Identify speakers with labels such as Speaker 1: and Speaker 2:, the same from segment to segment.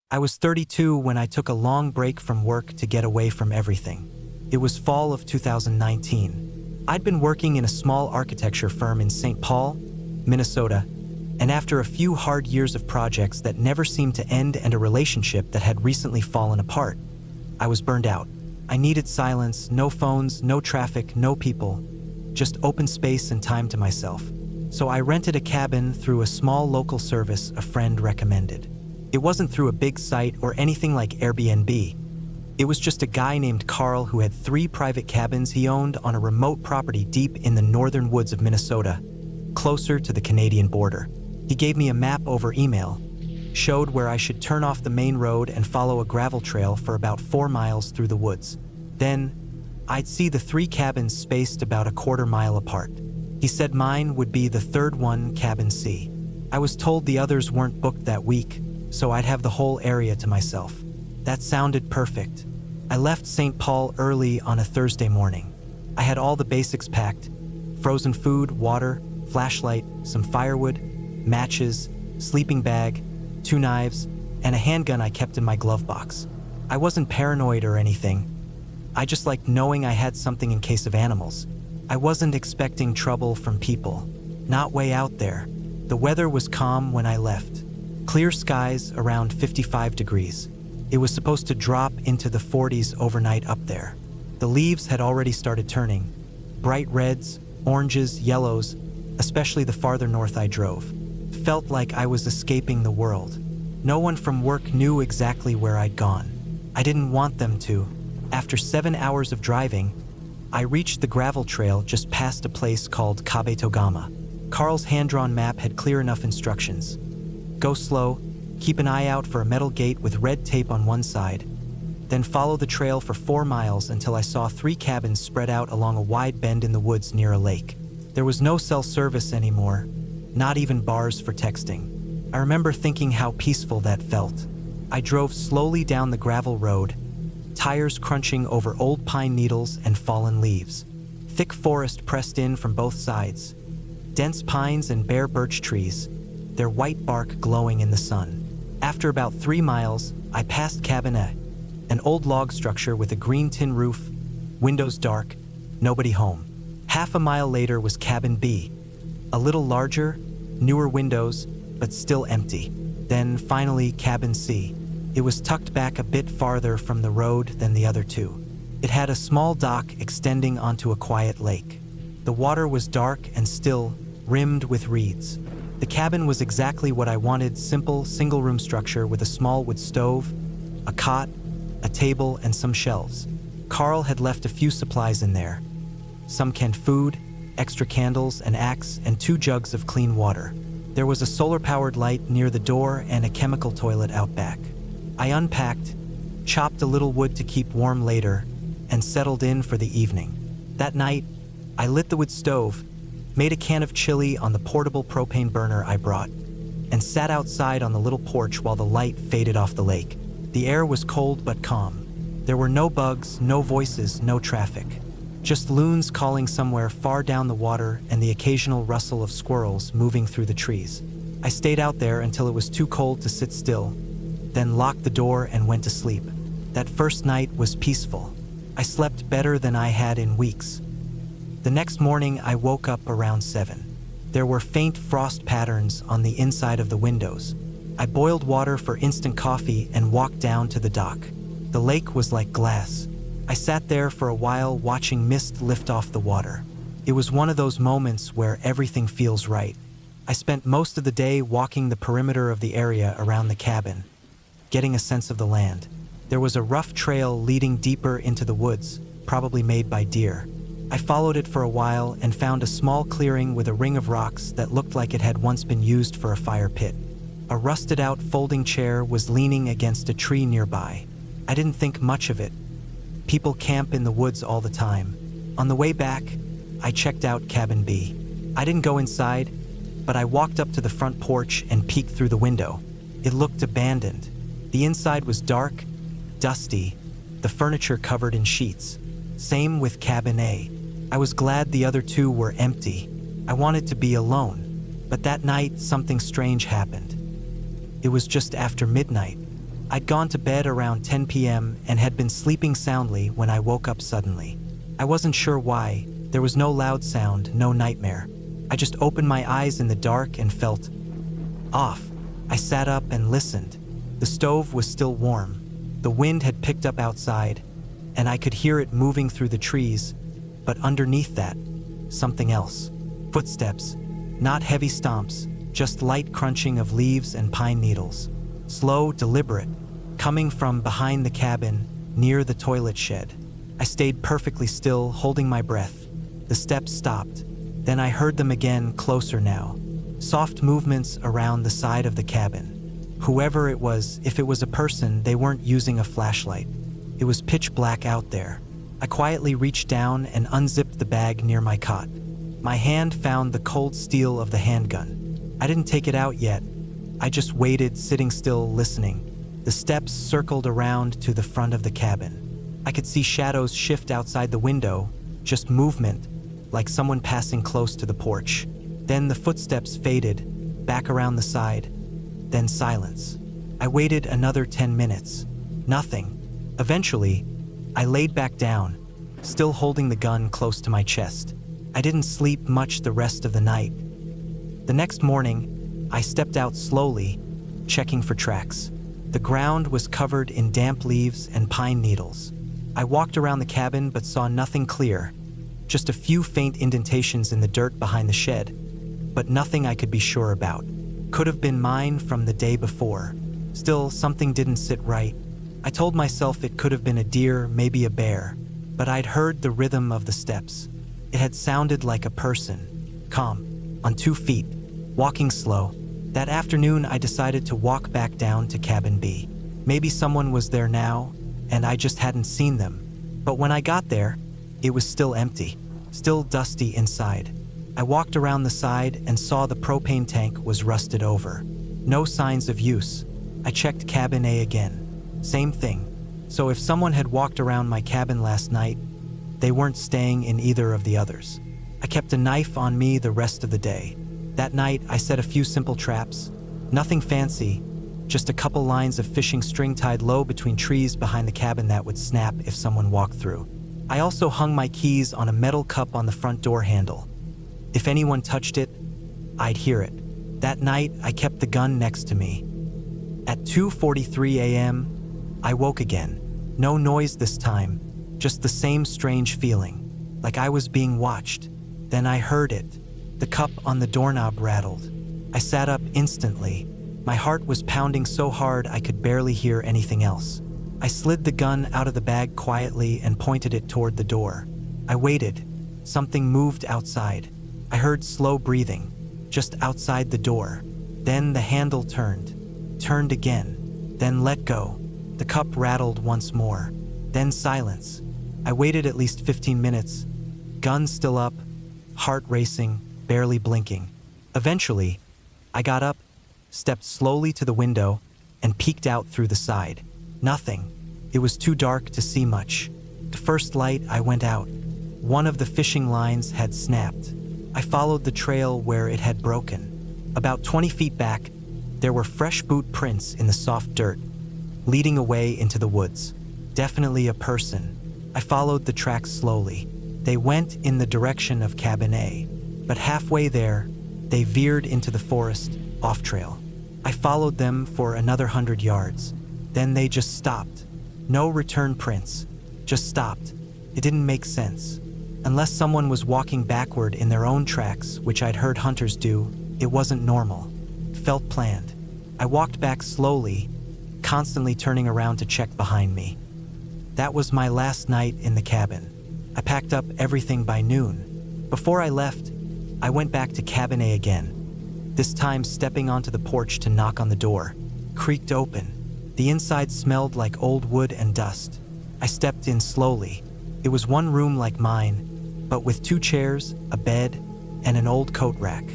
Speaker 1: I was 32 when I took a long break from work to get away from everything. It was fall of 2019. I'd been working in a small architecture firm in St. Paul, Minnesota, and after a few hard years of projects that never seemed to end and a relationship that had recently fallen apart, I was burned out. I needed silence, no phones, no traffic, no people, just open space and time to myself. So I rented a cabin through a small local service a friend recommended. It wasn't through a big site or anything like Airbnb. It was just a guy named Carl who had 3 private cabins he owned on a remote property deep in the northern woods of Minnesota, closer to the Canadian border. He gave me a map over email, showed where I should turn off the main road and follow a gravel trail for about 4 miles through the woods. Then, I'd see the 3 cabins spaced about a quarter mile apart. He said mine would be the third one, Cabin C. I was told the others weren't booked that week, so I'd have the whole area to myself. That sounded perfect. I left St. Paul early on a Thursday morning. I had all the basics packed: frozen food, water, flashlight, some firewood, matches, sleeping bag, 2 knives, and a handgun I kept in my glove box. I wasn't paranoid or anything. I just liked knowing I had something in case of animals. I wasn't expecting trouble from people. Not way out there. The weather was calm when I left. Clear skies around 55 degrees. It was supposed to drop into the 40s overnight up there. The leaves had already started turning. Bright reds, oranges, yellows, especially the farther north I drove. Felt like I was escaping the world. No one from work knew exactly where I'd gone. I didn't want them to. After 7 hours of driving, I reached the gravel trail just past a place called Kabetogama. Carl's hand-drawn map had clear enough instructions. Go slow, keep an eye out for a metal gate with red tape on one side, then follow the trail for 4 miles until I saw 3 cabins spread out along a wide bend in the woods near a lake. There was no cell service anymore, not even bars for texting. I remember thinking how peaceful that felt. I drove slowly down the gravel road, tires crunching over old pine needles and fallen leaves. Thick forest pressed in from both sides. Dense pines and bare birch trees, their white bark glowing in the sun. After about 3 miles, I passed Cabin A, an old log structure with a green tin roof, windows dark, nobody home. Half a mile later was Cabin B, a little larger, newer windows, but still empty. Then finally Cabin C. It was tucked back a bit farther from the road than the other 2. It had a small dock extending onto a quiet lake. The water was dark and still, rimmed with reeds. The cabin was exactly what I wanted: simple, single-room structure with a small wood stove, a cot, a table, and some shelves. Carl had left a few supplies in there. Some canned food, extra candles, an axe, and 2 jugs of clean water. There was a solar-powered light near the door and a chemical toilet out back. I unpacked, chopped a little wood to keep warm later, and settled in for the evening. That night, I lit the wood stove, made a can of chili on the portable propane burner I brought, and sat outside on the little porch while the light faded off the lake. The air was cold but calm. There were no bugs, no voices, no traffic. Just loons calling somewhere far down the water and the occasional rustle of squirrels moving through the trees. I stayed out there until it was too cold to sit still, then locked the door and went to sleep. That first night was peaceful. I slept better than I had in weeks. The next morning, I woke up around 7. There were faint frost patterns on the inside of the windows. I boiled water for instant coffee and walked down to the dock. The lake was like glass. I sat there for a while watching mist lift off the water. It was one of those moments where everything feels right. I spent most of the day walking the perimeter of the area around the cabin, getting a sense of the land. There was a rough trail leading deeper into the woods, probably made by deer. I followed it for a while and found a small clearing with a ring of rocks that looked like it had once been used for a fire pit. A rusted-out folding chair was leaning against a tree nearby. I didn't think much of it. People camp in the woods all the time. On the way back, I checked out Cabin B. I didn't go inside, but I walked up to the front porch and peeked through the window. It looked abandoned. The inside was dark, dusty, the furniture covered in sheets. Same with Cabin A. I was glad the other 2 were empty. I wanted to be alone. But that night, something strange happened. It was just after midnight. I'd gone to bed around 10 p.m. and had been sleeping soundly when I woke up suddenly. I wasn't sure why. There was no loud sound, no nightmare. I just opened my eyes in the dark and felt off. I sat up and listened. The stove was still warm. The wind had picked up outside, and I could hear it moving through the trees, but underneath that, something else. Footsteps, not heavy stomps, just light crunching of leaves and pine needles. Slow, deliberate, coming from behind the cabin, near the toilet shed. I stayed perfectly still, holding my breath. The steps stopped. Then I heard them again, closer now. Soft movements around the side of the cabin. Whoever it was, if it was a person, they weren't using a flashlight. It was pitch black out there. I quietly reached down and unzipped the bag near my cot. My hand found the cold steel of the handgun. I didn't take it out yet. I just waited, sitting still, listening. The steps circled around to the front of the cabin. I could see shadows shift outside the window, just movement, like someone passing close to the porch. Then the footsteps faded, back around the side, then silence. I waited another 10 minutes. Nothing. Eventually, I laid back down, still holding the gun close to my chest. I didn't sleep much the rest of the night. The next morning, I stepped out slowly, checking for tracks. The ground was covered in damp leaves and pine needles. I walked around the cabin but saw nothing clear, just a few faint indentations in the dirt behind the shed, but nothing I could be sure about. Could have been mine from the day before. Still, something didn't sit right. I told myself it could have been a deer, maybe a bear, but I'd heard the rhythm of the steps. It had sounded like a person, calm, on 2 feet, walking slow. That afternoon, I decided to walk back down to Cabin B. Maybe someone was there now, and I just hadn't seen them. But when I got there, it was still empty, still dusty inside. I walked around the side and saw the propane tank was rusted over. No signs of use. I checked Cabin A again. Same thing. So if someone had walked around my cabin last night, they weren't staying in either of the others. I kept a knife on me the rest of the day. That night, I set a few simple traps. Nothing fancy, just a couple lines of fishing string tied low between trees behind the cabin that would snap if someone walked through. I also hung my keys on a metal cup on the front door handle. If anyone touched it, I'd hear it. That night, I kept the gun next to me. At 2:43 a.m., I woke again. No noise this time, just the same strange feeling, like I was being watched. Then I heard it. The cup on the doorknob rattled. I sat up instantly. My heart was pounding so hard I could barely hear anything else. I slid the gun out of the bag quietly and pointed it toward the door. I waited. Something moved outside. I heard slow breathing, just outside the door. Then the handle turned again, then let go. The cup rattled once more. Then silence. I waited at least 15 minutes, gun still up, heart racing, barely blinking. Eventually, I got up, stepped slowly to the window, and peeked out through the side. Nothing. It was too dark to see much. The first light, I went out. One of the fishing lines had snapped. I followed the trail where it had broken. About 20 feet back, there were fresh boot prints in the soft dirt, leading away into the woods. Definitely a person. I followed the tracks slowly. They went in the direction of Cabin A, but halfway there, they veered into the forest, off trail. I followed them for another 100 yards. Then they just stopped. No return prints, just stopped. It didn't make sense. Unless someone was walking backward in their own tracks, which I'd heard hunters do, it wasn't normal. It felt planned. I walked back slowly, constantly turning around to check behind me. That was my last night in the cabin. I packed up everything by noon. Before I left, I went back to Cabin A again, this time stepping onto the porch to knock on the door. Creaked open. The inside smelled like old wood and dust. I stepped in slowly. It was one room like mine, but with 2 chairs, a bed, and an old coat rack.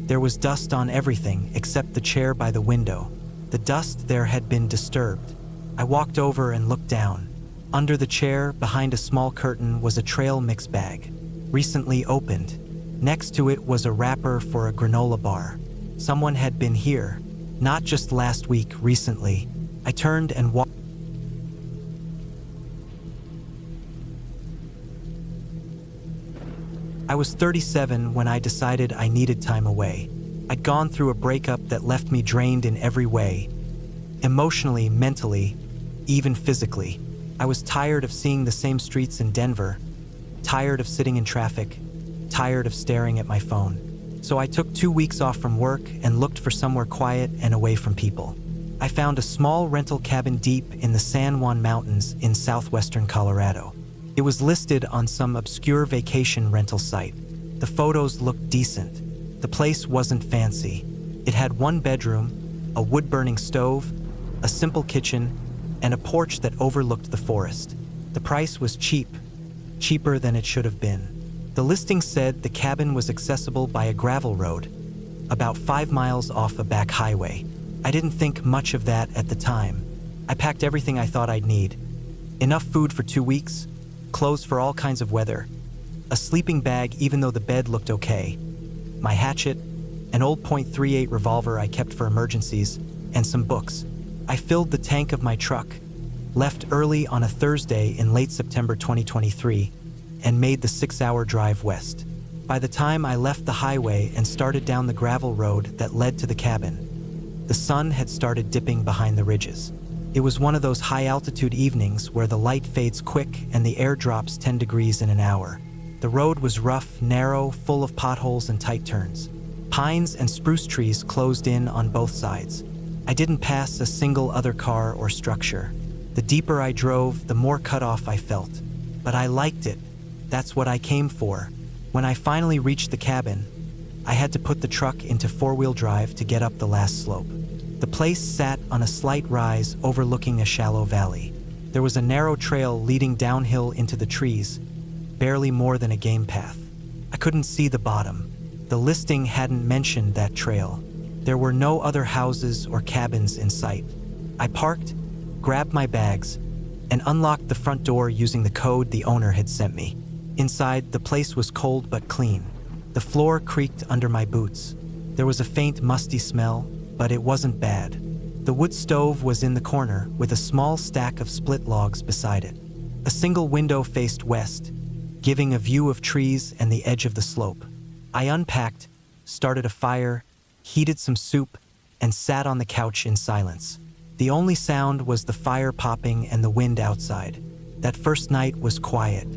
Speaker 1: There was dust on everything except the chair by the window. The dust there had been disturbed. I walked over and looked down. Under the chair, behind a small curtain, was a trail mix bag, recently opened. Next to it was a wrapper for a granola bar. Someone had been here, not just last week, recently. I turned and walked. I was 37 when I decided I needed time away. I'd gone through a breakup that left me drained in every way, emotionally, mentally, even physically. I was tired of seeing the same streets in Denver, tired of sitting in traffic, tired of staring at my phone. So I took 2 weeks off from work and looked for somewhere quiet and away from people. I found a small rental cabin deep in the San Juan Mountains in southwestern Colorado. It was listed on some obscure vacation rental site. The photos looked decent. The place wasn't fancy. It had 1 bedroom, a wood-burning stove, a simple kitchen, and a porch that overlooked the forest. The price was cheap, cheaper than it should have been. The listing said the cabin was accessible by a gravel road, about 5 miles off a back highway. I didn't think much of that at the time. I packed everything I thought I'd need. Enough food for 2 weeks, clothes for all kinds of weather, a sleeping bag even though the bed looked okay, my hatchet, an old .38 revolver I kept for emergencies, and some books. I filled the tank of my truck, left early on a Thursday in late September 2023, and made the 6-hour drive west. By the time I left the highway and started down the gravel road that led to the cabin, the sun had started dipping behind the ridges. It was one of those high-altitude evenings where the light fades quick and the air drops 10 degrees in an hour. The road was rough, narrow, full of potholes and tight turns. Pines and spruce trees closed in on both sides. I didn't pass a single other car or structure. The deeper I drove, the more cut off I felt. But I liked it. That's what I came for. When I finally reached the cabin, I had to put the truck into 4-wheel drive to get up the last slope. The place sat on a slight rise overlooking a shallow valley. There was a narrow trail leading downhill into the trees, barely more than a game path. I couldn't see the bottom. The listing hadn't mentioned that trail. There were no other houses or cabins in sight. I parked, grabbed my bags, and unlocked the front door using the code the owner had sent me. Inside, the place was cold but clean. The floor creaked under my boots. There was a faint musty smell, but it wasn't bad. The wood stove was in the corner with a small stack of split logs beside it. A single window faced west, giving a view of trees and the edge of the slope. I unpacked, started a fire, heated some soup, and sat on the couch in silence. The only sound was the fire popping and the wind outside. That first night was quiet.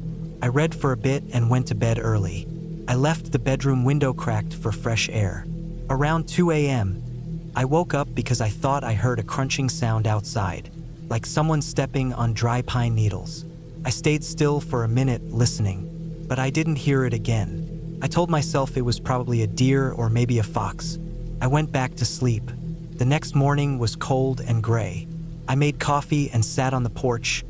Speaker 1: I read for a bit and went to bed early. I left the bedroom window cracked for fresh air. Around 2 a.m., I woke up because I thought I heard a crunching sound outside, like someone stepping on dry pine needles. I stayed still for a minute listening, but I didn't hear it again. I told myself it was probably a deer or maybe a fox. I went back to sleep. The next morning was cold and gray. I made coffee and sat on the porch,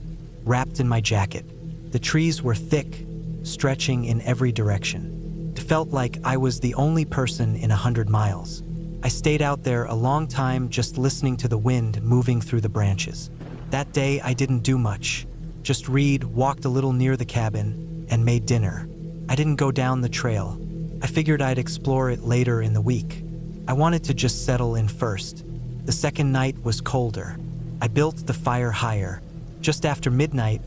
Speaker 1: wrapped in my jacket. The trees were thick, stretching in every direction. It felt like I was the only person in 100 miles. I stayed out there a long time just listening to the wind moving through the branches. That day I didn't do much. Just read, walked a little near the cabin, and made dinner. I didn't go down the trail. I figured I'd explore it later in the week. I wanted to just settle in first. The second night was colder. I built the fire higher. Just after midnight,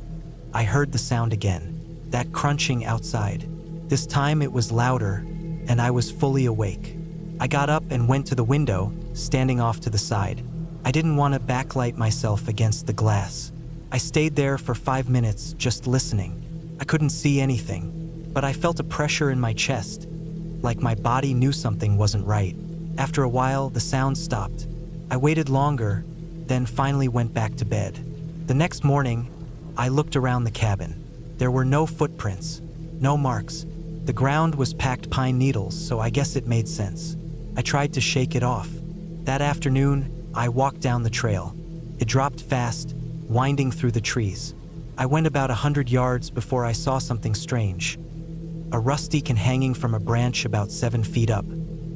Speaker 1: I heard the sound again, that crunching outside. This time it was louder, and I was fully awake. I got up and went to the window, standing off to the side. I didn't want to backlight myself against the glass. I stayed there for 5 minutes, just listening. I couldn't see anything, but I felt a pressure in my chest, like my body knew something wasn't right. After a while, the sound stopped. I waited longer, then finally went back to bed. The next morning, I looked around the cabin. There were no footprints, no marks. The ground was packed pine needles, so I guess it made sense. I tried to shake it off. That afternoon, I walked down the trail. It dropped fast, winding through the trees. I went about 100 yards before I saw something strange. A rusty can hanging from a branch about 7 feet up.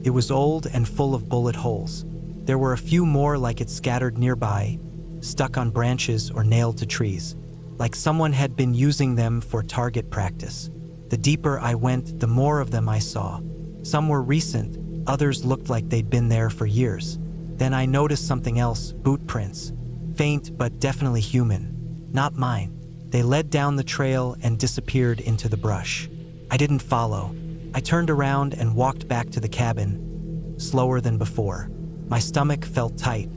Speaker 1: It was old and full of bullet holes. There were a few more like it scattered nearby, stuck on branches or nailed to trees, like someone had been using them for target practice. The deeper I went, the more of them I saw. Some were recent, others looked like they'd been there for years. Then I noticed something else, boot prints. Faint, but definitely human. Not mine. They led down the trail and disappeared into the brush. I didn't follow. I turned around and walked back to the cabin, slower than before. My stomach felt tight.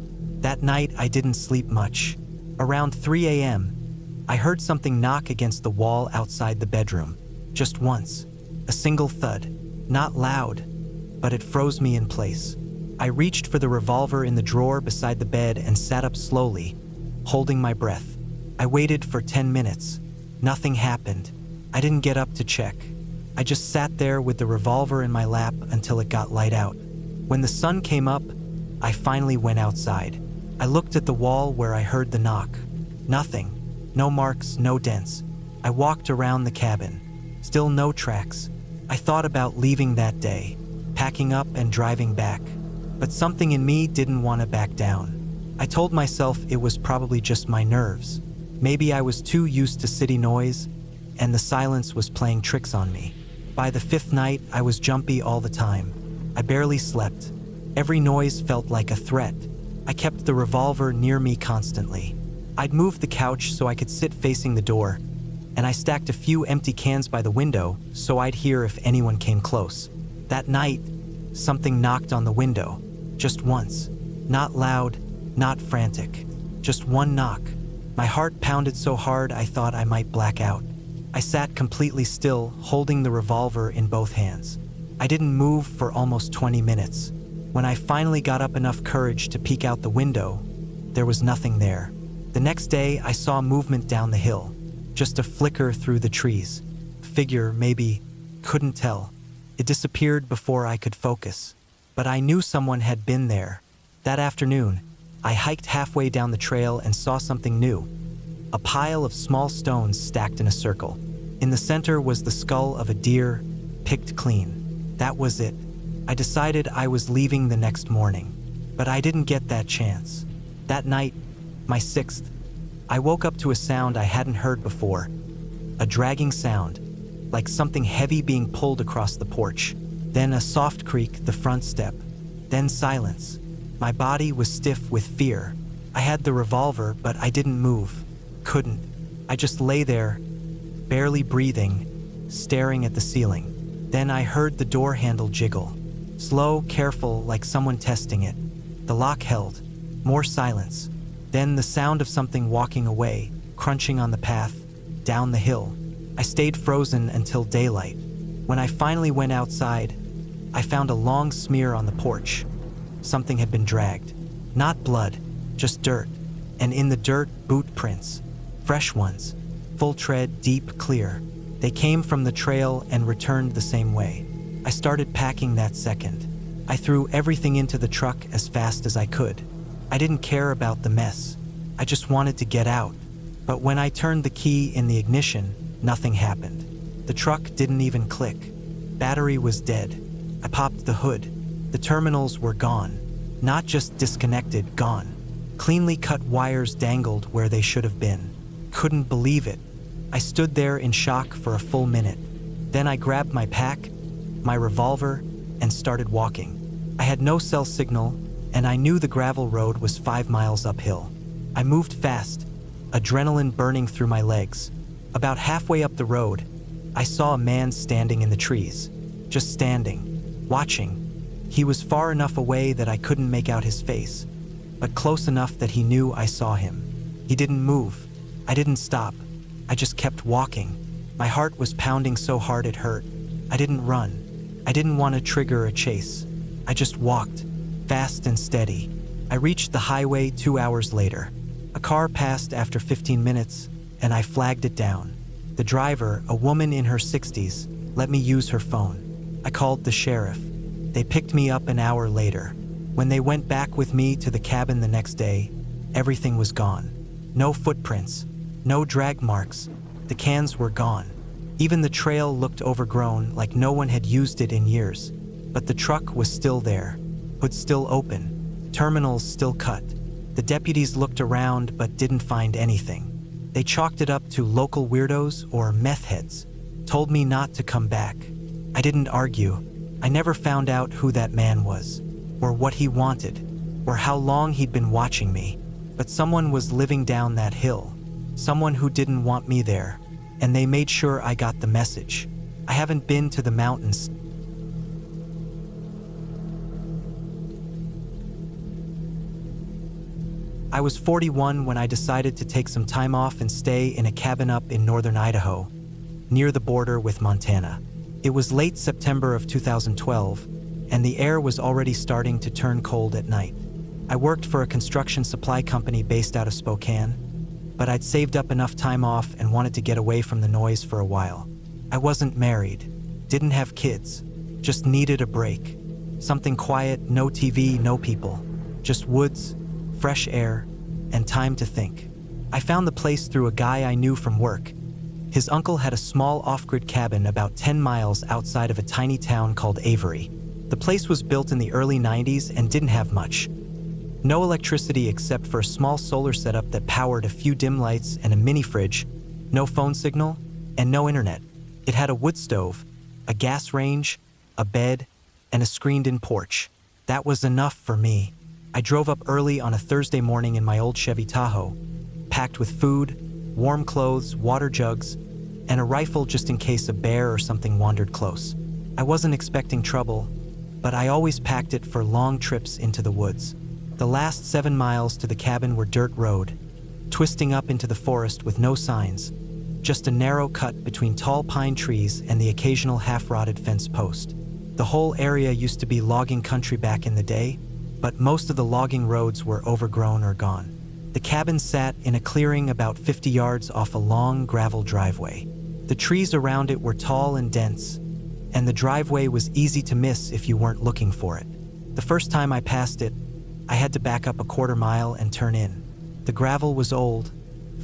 Speaker 1: That night, I didn't sleep much. Around 3 a.m., I heard something knock against the wall outside the bedroom. Just once. A single thud. Not loud, but it froze me in place. I reached for the revolver in the drawer beside the bed and sat up slowly, holding my breath. I waited for 10 minutes. Nothing happened. I didn't get up to check. I just sat there with the revolver in my lap until it got light out. When the sun came up, I finally went outside. I looked at the wall where I heard the knock. Nothing. No marks, no dents. I walked around the cabin. Still no tracks. I thought about leaving that day, packing up and driving back. But something in me didn't want to back down. I told myself it was probably just my nerves. Maybe I was too used to city noise, and the silence was playing tricks on me. By the 5th night, I was jumpy all the time. I barely slept. Every noise felt like a threat. I kept the revolver near me constantly. I'd moved the couch so I could sit facing the door, and I stacked a few empty cans by the window so I'd hear if anyone came close. That night, something knocked on the window. Just once. Not loud, not frantic. Just one knock. My heart pounded so hard I thought I might black out. I sat completely still, holding the revolver in both hands. I didn't move for almost 20 minutes. When I finally got up enough courage to peek out the window, there was nothing there. The next day, I saw movement down the hill. Just a flicker through the trees. Figure, maybe. Couldn't tell. It disappeared before I could focus. But I knew someone had been there. That afternoon, I hiked halfway down the trail and saw something new. A pile of small stones stacked in a circle. In the center was the skull of a deer, picked clean. That was it. I decided I was leaving the next morning. But I didn't get that chance. That night, my 6th, I woke up to a sound I hadn't heard before. A dragging sound, like something heavy being pulled across the porch. Then a soft creak, the front step. Then silence. My body was stiff with fear. I had the revolver, but I didn't move. Couldn't. I just lay there, barely breathing, staring at the ceiling. Then I heard the door handle jiggle. Slow, careful, like someone testing it. The lock held. More silence. Then the sound of something walking away, crunching on the path, down the hill. I stayed frozen until daylight. When I finally went outside, I found a long smear on the porch. Something had been dragged. Not blood, just dirt. And in the dirt, boot prints. Fresh ones. Full tread, deep, clear. They came from the trail and returned the same way. I started packing that second. I threw everything into the truck as fast as I could. I didn't care about the mess. I just wanted to get out. But when I turned the key in the ignition, nothing happened. The truck didn't even click. Battery was dead. I popped the hood. The terminals were gone. Not just disconnected, gone. Cleanly cut wires dangled where they should have been. Couldn't believe it. I stood there in shock for a full minute. Then I grabbed my pack, my revolver, and started walking. I had no cell signal, and I knew the gravel road was 5 miles uphill. I moved fast, adrenaline burning through my legs. About halfway up the road, I saw a man standing in the trees. Just standing, watching. He was far enough away that I couldn't make out his face, but close enough that he knew I saw him. He didn't move. I didn't stop. I just kept walking. My heart was pounding so hard it hurt. I didn't run. I didn't want to trigger a chase. I just walked, fast and steady. I reached the highway 2 hours later. A car passed after 15 minutes, and I flagged it down. The driver, a woman in her 60s, let me use her phone. I called the sheriff. They picked me up an hour later. When they went back with me to the cabin the next day, everything was gone. No footprints, no drag marks. The cans were gone. Even the trail looked overgrown, like no one had used it in years. But the truck was still there, hood still open, terminals still cut. The deputies looked around but didn't find anything. They chalked it up to local weirdos or meth heads, told me not to come back. I didn't argue. I never found out who that man was, or what he wanted, or how long he'd been watching me. But someone was living down that hill. Someone who didn't want me there. And they made sure I got the message. I haven't been to the mountains. I was 41 when I decided to take some time off and stay in a cabin up in northern Idaho, near the border with Montana. It was late September of 2012, and the air was already starting to turn cold at night. I worked for a construction supply company based out of Spokane, but I'd saved up enough time off and wanted to get away from the noise for a while. I wasn't married, didn't have kids, just needed a break. Something quiet, no TV, no people, just woods, fresh air, and time to think. I found the place through a guy I knew from work. His uncle had a small off-grid cabin about 10 miles outside of a tiny town called Avery. The place was built in the early 90s and didn't have much. No electricity except for a small solar setup that powered a few dim lights and a mini fridge, no phone signal, and no internet. It had a wood stove, a gas range, a bed, and a screened-in porch. That was enough for me. I drove up early on a Thursday morning in my old Chevy Tahoe, packed with food, warm clothes, water jugs, and a rifle just in case a bear or something wandered close. I wasn't expecting trouble, but I always packed it for long trips into the woods. The last 7 miles to the cabin were dirt road, twisting up into the forest with no signs, just a narrow cut between tall pine trees and the occasional half-rotted fence post. The whole area used to be logging country back in the day, but most of the logging roads were overgrown or gone. The cabin sat in a clearing about 50 yards off a long gravel driveway. The trees around it were tall and dense, and the driveway was easy to miss if you weren't looking for it. The first time I passed it, I had to back up a quarter mile and turn in. The gravel was old,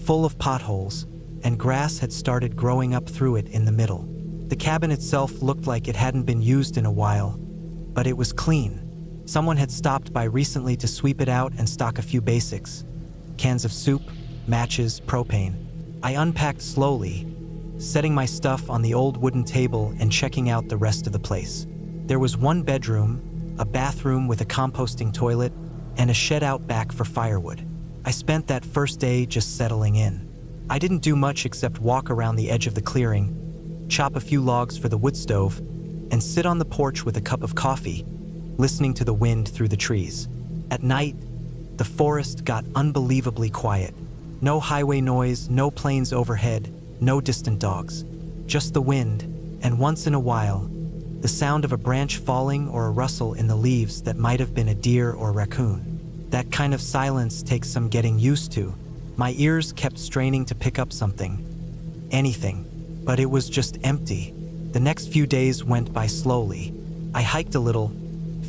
Speaker 1: full of potholes, and grass had started growing up through it in the middle. The cabin itself looked like it hadn't been used in a while, but it was clean. Someone had stopped by recently to sweep it out and stock a few basics. Cans of soup, matches, propane. I unpacked slowly, setting my stuff on the old wooden table and checking out the rest of the place. There was one bedroom, a bathroom with a composting toilet, and a shed out back for firewood. I spent that first day just settling in. I didn't do much except walk around the edge of the clearing, chop a few logs for the wood stove, and sit on the porch with a cup of coffee, listening to the wind through the trees. At night, the forest got unbelievably quiet. No highway noise, no planes overhead, no distant dogs. Just the wind, and once in a while, the sound of a branch falling or a rustle in the leaves that might have been a deer or raccoon. That kind of silence takes some getting used to. My ears kept straining to pick up something, anything, but it was just empty. The next few days went by slowly. I hiked a little,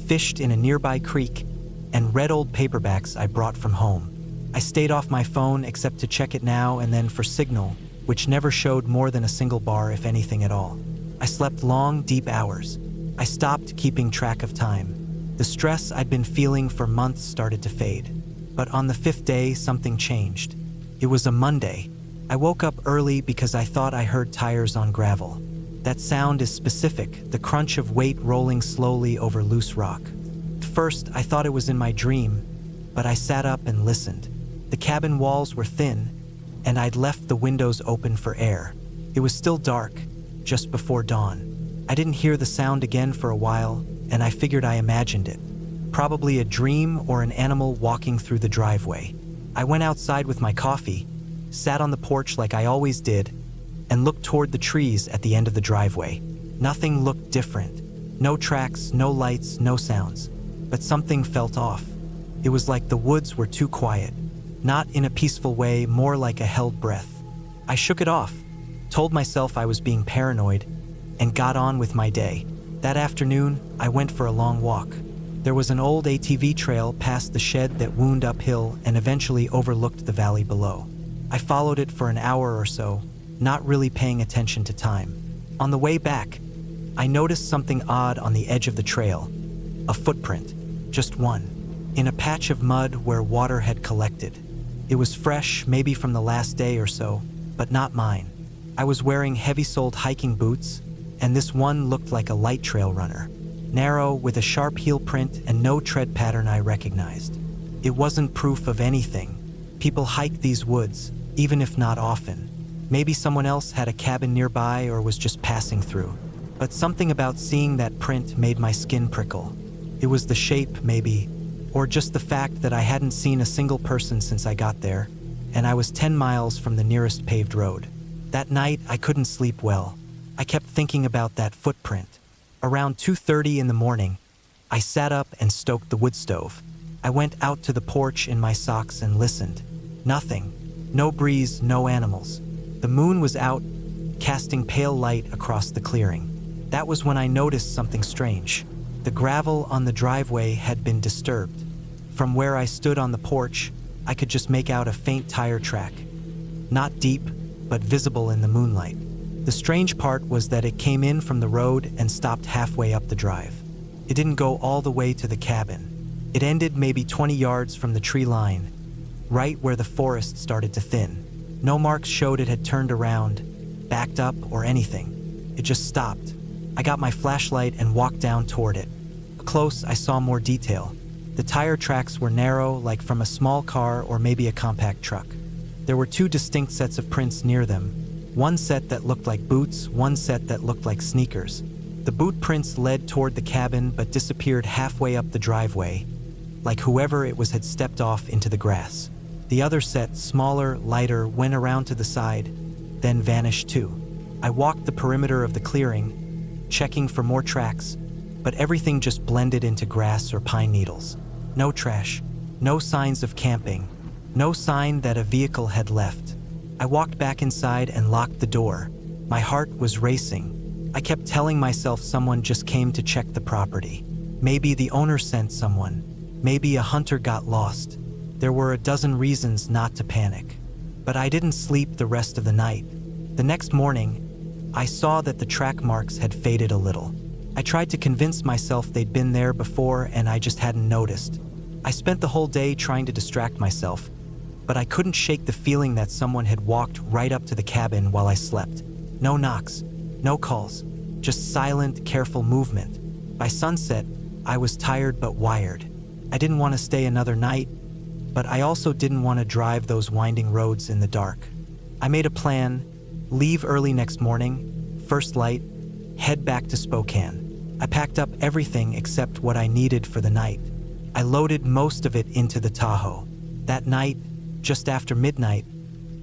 Speaker 1: fished in a nearby creek, and read old paperbacks I brought from home. I stayed off my phone except to check it now and then for signal, which never showed more than a single bar if anything at all. I slept long, deep hours. I stopped keeping track of time. The stress I'd been feeling for months started to fade. But on the 5th day, something changed. It was a Monday. I woke up early because I thought I heard tires on gravel. That sound is specific, the crunch of weight rolling slowly over loose rock. At first, I thought it was in my dream, but I sat up and listened. The cabin walls were thin, and I'd left the windows open for air. It was still dark, just before dawn. I didn't hear the sound again for a while, and I figured I imagined it. Probably a dream or an animal walking through the driveway. I went outside with my coffee, sat on the porch like I always did, and looked toward the trees at the end of the driveway. Nothing looked different. No tracks, no lights, no sounds. But something felt off. It was like the woods were too quiet. Not in a peaceful way, more like a held breath. I shook it off, told myself I was being paranoid, and got on with my day. That afternoon, I went for a long walk. There was an old ATV trail past the shed that wound uphill and eventually overlooked the valley below. I followed it for an hour or so, not really paying attention to time. On the way back, I noticed something odd on the edge of the trail. A footprint, just one, in a patch of mud where water had collected. It was fresh, maybe from the last day or so, but not mine. I was wearing heavy-soled hiking boots, and this one looked like a light trail runner. Narrow, with a sharp heel print and no tread pattern I recognized. It wasn't proof of anything, People hike these woods, even if not often. Maybe someone else had a cabin nearby or was just passing through. But something about seeing that print made my skin prickle. It was the shape, maybe, or just the fact that I hadn't seen a single person since I got there, and I was 10 miles from the nearest paved road. That night, I couldn't sleep well. I kept thinking about that footprint. Around 2:30 in the morning, I sat up and stoked the wood stove. I went out to the porch in my socks and listened. Nothing. No breeze, no animals. The moon was out, casting pale light across the clearing. That was when I noticed something strange. The gravel on the driveway had been disturbed. From where I stood on the porch, I could just make out a faint tire track. Not deep, but visible in the moonlight. The strange part was that it came in from the road and stopped halfway up the drive. It didn't go all the way to the cabin. It ended maybe 20 yards from the tree line, right where the forest started to thin. No marks showed it had turned around, backed up, or anything. It just stopped. I got my flashlight and walked down toward it. Up close, I saw more detail. The tire tracks were narrow, like from a small car or maybe a compact truck. There were two distinct sets of prints near them. One set that looked like boots, one set that looked like sneakers. The boot prints led toward the cabin but disappeared halfway up the driveway, like whoever it was had stepped off into the grass. The other set, smaller, lighter, went around to the side, then vanished too. I walked the perimeter of the clearing, checking for more tracks, but everything just blended into grass or pine needles. No trash, no signs of camping, no sign that a vehicle had left. I walked back inside and locked the door. My heart was racing. I kept telling myself someone just came to check the property. Maybe the owner sent someone. Maybe a hunter got lost. There were a dozen reasons not to panic. But I didn't sleep the rest of the night. The next morning, I saw that the track marks had faded a little. I tried to convince myself they'd been there before and I just hadn't noticed. I spent the whole day trying to distract myself, but I couldn't shake the feeling that someone had walked right up to the cabin while I slept. No knocks, no calls, just silent, careful movement. By sunset, I was tired but wired. I didn't want to stay another night, but I also didn't want to drive those winding roads in the dark. I made a plan: leave early next morning, first light, head back to Spokane. I packed up everything except what I needed for the night. I loaded most of it into the Tahoe. That night, just after midnight,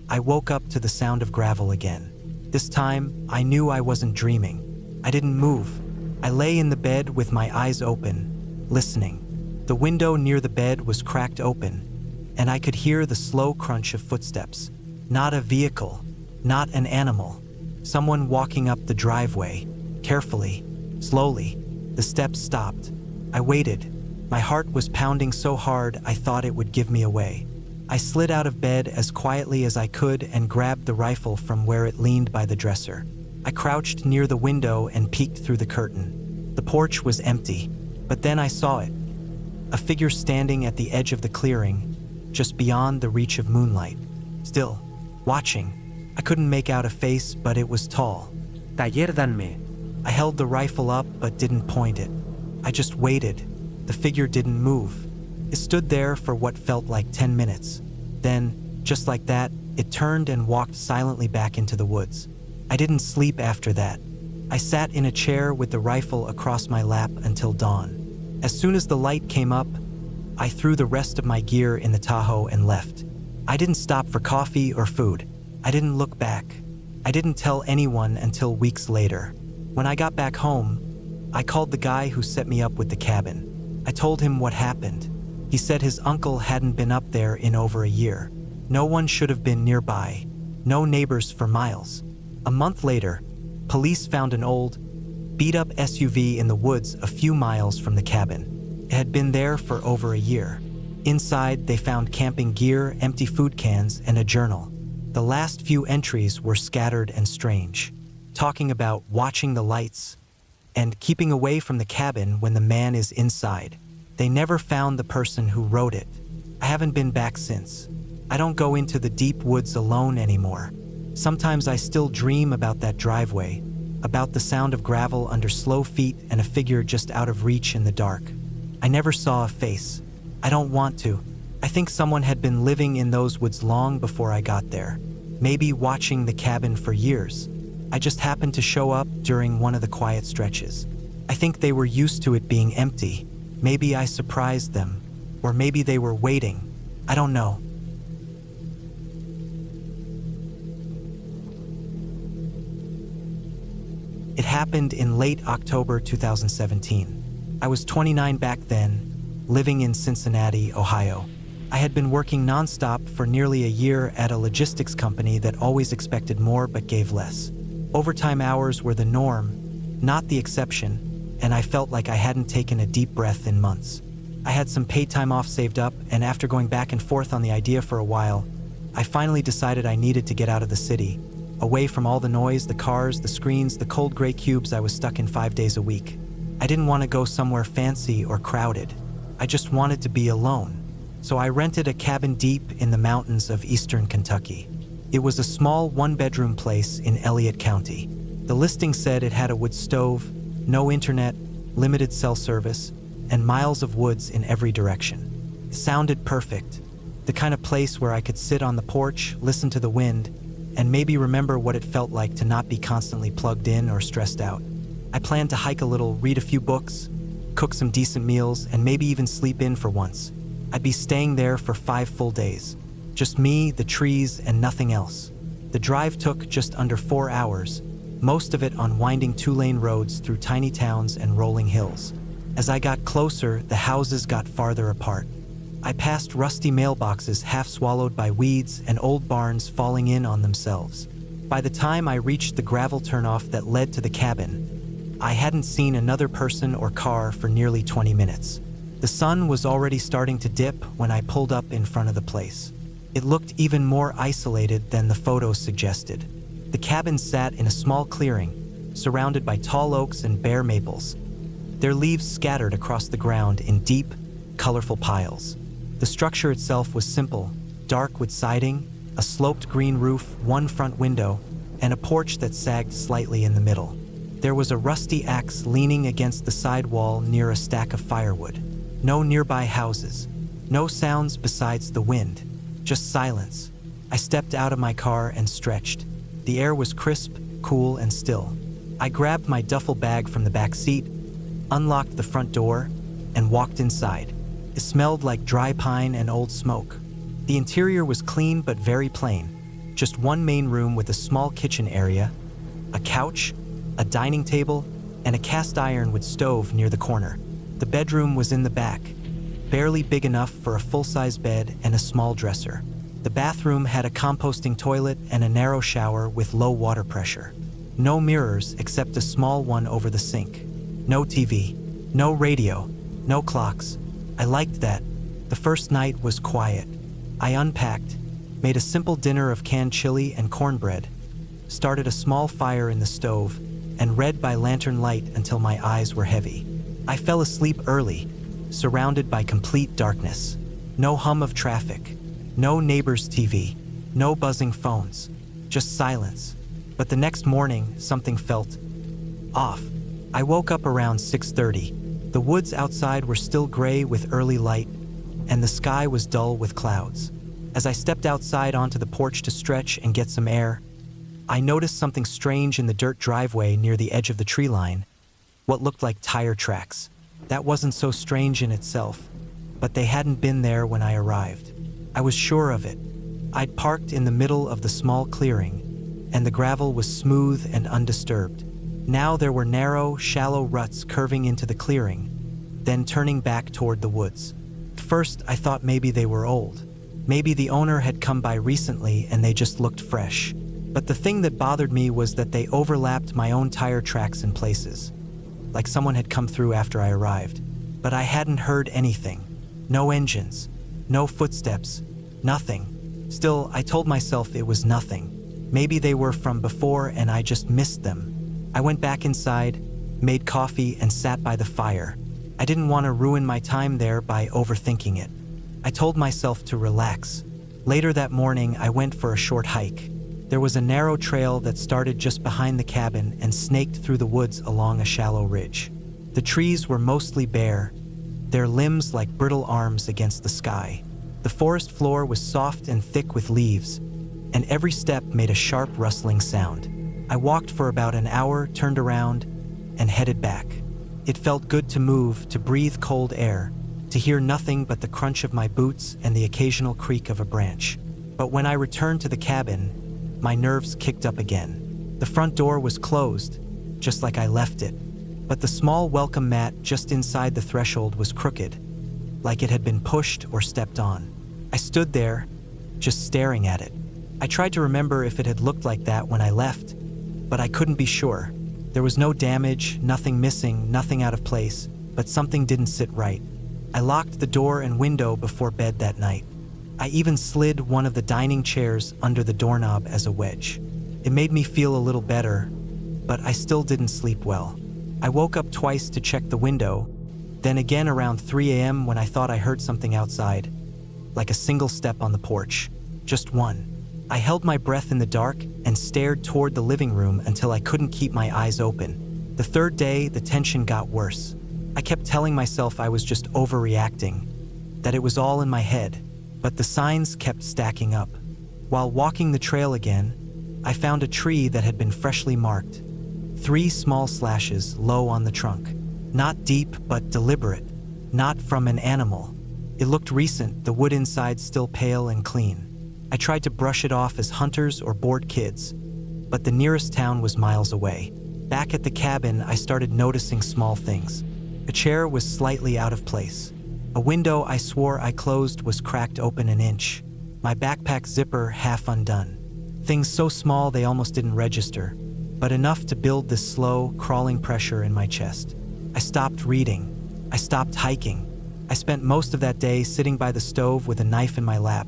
Speaker 1: I woke up to the sound of gravel again. This time, I knew I wasn't dreaming. I didn't move. I lay in the bed with my eyes open, listening. The window near the bed was cracked open, and I could hear the slow crunch of footsteps. Not a vehicle, not an animal. Someone walking up the driveway, carefully, slowly. The steps stopped. I waited. My heart was pounding so hard I thought it would give me away. I slid out of bed as quietly as I could and grabbed the rifle from where it leaned by the dresser. I crouched near the window and peeked through the curtain. The porch was empty, but then I saw it. A figure standing at the edge of the clearing, just beyond the reach of moonlight. Still, watching. I couldn't make out a face, but it was tall.
Speaker 2: Taller Danme.
Speaker 1: I held the rifle up but didn't point it. I just waited. The figure didn't move. It stood there for what felt like 10 minutes. Then, just like that, it turned and walked silently back into the woods. I didn't sleep after that. I sat in a chair with the rifle across my lap until dawn. As soon as the light came up, I threw the rest of my gear in the Tahoe and left. I didn't stop for coffee or food. I didn't look back. I didn't tell anyone until weeks later. When I got back home, I called the guy who set me up with the cabin. I told him what happened. He said his uncle hadn't been up there in over a year. No one should have been nearby. No neighbors for miles. A month later, police found an old, beat-up SUV in the woods a few miles from the cabin. It had been there for over a year. Inside, they found camping gear, empty food cans, and a journal. The last few entries were scattered and strange, talking about watching the lights and keeping away from the cabin when the man is inside. They never found the person who wrote it. I haven't been back since. I don't go into the deep woods alone anymore. Sometimes I still dream about that driveway, about the sound of gravel under slow feet and a figure just out of reach in the dark. I never saw a face. I don't want to. I think someone had been living in those woods long before I got there, maybe watching the cabin for years. I just happened to show up during one of the quiet stretches. I think they were used to it being empty. Maybe I surprised them, or maybe they were waiting. I don't know. It happened in late October 2017. I was 29 back then, living in Cincinnati, Ohio. I had been working nonstop for nearly a year at a logistics company that always expected more but gave less. Overtime hours were the norm, not the exception, and I felt like I hadn't taken a deep breath in months. I had some paid time off saved up, and after going back and forth on the idea for a while, I finally decided I needed to get out of the city, away from all the noise, the cars, the screens, the cold gray cubes I was stuck in 5 days a week. I didn't want to go somewhere fancy or crowded. I just wanted to be alone. So I rented a cabin deep in the mountains of eastern Kentucky. It was a small one-bedroom place in Elliott County. The listing said it had a wood stove, no internet, limited cell service, and miles of woods in every direction. It sounded perfect. The kind of place where I could sit on the porch, listen to the wind, and maybe remember what it felt like to not be constantly plugged in or stressed out. I planned to hike a little, read a few books, cook some decent meals, and maybe even sleep in for once. I'd be staying there for 5 full days. Just me, the trees, and nothing else. The drive took just under 4 hours, most of it on winding 2-lane roads through tiny towns and rolling hills. As I got closer, the houses got farther apart. I passed rusty mailboxes half swallowed by weeds and old barns falling in on themselves. By the time I reached the gravel turnoff that led to the cabin, I hadn't seen another person or car for nearly 20 minutes. The sun was already starting to dip when I pulled up in front of the place. It looked even more isolated than the photos suggested. The cabin sat in a small clearing, surrounded by tall oaks and bare maples, their leaves scattered across the ground in deep, colorful piles. The structure itself was simple, dark wood siding, a sloped green roof, one front window, and a porch that sagged slightly in the middle. There was a rusty axe leaning against the side wall near a stack of firewood. No nearby houses, no sounds besides the wind, just silence. I stepped out of my car and stretched. The air was crisp, cool, and still. I grabbed my duffel bag from the back seat, unlocked the front door, and walked inside. It smelled like dry pine and old smoke. The interior was clean but very plain. Just one main room with a small kitchen area, a couch, a dining table, and a cast iron wood stove near the corner. The bedroom was in the back, barely big enough for a full-size bed and a small dresser. The bathroom had a composting toilet and a narrow shower with low water pressure. No mirrors except a small one over the sink. No TV, no radio, no clocks. I liked that. The first night was quiet. I unpacked, made a simple dinner of canned chili and cornbread, started a small fire in the stove, and read by lantern light until my eyes were heavy. I fell asleep early, surrounded by complete darkness. No hum of traffic, no neighbor's TV, no buzzing phones, just silence. But the next morning, something felt off. I woke up around 6:30. The woods outside were still gray with early light, and the sky was dull with clouds. As I stepped outside onto the porch to stretch and get some air, I noticed something strange in the dirt driveway near the edge of the tree line, what looked like tire tracks. That wasn't so strange in itself, but they hadn't been there when I arrived. I was sure of it. I'd parked in the middle of the small clearing, and the gravel was smooth and undisturbed. Now there were narrow, shallow ruts curving into the clearing, then turning back toward the woods. First, I thought maybe they were old. Maybe the owner had come by recently and they just looked fresh. But the thing that bothered me was that they overlapped my own tire tracks in places, like someone had come through after I arrived. But I hadn't heard anything. No engines, no footsteps, nothing. Still, I told myself it was nothing. Maybe they were from before and I just missed them. I went back inside, made coffee, and sat by the fire. I didn't want to ruin my time there by overthinking it. I told myself to relax. Later that morning, I went for a short hike. There was a narrow trail that started just behind the cabin and snaked through the woods along a shallow ridge. The trees were mostly bare, their limbs like brittle arms against the sky. The forest floor was soft and thick with leaves, and every step made a sharp rustling sound. I walked for about an hour, turned around, and headed back. It felt good to move, to breathe cold air, to hear nothing but the crunch of my boots and the occasional creak of a branch. But when I returned to the cabin, my nerves kicked up again. The front door was closed, just like I left it, but the small welcome mat just inside the threshold was crooked, like it had been pushed or stepped on. I stood there, just staring at it. I tried to remember if it had looked like that when I left, but I couldn't be sure. There was no damage, nothing missing, nothing out of place, but something didn't sit right. I locked the door and window before bed that night. I even slid one of the dining chairs under the doorknob as a wedge. It made me feel a little better, but I still didn't sleep well. I woke up twice to check the window, then again around 3 a.m. when I thought I heard something outside, like a single step on the porch, just one. I held my breath in the dark and stared toward the living room until I couldn't keep my eyes open. The third day, the tension got worse. I kept telling myself I was just overreacting, that it was all in my head, but the signs kept stacking up. While walking the trail again, I found a tree that had been freshly marked. 3 small slashes low on the trunk. Not deep, but deliberate. Not from an animal. It looked recent, the wood inside still pale and clean. I tried to brush it off as hunters or bored kids, but the nearest town was miles away. Back at the cabin, I started noticing small things. A chair was slightly out of place. A window I swore I closed was cracked open an inch. My backpack zipper half undone. Things so small they almost didn't register, but enough to build this slow, crawling pressure in my chest. I stopped reading. I stopped hiking. I spent most of that day sitting by the stove with a knife in my lap,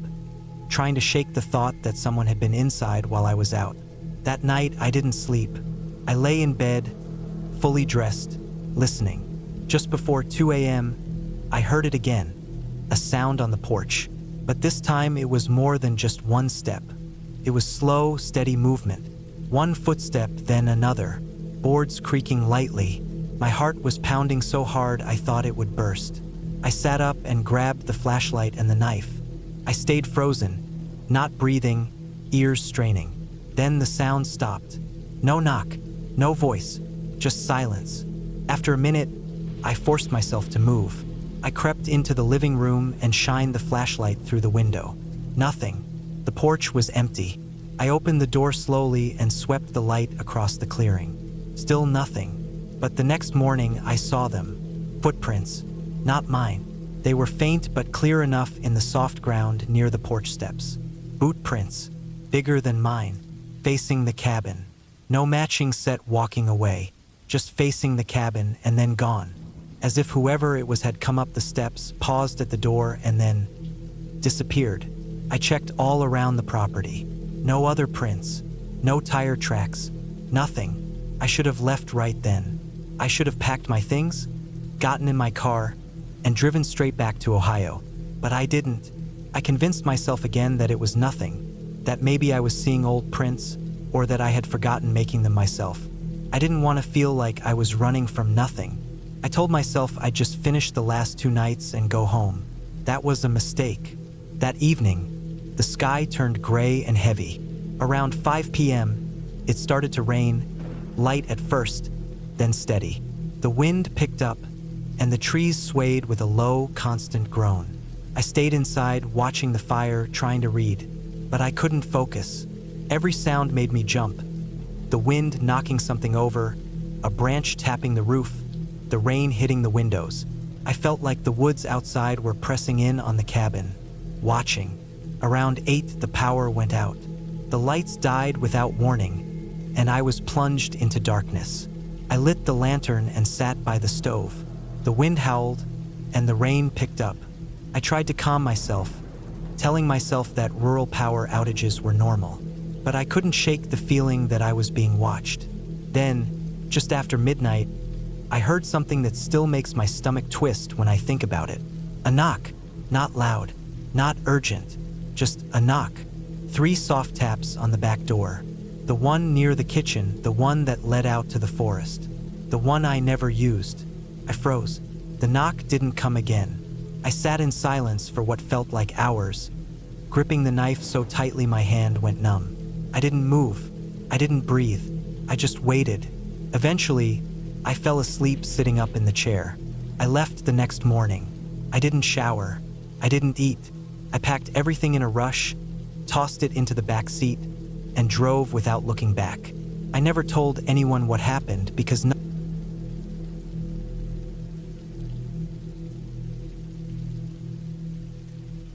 Speaker 1: trying to shake the thought that someone had been inside while I was out. That night, I didn't sleep. I lay in bed, fully dressed, listening. Just before 2 a.m., I heard it again, a sound on the porch. But this time, it was more than just one step. It was slow, steady movement. One footstep, then another. Boards creaking lightly. My heart was pounding so hard I thought it would burst. I sat up and grabbed the flashlight and the knife. I stayed frozen, not breathing, ears straining. Then the sound stopped. No knock, no voice, just silence. After a minute, I forced myself to move. I crept into the living room and shined the flashlight through the window. Nothing. The porch was empty. I opened the door slowly and swept the light across the clearing. Still nothing. But the next morning, I saw them. Footprints. Not mine. They were faint but clear enough in the soft ground near the porch steps. Boot prints, bigger than mine, facing the cabin. No matching set walking away, just facing the cabin and then gone. As if whoever it was had come up the steps, paused at the door, and then disappeared. I checked all around the property. No other prints, no tire tracks, nothing. I should have left right then. I should have packed my things, gotten in my car, and driven straight back to Ohio. But I didn't. I convinced myself again that it was nothing, that maybe I was seeing old prints, or that I had forgotten making them myself. I didn't want to feel like I was running from nothing. I told myself I'd just finish the last 2 nights and go home. That was a mistake. That evening, the sky turned gray and heavy. Around 5 p.m., it started to rain, light at first, then steady. The wind picked up, and the trees swayed with a low, constant groan. I stayed inside, watching the fire, trying to read, but I couldn't focus. Every sound made me jump. The wind knocking something over, a branch tapping the roof, the rain hitting the windows. I felt like the woods outside were pressing in on the cabin, watching. Around 8, the power went out. The lights died without warning, and I was plunged into darkness. I lit the lantern and sat by the stove. The wind howled, and the rain picked up. I tried to calm myself, telling myself that rural power outages were normal, but I couldn't shake the feeling that I was being watched. Then, just after midnight, I heard something that still makes my stomach twist when I think about it. A knock, not loud, not urgent, just a knock. 3 soft taps on the back door. The one near the kitchen, the one that led out to the forest, the one I never used. I froze. The knock didn't come again. I sat in silence for what felt like hours, gripping the knife so tightly my hand went numb. I didn't move. I didn't breathe. I just waited. Eventually, I fell asleep sitting up in the chair. I left the next morning. I didn't shower. I didn't eat. I packed everything in a rush, tossed it into the back seat, and drove without looking back. I never told anyone what happened because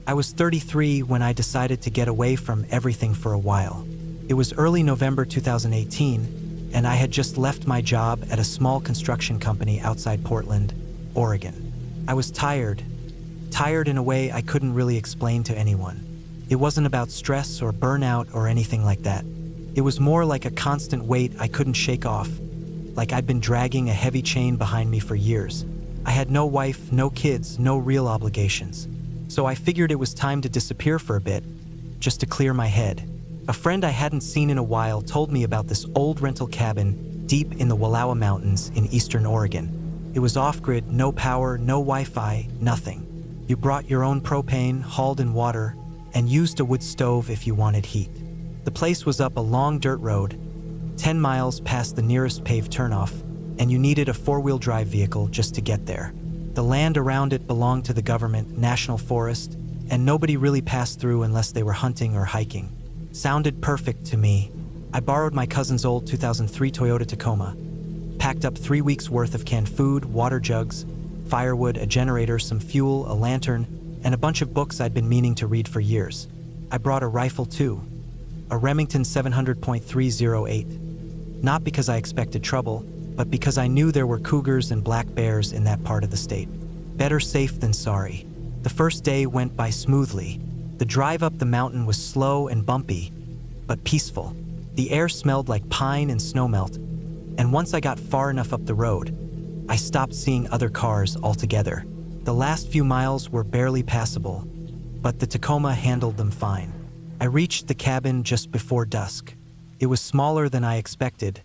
Speaker 1: I was 33 when I decided to get away from everything for a while. It was early November 2018, and I had just left my job at a small construction company outside Portland, Oregon. I was tired in a way I couldn't really explain to anyone. It wasn't about stress or burnout or anything like that. It was more like a constant weight I couldn't shake off, like I'd been dragging a heavy chain behind me for years. I had no wife, no kids, no real obligations. So I figured it was time to disappear for a bit, just to clear my head. A friend I hadn't seen in a while told me about this old rental cabin deep in the Wallowa Mountains in eastern Oregon. It was off-grid, no power, no Wi-Fi, nothing. You brought your own propane, hauled in water, and used a wood stove if you wanted heat. The place was up a long dirt road, 10 miles past the nearest paved turnoff, and you needed a four-wheel drive vehicle just to get there. The land around it belonged to the government, national forest, and nobody really passed through unless they were hunting or hiking. Sounded perfect to me. I borrowed my cousin's old 2003 Toyota Tacoma, packed up 3 weeks worth of canned food, water jugs, firewood, a generator, some fuel, a lantern, and a bunch of books I'd been meaning to read for years. I brought a rifle too, a Remington 700.308. Not because I expected trouble, but because I knew there were cougars and black bears in that part of the state. Better safe than sorry. The first day went by smoothly. The drive up the mountain was slow and bumpy, but peaceful. The air smelled like pine and snowmelt, and once I got far enough up the road, I stopped seeing other cars altogether. The last few miles were barely passable, but the Tacoma handled them fine. I reached the cabin just before dusk. It was smaller than I expected,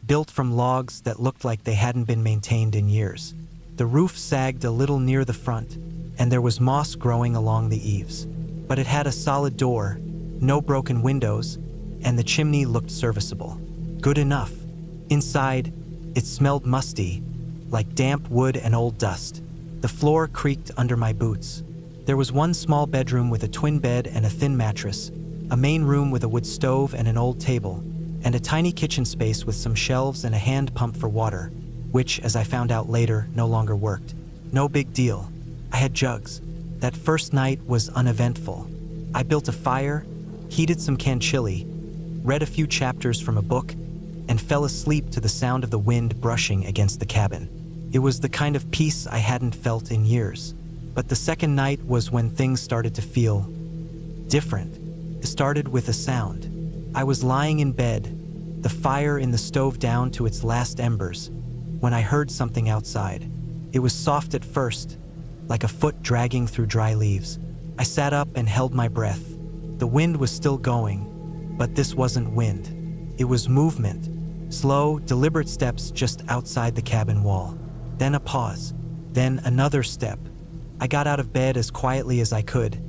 Speaker 1: built from logs that looked like they hadn't been maintained in years. The roof sagged a little near the front, and there was moss growing along the eaves. But it had a solid door, no broken windows, and the chimney looked serviceable. Good enough. Inside, it smelled musty, like damp wood and old dust. The floor creaked under my boots. There was one small bedroom with a twin bed and a thin mattress, a main room with a wood stove and an old table, and a tiny kitchen space with some shelves and a hand pump for water, which, as I found out later, no longer worked. No big deal. I had jugs. That first night was uneventful. I built a fire, heated some canned chili, read a few chapters from a book, and fell asleep to the sound of the wind brushing against the cabin. It was the kind of peace I hadn't felt in years. But the second night was when things started to feel different. It started with a sound. I was lying in bed, the fire in the stove down to its last embers, when I heard something outside. It was soft at first, like a foot dragging through dry leaves. I sat up and held my breath. The wind was still going, but this wasn't wind. It was movement. Slow, deliberate steps just outside the cabin wall. Then a pause. Then another step. I got out of bed as quietly as I could,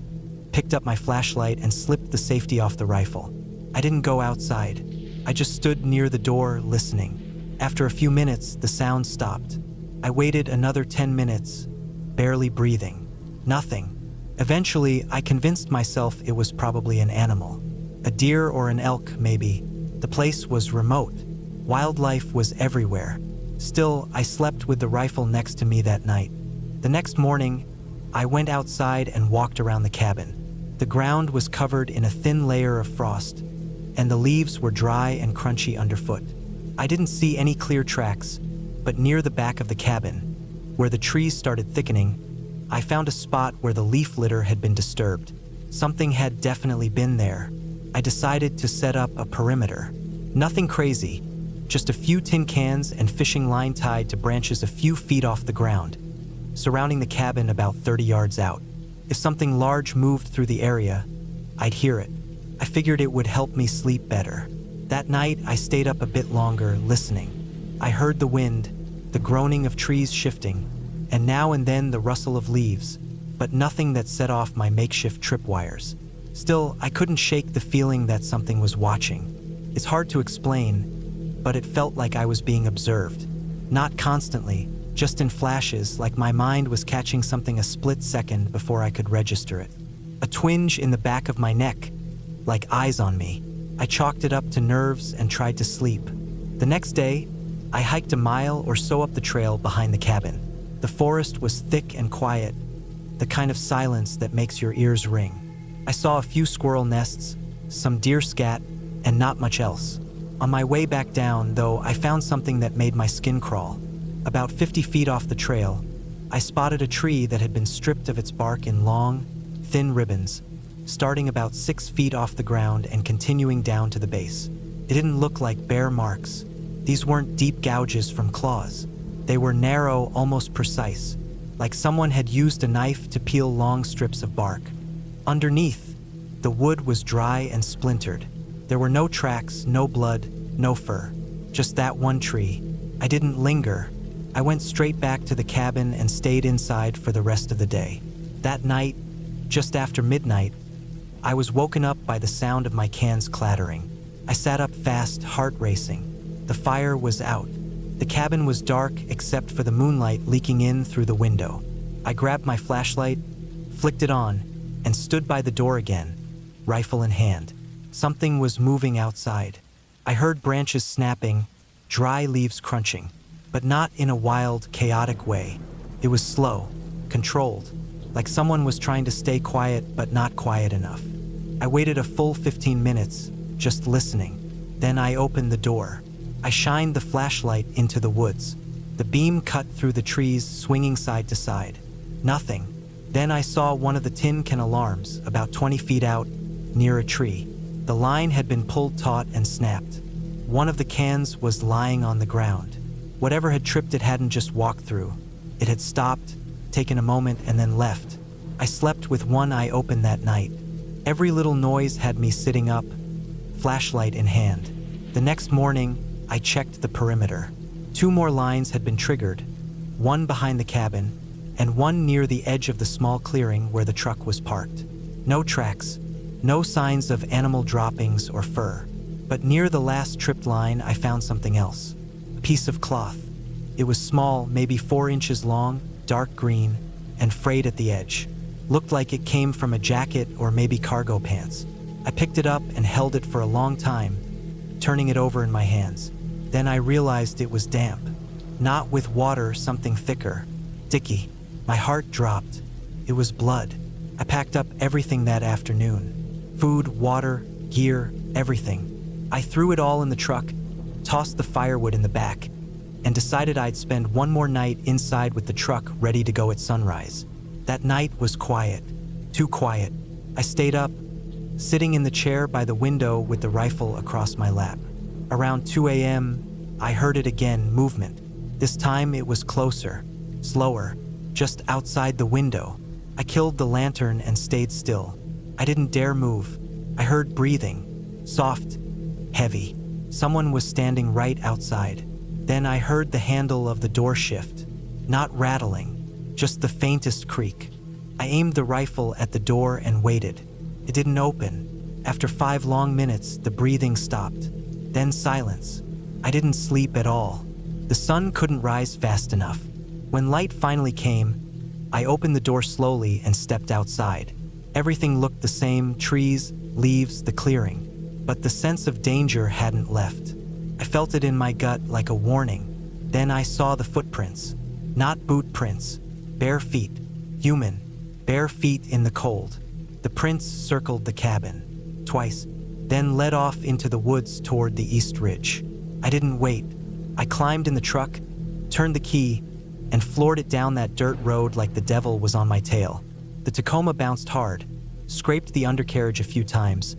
Speaker 1: picked up my flashlight and slipped the safety off the rifle. I didn't go outside. I just stood near the door, listening. After a few minutes, the sound stopped. I waited another 10 minutes, barely breathing. Nothing. Eventually, I convinced myself it was probably an animal. A deer or an elk, maybe. The place was remote. Wildlife was everywhere. Still, I slept with the rifle next to me that night. The next morning, I went outside and walked around the cabin. The ground was covered in a thin layer of frost, and the leaves were dry and crunchy underfoot. I didn't see any clear tracks, but near the back of the cabin, where the trees started thickening, I found a spot where the leaf litter had been disturbed. Something had definitely been there. I decided to set up a perimeter. Nothing crazy, just a few tin cans and fishing line tied to branches a few feet off the ground, surrounding the cabin about 30 yards out. If something large moved through the area, I'd hear it. I figured it would help me sleep better. That night, I stayed up a bit longer, listening. I heard the wind, the groaning of trees shifting, and now and then the rustle of leaves. but nothing that set off my makeshift tripwires. Still, I couldn't shake the feeling that something was watching. It's hard to explain, but it felt like I was being observed. Not constantly, just in flashes, like my mind was catching something a split second before I could register it. A twinge in the back of my neck, like eyes on me. I chalked it up to nerves and tried to sleep. The next day, I hiked a mile or so up the trail behind the cabin. The forest was thick and quiet, the kind of silence that makes your ears ring. I saw a few squirrel nests, some deer scat, and not much else. On my way back down, though, I found something that made my skin crawl. About 50 feet off the trail, I spotted a tree that had been stripped of its bark in long, thin ribbons, starting about 6 feet off the ground and continuing down to the base. It didn't look like bare marks. These weren't deep gouges from claws. They were narrow, almost precise, like someone had used a knife to peel long strips of bark. Underneath, the wood was dry and splintered. There were no tracks, no blood, no fur. Just that one tree. I didn't linger. I went straight back to the cabin and stayed inside for the rest of the day. That night, just after midnight, I was woken up by the sound of my cans clattering. I sat up fast, heart racing. The fire was out. The cabin was dark except for the moonlight leaking in through the window. I grabbed my flashlight, flicked it on, and stood by the door again, rifle in hand. Something was moving outside. I heard branches snapping, dry leaves crunching, but not in a wild, chaotic way. It was slow, controlled, like someone was trying to stay quiet but not quiet enough. I waited a full 15 minutes, just listening. Then I opened the door. I shined the flashlight into the woods. The beam cut through the trees, swinging side to side. Nothing. Then I saw one of the tin can alarms, about 20 feet out, near a tree. The line had been pulled taut and snapped. One of the cans was lying on the ground. Whatever had tripped it hadn't just walked through. It had stopped, taken a moment, and then left. I slept with one eye open that night. Every little noise had me sitting up, flashlight in hand. The next morning, I checked the perimeter. 2 more lines had been triggered, one behind the cabin, and one near the edge of the small clearing where the truck was parked. No tracks, no signs of animal droppings or fur. But near the last tripped line, I found something else. A piece of cloth. It was small, maybe 4 inches long, dark green, and frayed at the edge. Looked like it came from a jacket or maybe cargo pants. I picked it up and held it for a long time, turning it over in my hands. Then I realized it was damp. Not with water, something thicker. Sticky. My heart dropped. It was blood. I packed up everything that afternoon. Food, water, gear, everything. I threw it all in the truck, tossed the firewood in the back, and decided I'd spend one more night inside with the truck ready to go at sunrise. That night was quiet. Too quiet. I stayed up, sitting in the chair by the window with the rifle across my lap. Around 2 a.m., I heard it again, movement. This time it was closer, slower, just outside the window. I killed the lantern and stayed still. I didn't dare move. I heard breathing, soft, heavy. Someone was standing right outside. Then I heard the handle of the door shift, not rattling, just the faintest creak. I aimed the rifle at the door and waited. It didn't open. After 5 long minutes, the breathing stopped. Then silence. I didn't sleep at all. The sun couldn't rise fast enough. When light finally came, I opened the door slowly and stepped outside. Everything looked the same, trees, leaves, the clearing. But the sense of danger hadn't left. I felt it in my gut like a warning. Then I saw the footprints. Not boot prints. Bare feet. Human. Bare feet in the cold. The prints circled the cabin. Twice. Then led off into the woods toward the East Ridge. I didn't wait. I climbed in the truck, turned the key, and floored it down that dirt road like the devil was on my tail. The Tacoma bounced hard, scraped the undercarriage a few times,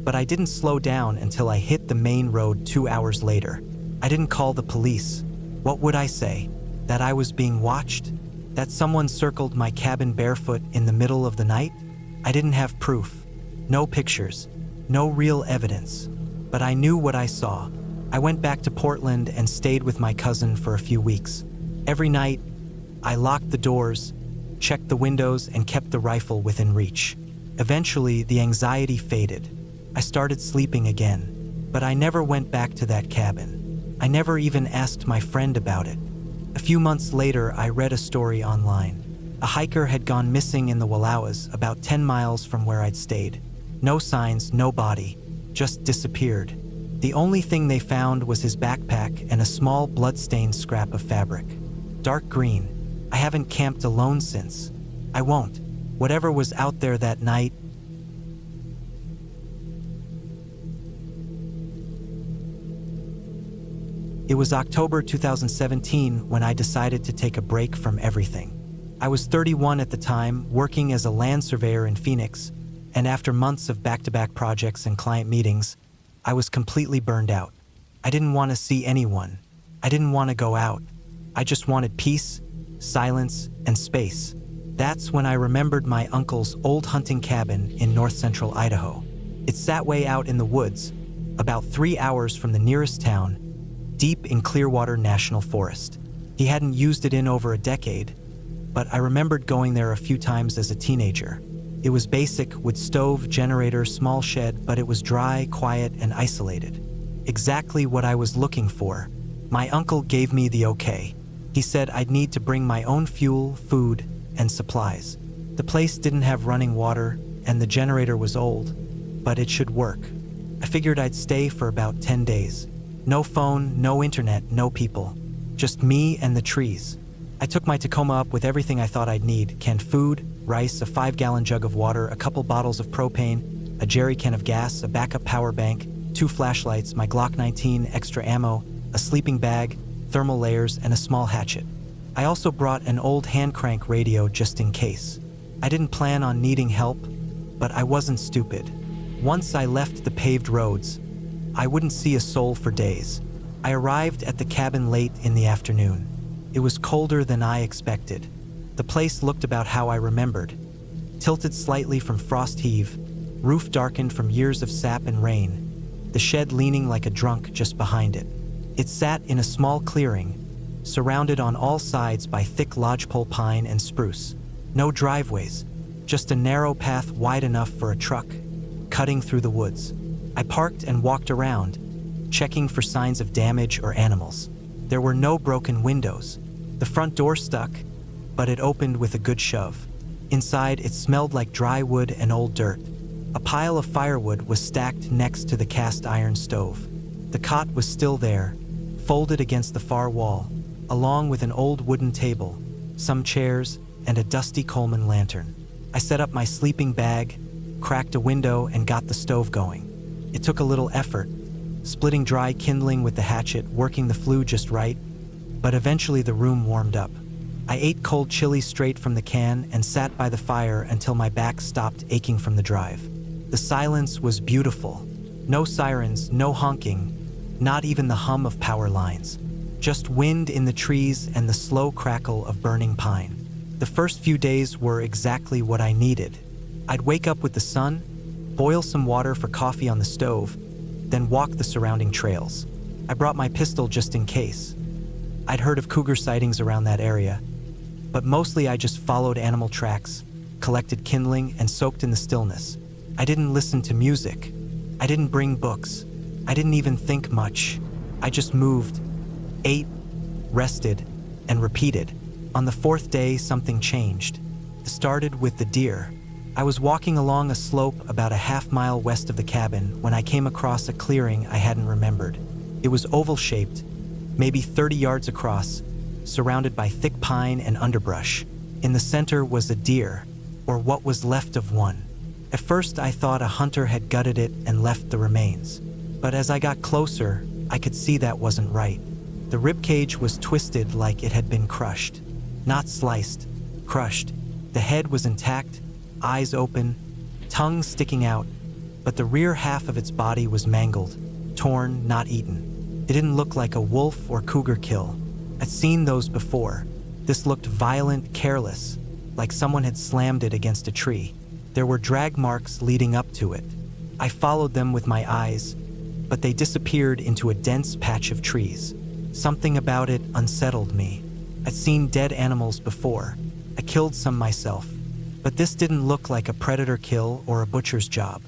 Speaker 1: but I didn't slow down until I hit the main road 2 hours later. I didn't call the police. What would I say? That I was being watched? That someone circled my cabin barefoot in the middle of the night? I didn't have proof. No pictures. No real evidence. But I knew what I saw. I went back to Portland and stayed with my cousin for a few weeks. Every night, I locked the doors, checked the windows, and kept the rifle within reach. Eventually, the anxiety faded. I started sleeping again, but I never went back to that cabin. I never even asked my friend about it. A few months later, I read a story online. A hiker had gone missing in the Wallowas, about 10 miles from where I'd stayed. No signs, no body, just disappeared. The only thing they found was his backpack and a small blood-stained scrap of fabric. Dark green. I haven't camped alone since. I won't. Whatever was out there that night. It was October 2017 when I decided to take a break from everything. I was 31 at the time, working as a land surveyor in Phoenix, and after months of back-to-back projects and client meetings, I was completely burned out. I didn't want to see anyone. I didn't want to go out. I just wanted peace, silence, and space. That's when I remembered my uncle's old hunting cabin in north-central Idaho. It sat way out in the woods, about 3 hours from the nearest town, deep in Clearwater National Forest. He hadn't used it in over a decade, but I remembered going there a few times as a teenager. It was basic, with stove, generator, small shed, but it was dry, quiet, and isolated. Exactly what I was looking for. My uncle gave me the okay. He said I'd need to bring my own fuel, food, and supplies. The place didn't have running water, and the generator was old, but it should work. I figured I'd stay for about 10 days. No phone, no internet, no people. Just me and the trees. I took my Tacoma up with everything I thought I'd need: canned food, rice, a 5-gallon jug of water, a couple bottles of propane, a jerry can of gas, a backup power bank, 2 flashlights, my Glock 19, extra ammo, a sleeping bag, thermal layers, and a small hatchet. I also brought an old hand crank radio just in case. I didn't plan on needing help, but I wasn't stupid. Once I left the paved roads, I wouldn't see a soul for days. I arrived at the cabin late in the afternoon. It was colder than I expected. The place looked about how I remembered. Tilted slightly from frost heave, roof darkened from years of sap and rain, the shed leaning like a drunk just behind it. It sat in a small clearing, surrounded on all sides by thick lodgepole pine and spruce. No driveways, just a narrow path wide enough for a truck, cutting through the woods. I parked and walked around, checking for signs of damage or animals. There were no broken windows. The front door stuck, but it opened with a good shove. Inside, it smelled like dry wood and old dirt. A pile of firewood was stacked next to the cast iron stove. The cot was still there, folded against the far wall, along with an old wooden table, some chairs, and a dusty Coleman lantern. I set up my sleeping bag, cracked a window, and got the stove going. It took a little effort, splitting dry kindling with the hatchet, working the flue just right, but eventually the room warmed up. I ate cold chili straight from the can and sat by the fire until my back stopped aching from the drive. The silence was beautiful. No sirens, no honking, not even the hum of power lines. Just wind in the trees and the slow crackle of burning pine. The first few days were exactly what I needed. I'd wake up with the sun, boil some water for coffee on the stove, then walk the surrounding trails. I brought my pistol just in case. I'd heard of cougar sightings around that area, but mostly I just followed animal tracks, collected kindling, and soaked in the stillness. I didn't listen to music. I didn't bring books. I didn't even think much. I just moved, ate, rested, and repeated. On the 4th day, something changed. It started with the deer. I was walking along a slope about a half-mile west of the cabin when I came across a clearing I hadn't remembered. It was oval-shaped, maybe 30 yards across, surrounded by thick pine and underbrush. In the center was a deer, or what was left of one. At first, I thought a hunter had gutted it and left the remains. But as I got closer, I could see that wasn't right. The ribcage was twisted like it had been crushed. Not sliced, crushed. The head was intact, eyes open, tongue sticking out, but the rear half of its body was mangled, torn, not eaten. It didn't look like a wolf or cougar kill. I'd seen those before. This looked violent, careless, like someone had slammed it against a tree. There were drag marks leading up to it. I followed them with my eyes, but they disappeared into a dense patch of trees. Something about it unsettled me. I'd seen dead animals before. I I killed some myself. But this didn't look like a predator kill or a butcher's job.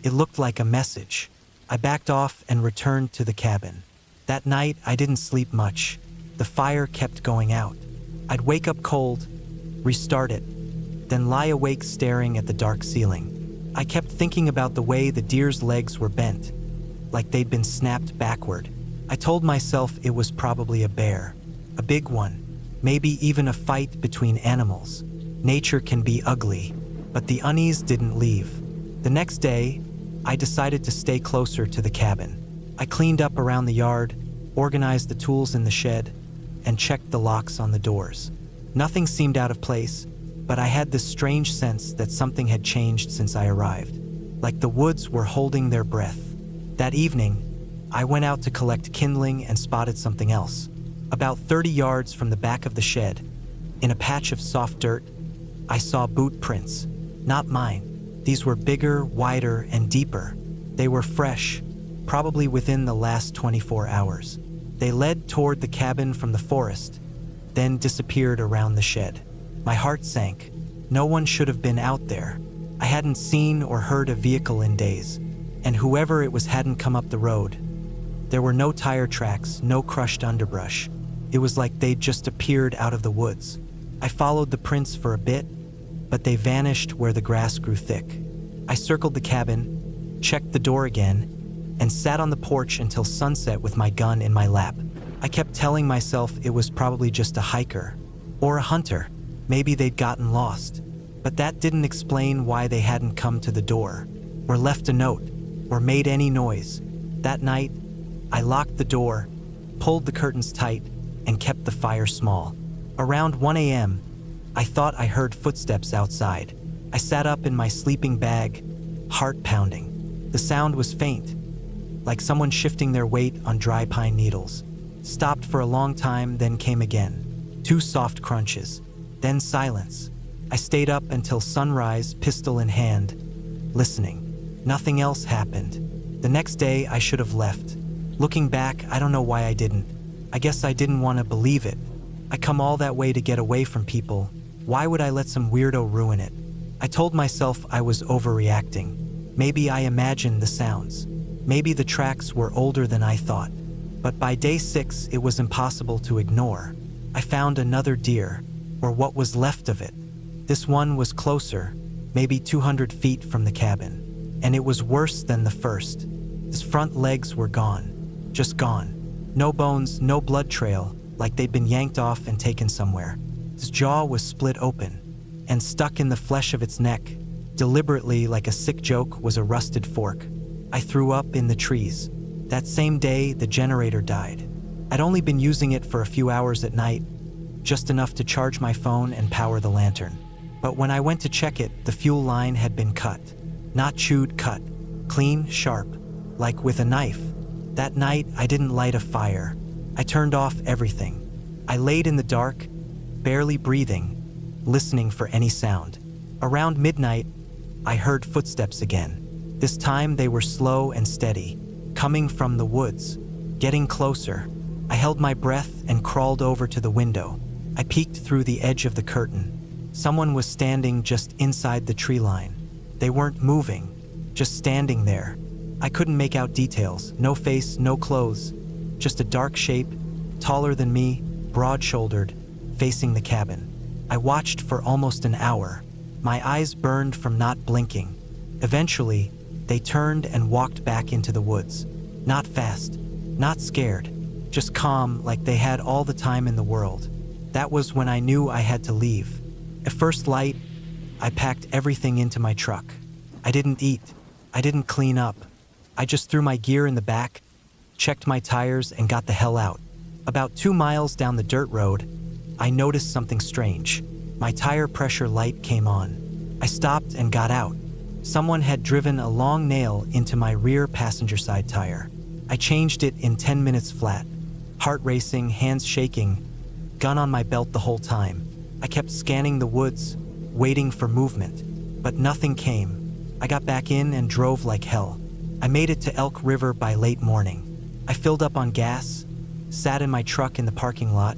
Speaker 1: It looked like a message. I backed off and returned to the cabin. That night, I didn't sleep much. The fire kept going out. I'd wake up cold, restart it, then lie awake staring at the dark ceiling. I kept thinking about the way the deer's legs were bent, like they'd been snapped backward. I told myself it was probably a bear, a big one, maybe even a fight between animals. Nature can be ugly, but the unease didn't leave. The next day, I decided to stay closer to the cabin. I cleaned up around the yard, organized the tools in the shed, and checked the locks on the doors. Nothing seemed out of place, but I had this strange sense that something had changed since I arrived, like the woods were holding their breath. That evening, I went out to collect kindling and spotted something else. About 30 yards from the back of the shed, in a patch of soft dirt, I saw boot prints. Not mine. These were bigger, wider, and deeper. They were fresh, probably within the last 24 hours. They led toward the cabin from the forest, then disappeared around the shed. My heart sank. No one should have been out there. I hadn't seen or heard a vehicle in days, and whoever it was hadn't come up the road. There were no tire tracks, no crushed underbrush. It was like they'd just appeared out of the woods. I followed the prints for a bit, but they vanished where the grass grew thick. I circled the cabin, checked the door again, and sat on the porch until sunset with my gun in my lap. I kept telling myself it was probably just a hiker or a hunter. Maybe they'd gotten lost. But that didn't explain why they hadn't come to the door, or left a note, or made any noise. That night, I locked the door, pulled the curtains tight, and kept the fire small. Around 1 a.m., I thought I heard footsteps outside. I sat up in my sleeping bag, heart pounding. The sound was faint, like someone shifting their weight on dry pine needles. Stopped for a long time, then came again. 2 soft crunches, then silence. I stayed up until sunrise, pistol in hand, listening. Nothing else happened. The next day, I should have left. Looking back, I don't know why I didn't. I guess I didn't want to believe it. I come all that way to get away from people. Why would I let some weirdo ruin it? I told myself I was overreacting. Maybe I imagined the sounds. Maybe the tracks were older than I thought. But by day 6, it was impossible to ignore. I found another deer, or what was left of it. This one was closer, maybe 200 feet from the cabin. And it was worse than the first. His front legs were gone. Just gone. No bones, no blood trail, like they'd been yanked off and taken somewhere. His jaw was split open, and stuck in the flesh of its neck, deliberately like a sick joke, was a rusted fork. I threw up in the trees. That same day, the generator died. I'd only been using it for a few hours at night, just enough to charge my phone and power the lantern. But when I went to check it, the fuel line had been cut. Not chewed, cut. Clean, sharp, like with a knife. That night, I didn't light a fire. I turned off everything. I laid in the dark, barely breathing, listening for any sound. Around midnight, I heard footsteps again. This time they were slow and steady, coming from the woods, getting closer. I held my breath and crawled over to the window. I peeked through the edge of the curtain. Someone was standing just inside the tree line. They weren't moving, just standing there. I couldn't make out details. No face, no clothes. Just a dark shape, taller than me, broad-shouldered, facing the cabin. I watched for almost an hour. My eyes burned from not blinking. Eventually, they turned and walked back into the woods. Not fast, not scared, just calm, like they had all the time in the world. That was when I knew I had to leave. At first light, I packed everything into my truck. I didn't eat. I didn't clean up. I just threw my gear in the back, checked my tires, and got the hell out. About 2 miles down the dirt road, I noticed something strange. My tire pressure light came on. I stopped and got out. Someone had driven a long nail into my rear passenger side tire. I changed it in 10 minutes flat. Heart racing, hands shaking, gun on my belt the whole time. I kept scanning the woods, waiting for movement, but nothing came. I got back in and drove like hell. I made it to Elk River by late morning. I filled up on gas, sat in my truck in the parking lot,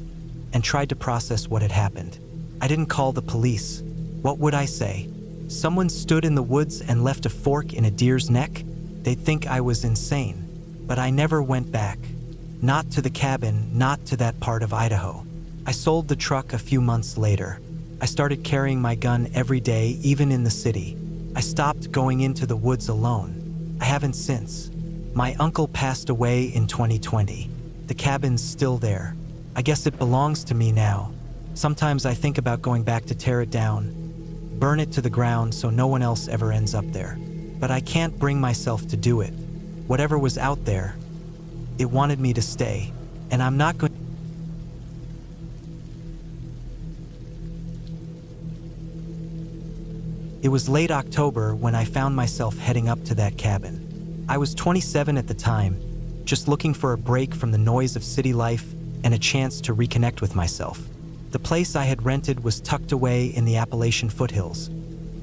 Speaker 1: and tried to process what had happened. I didn't call the police. What would I say? Someone stood in the woods and left a fork in a deer's neck? They'd think I was insane. But I never went back. Not to the cabin, not to that part of Idaho. I sold the truck a few months later. I started carrying my gun every day, even in the city. I stopped going into the woods alone. I haven't since. My uncle passed away in 2020. The cabin's still there. I guess it belongs to me now. Sometimes I think about going back to tear it down, burn it to the ground so no one else ever ends up there. But I can't bring myself to do it. Whatever was out there, it wanted me to stay, and I'm not going. It was late October when I found myself heading up to that cabin. I was 27 at the time, just looking for a break from the noise of city life and a chance to reconnect with myself. The place I had rented was tucked away in the Appalachian foothills,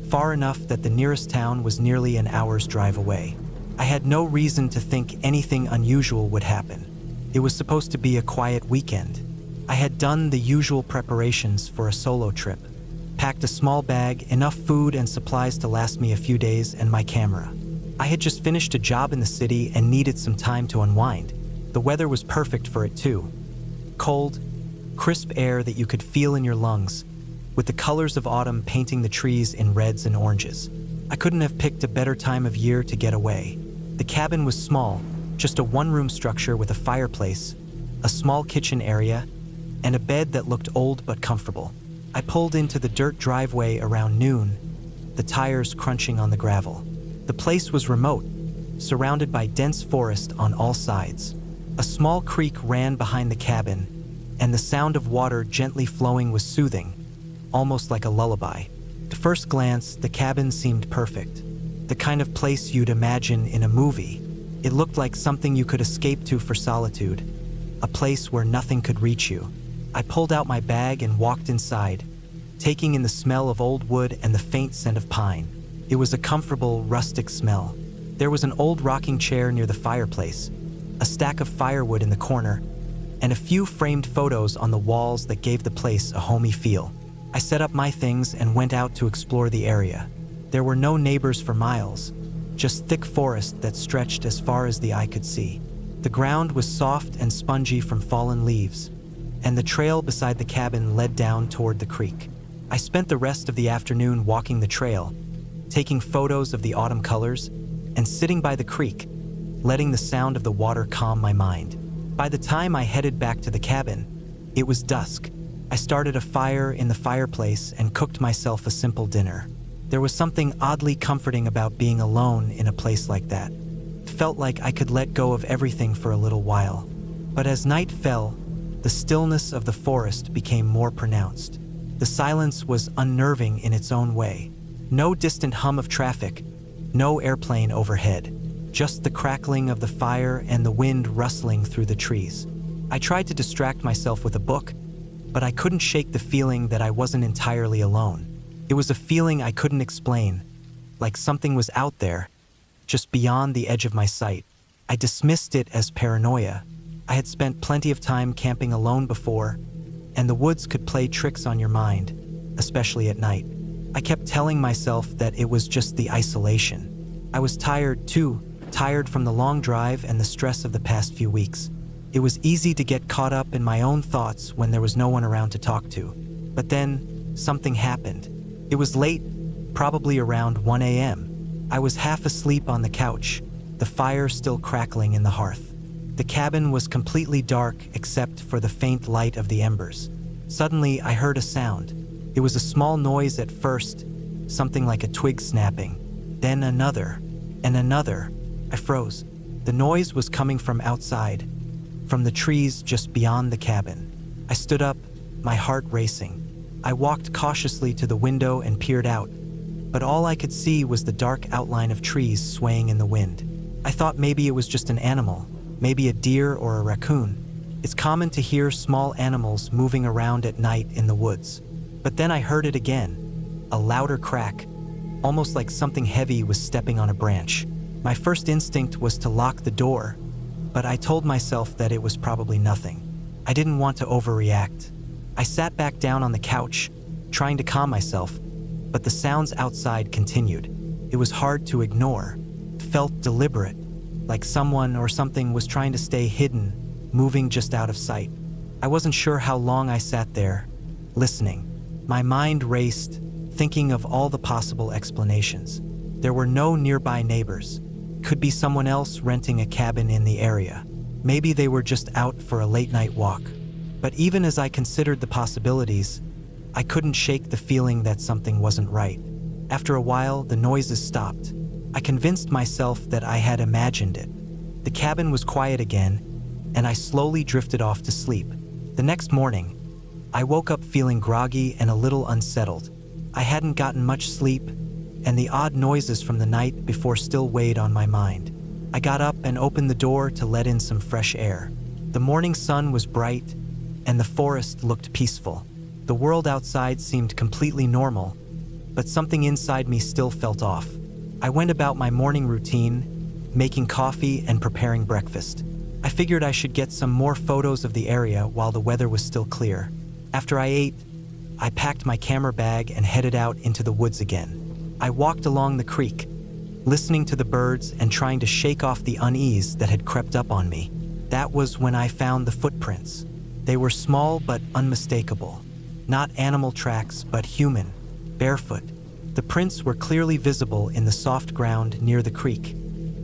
Speaker 1: far enough that the nearest town was nearly an hour's drive away. I had no reason to think anything unusual would happen. It was supposed to be a quiet weekend. I had done the usual preparations for a solo trip. Packed a small bag, enough food and supplies to last me a few days, and my camera. I had just finished a job in the city and needed some time to unwind. The weather was perfect for it too. Cold, crisp air that you could feel in your lungs, with the colors of autumn painting the trees in reds and oranges. I couldn't have picked a better time of year to get away. The cabin was small, just a one-room structure with a fireplace, a small kitchen area, and a bed that looked old but comfortable. I pulled into the dirt driveway around noon, the tires crunching on the gravel. The place was remote, surrounded by dense forest on all sides. A small creek ran behind the cabin, and the sound of water gently flowing was soothing, almost like a lullaby. At first glance, the cabin seemed perfect, the kind of place you'd imagine in a movie. It looked like something you could escape to for solitude, a place where nothing could reach you. I pulled out my bag and walked inside, taking in the smell of old wood and the faint scent of pine. It was a comfortable, rustic smell. There was an old rocking chair near the fireplace, a stack of firewood in the corner, and a few framed photos on the walls that gave the place a homey feel. I set up my things and went out to explore the area. There were no neighbors for miles, just thick forest that stretched as far as the eye could see. The ground was soft and spongy from fallen leaves, and the trail beside the cabin led down toward the creek. I spent the rest of the afternoon walking the trail, taking photos of the autumn colors, and sitting by the creek, letting the sound of the water calm my mind. By the time I headed back to the cabin, it was dusk. I started a fire in the fireplace and cooked myself a simple dinner. There was something oddly comforting about being alone in a place like that. It felt like I could let go of everything for a little while. But as night fell, the stillness of the forest became more pronounced. The silence was unnerving in its own way. No distant hum of traffic, no airplane overhead, just the crackling of the fire and the wind rustling through the trees. I tried to distract myself with a book, but I couldn't shake the feeling that I wasn't entirely alone. It was a feeling I couldn't explain, like something was out there, just beyond the edge of my sight. I dismissed it as paranoia. I had spent plenty of time camping alone before, and the woods could play tricks on your mind, especially at night. I kept telling myself that it was just the isolation. I was tired too, tired from the long drive and the stress of the past few weeks. It was easy to get caught up in my own thoughts when there was no one around to talk to. But then, something happened. It was late, probably around 1 a.m. I was half asleep on the couch, the fire still crackling in the hearth. The cabin was completely dark except for the faint light of the embers. Suddenly, I heard a sound. It was a small noise at first, something like a twig snapping. Then another, and another. I froze. The noise was coming from outside, from the trees just beyond the cabin. I stood up, my heart racing. I walked cautiously to the window and peered out, but all I could see was the dark outline of trees swaying in the wind. I thought maybe it was just an animal, maybe a deer or a raccoon. It's common to hear small animals moving around at night in the woods. But then I heard it again, a louder crack, almost like something heavy was stepping on a branch. My first instinct was to lock the door, but I told myself that it was probably nothing. I didn't want to overreact. I sat back down on the couch, trying to calm myself, but the sounds outside continued. It was hard to ignore. It felt deliberate, like someone or something was trying to stay hidden, moving just out of sight. I wasn't sure how long I sat there, listening. My mind raced, thinking of all the possible explanations. There were no nearby neighbors. Could be someone else renting a cabin in the area. Maybe they were just out for a late-night walk. But even as I considered the possibilities, I couldn't shake the feeling that something wasn't right. After a while, the noises stopped. I convinced myself that I had imagined it. The cabin was quiet again, and I slowly drifted off to sleep. The next morning, I woke up feeling groggy and a little unsettled. I hadn't gotten much sleep, and the odd noises from the night before still weighed on my mind. I got up and opened the door to let in some fresh air. The morning sun was bright, and the forest looked peaceful. The world outside seemed completely normal, but something inside me still felt off. I went about my morning routine, making coffee and preparing breakfast. I figured I should get some more photos of the area while the weather was still clear. After I ate, I packed my camera bag and headed out into the woods again. I walked along the creek, listening to the birds and trying to shake off the unease that had crept up on me. That was when I found the footprints. They were small but unmistakable. Not animal tracks, but human, barefoot. The prints were clearly visible in the soft ground near the creek,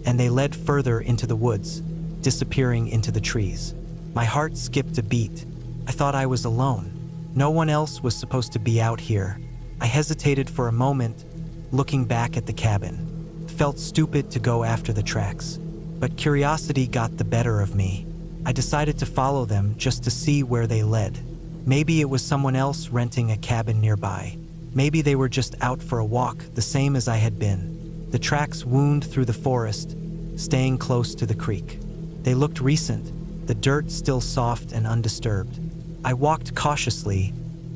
Speaker 1: and they led further into the woods, disappearing into the trees. My heart skipped a beat. I thought I was alone. No one else was supposed to be out here. I hesitated for a moment, looking back at the cabin. Felt stupid to go after the tracks, but curiosity got the better of me. I decided to follow them just to see where they led. Maybe it was someone else renting a cabin nearby. Maybe they were just out for a walk, the same as I had been. The tracks wound through the forest, staying close to the creek. They looked recent, the dirt still soft and undisturbed. I walked cautiously,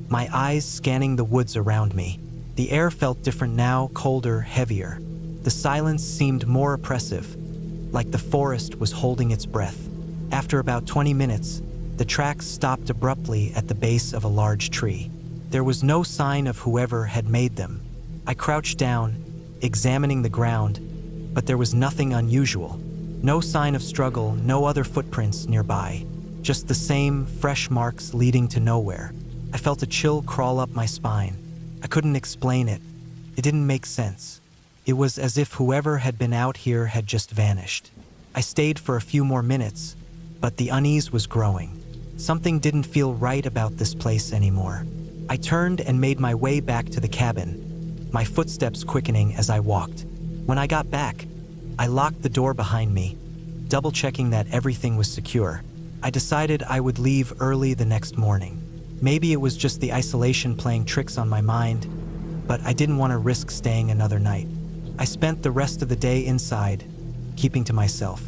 Speaker 1: my eyes scanning the woods around me. The air felt different now, colder, heavier. The silence seemed more oppressive, like the forest was holding its breath. After about 20 minutes, the tracks stopped abruptly at the base of a large tree. There was no sign of whoever had made them. I crouched down, examining the ground, but there was nothing unusual. No sign of struggle, no other footprints nearby. Just the same fresh marks leading to nowhere. I felt a chill crawl up my spine. I couldn't explain it. It didn't make sense. It was as if whoever had been out here had just vanished. I stayed for a few more minutes, but the unease was growing. Something didn't feel right about this place anymore. I turned and made my way back to the cabin, my footsteps quickening as I walked. When I got back, I locked the door behind me, double-checking that everything was secure. I decided I would leave early the next morning. Maybe it was just the isolation playing tricks on my mind, but I didn't want to risk staying another night. I spent the rest of the day inside, keeping to myself.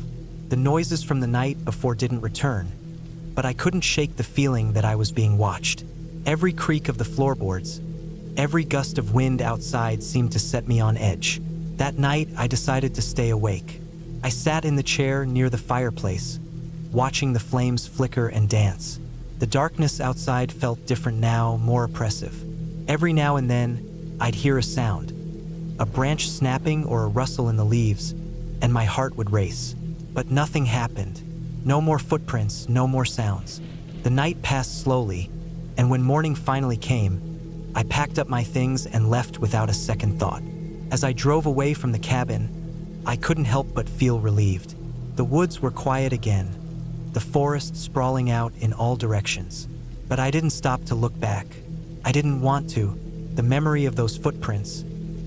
Speaker 1: The noises from the night before didn't return, but I couldn't shake the feeling that I was being watched. Every creak of the floorboards, every gust of wind outside seemed to set me on edge. That night, I decided to stay awake. I sat in the chair near the fireplace, watching the flames flicker and dance. The darkness outside felt different now, more oppressive. Every now and then, I'd hear a sound, a branch snapping or a rustle in the leaves, and my heart would race. But nothing happened. No more footprints, no more sounds. The night passed slowly, and when morning finally came, I packed up my things and left without a second thought. As I drove away from the cabin, I couldn't help but feel relieved. The woods were quiet again, the forest sprawling out in all directions. But I didn't stop to look back. I didn't want to. The memory of those footprints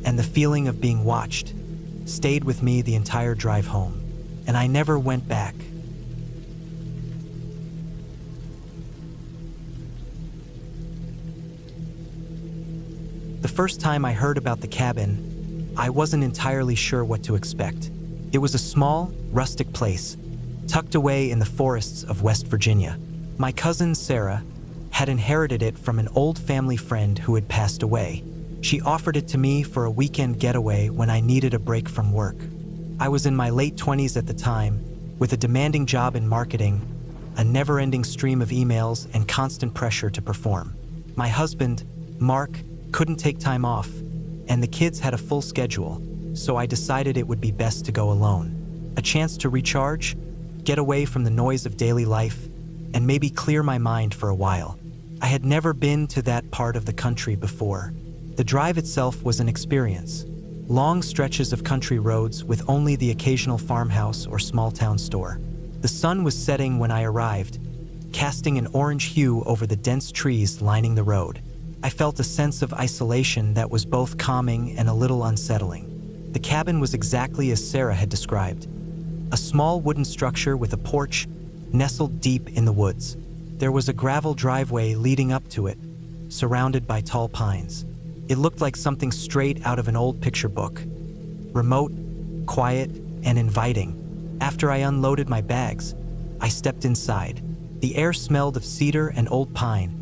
Speaker 1: and the feeling of being watched stayed with me the entire drive home, and I never went back. The first time I heard about the cabin, I wasn't entirely sure what to expect. It was a small, rustic place, tucked away in the forests of West Virginia. My cousin Sarah had inherited it from an old family friend who had passed away. She offered it to me for a weekend getaway when I needed a break from work. I was in my late 20s at the time, with a demanding job in marketing, a never-ending stream of emails, and constant pressure to perform. My husband, Mark couldn't take time off, and the kids had a full schedule, so I decided it would be best to go alone. A chance to recharge, get away from the noise of daily life, and maybe clear my mind for a while. I had never been to that part of the country before. The drive itself was an experience. Long stretches of country roads with only the occasional farmhouse or small town store. The sun was setting when I arrived, casting an orange hue over the dense trees lining the road. I felt a sense of isolation that was both calming and a little unsettling. The cabin was exactly as Sarah had described. A small wooden structure with a porch nestled deep in the woods. There was a gravel driveway leading up to it, surrounded by tall pines. It looked like something straight out of an old picture book. Remote, quiet, and inviting. After I unloaded my bags, I stepped inside. The air smelled of cedar and old pine,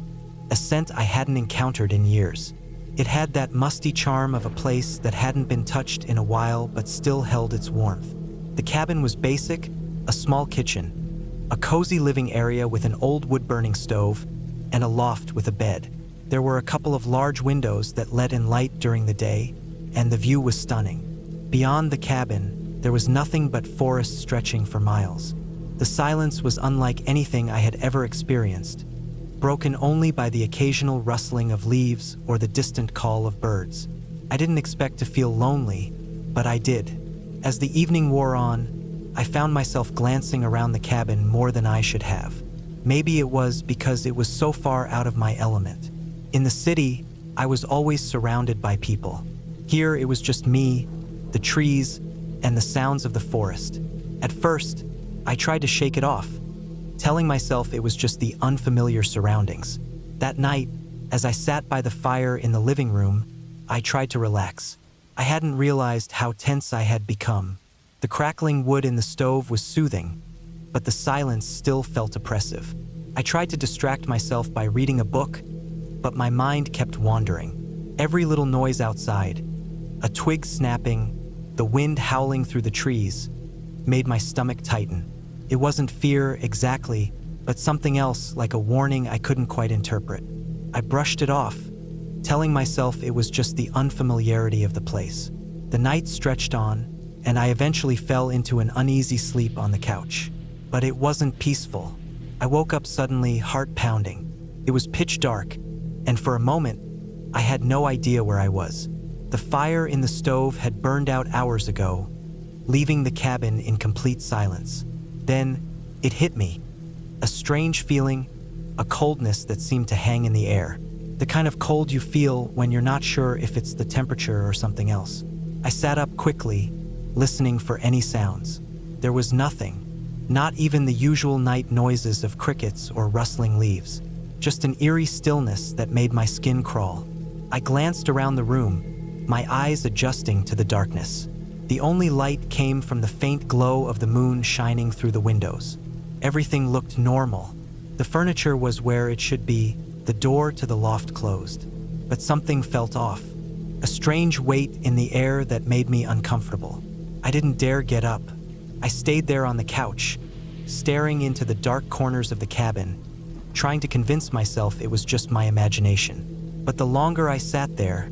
Speaker 1: a scent I hadn't encountered in years. It had that musty charm of a place that hadn't been touched in a while but still held its warmth. The cabin was basic, a small kitchen, a cozy living area with an old wood-burning stove, and a loft with a bed. There were a couple of large windows that let in light during the day, and the view was stunning. Beyond the cabin, there was nothing but forest stretching for miles. The silence was unlike anything I had ever experienced, broken only by the occasional rustling of leaves or the distant call of birds. I didn't expect to feel lonely, but I did. As the evening wore on, I found myself glancing around the cabin more than I should have. Maybe it was because it was so far out of my element. In the city, I was always surrounded by people. Here, it was just me, the trees, and the sounds of the forest. At first, I tried to shake it off, telling myself it was just the unfamiliar surroundings. That night, as I sat by the fire in the living room, I tried to relax. I hadn't realized how tense I had become. The crackling wood in the stove was soothing, but the silence still felt oppressive. I tried to distract myself by reading a book, but my mind kept wandering. Every little noise outside, a twig snapping, the wind howling through the trees, made my stomach tighten. It wasn't fear exactly, but something else, like a warning I couldn't quite interpret. I brushed it off, telling myself it was just the unfamiliarity of the place. The night stretched on, and I eventually fell into an uneasy sleep on the couch. But it wasn't peaceful. I woke up suddenly, heart pounding. It was pitch dark, and for a moment, I had no idea where I was. The fire in the stove had burned out hours ago, leaving the cabin in complete silence. Then, it hit me. A strange feeling, a coldness that seemed to hang in the air. The kind of cold you feel when you're not sure if it's the temperature or something else. I sat up quickly, listening for any sounds. There was nothing, not even the usual night noises of crickets or rustling leaves. Just an eerie stillness that made my skin crawl. I glanced around the room, my eyes adjusting to the darkness. The only light came from the faint glow of the moon shining through the windows. Everything looked normal. The furniture was where it should be, the door to the loft closed. But something felt off. A strange weight in the air that made me uncomfortable. I didn't dare get up. I stayed there on the couch, staring into the dark corners of the cabin, trying to convince myself it was just my imagination. But the longer I sat there,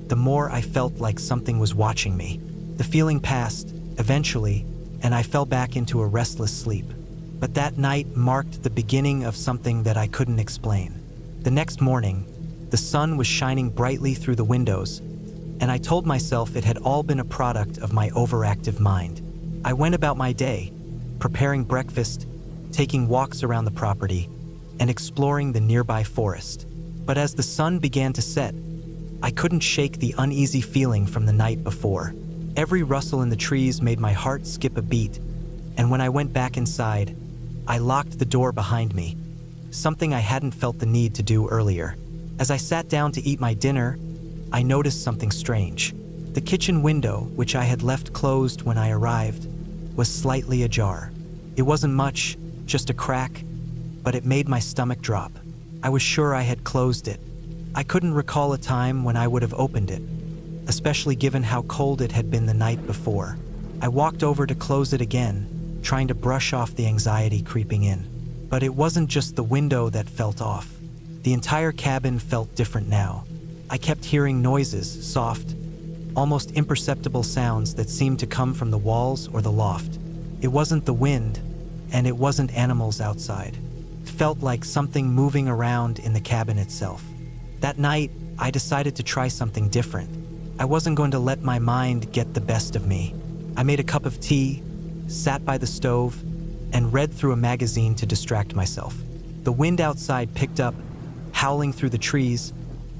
Speaker 1: the more I felt like something was watching me. The feeling passed, eventually, and I fell back into a restless sleep. But that night marked the beginning of something that I couldn't explain. The next morning, the sun was shining brightly through the windows, and I told myself it had all been a product of my overactive mind. I went about my day, preparing breakfast, taking walks around the property, and exploring the nearby forest. But as the sun began to set, I couldn't shake the uneasy feeling from the night before. Every rustle in the trees made my heart skip a beat, and when I went back inside, I locked the door behind me, something I hadn't felt the need to do earlier. As I sat down to eat my dinner, I noticed something strange. The kitchen window, which I had left closed when I arrived, was slightly ajar. It wasn't much, just a crack, but it made my stomach drop. I was sure I had closed it. I couldn't recall a time when I would have opened it, especially given how cold it had been the night before. I walked over to close it again, trying to brush off the anxiety creeping in. But it wasn't just the window that felt off. The entire cabin felt different now. I kept hearing noises, soft, almost imperceptible sounds that seemed to come from the walls or the loft. It wasn't the wind, and it wasn't animals outside. It felt like something moving around in the cabin itself. That night, I decided to try something different. I wasn't going to let my mind get the best of me. I made a cup of tea, sat by the stove, and read through a magazine to distract myself. The wind outside picked up, howling through the trees,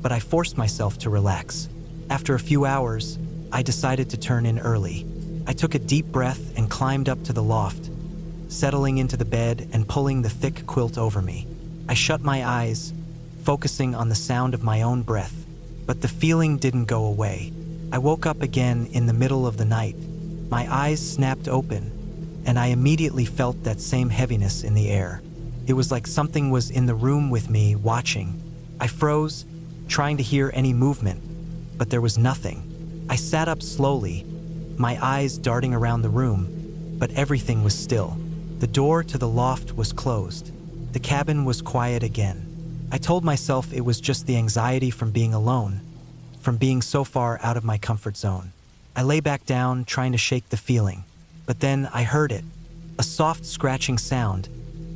Speaker 1: but I forced myself to relax. After a few hours, I decided to turn in early. I took a deep breath and climbed up to the loft, settling into the bed and pulling the thick quilt over me. I shut my eyes, focusing on the sound of my own breath, but the feeling didn't go away. I woke up again in the middle of the night. My eyes snapped open, and I immediately felt that same heaviness in the air. It was like something was in the room with me, watching. I froze, trying to hear any movement, but there was nothing. I sat up slowly, my eyes darting around the room, but everything was still. The door to the loft was closed. The cabin was quiet again. I told myself it was just the anxiety from being alone, from being so far out of my comfort zone. I lay back down, trying to shake the feeling, but then I heard it, a soft scratching sound,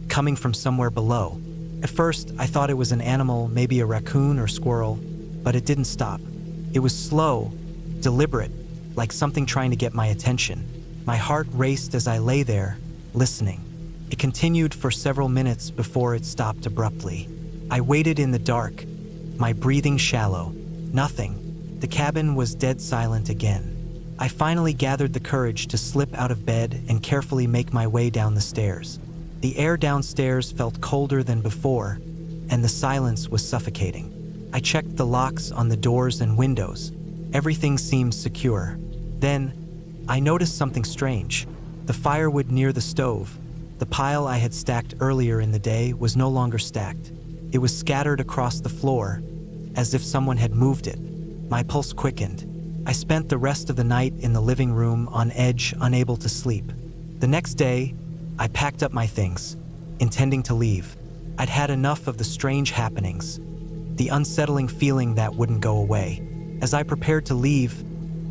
Speaker 1: coming from somewhere below. At first, I thought it was an animal, maybe a raccoon or squirrel, but it didn't stop. It was slow, deliberate, like something trying to get my attention. My heart raced as I lay there, listening. It continued for several minutes before it stopped abruptly. I waited in the dark, my breathing shallow. Nothing. The cabin was dead silent again. I finally gathered the courage to slip out of bed and carefully make my way down the stairs. The air downstairs felt colder than before, and the silence was suffocating. I checked the locks on the doors and windows. Everything seemed secure. Then, I noticed something strange. The firewood near the stove, the pile I had stacked earlier in the day, was no longer stacked. It was scattered across the floor, as if someone had moved it. My pulse quickened. I spent the rest of the night in the living room on edge, unable to sleep. The next day, I packed up my things, intending to leave. I'd had enough of the strange happenings, the unsettling feeling that wouldn't go away. As I prepared to leave,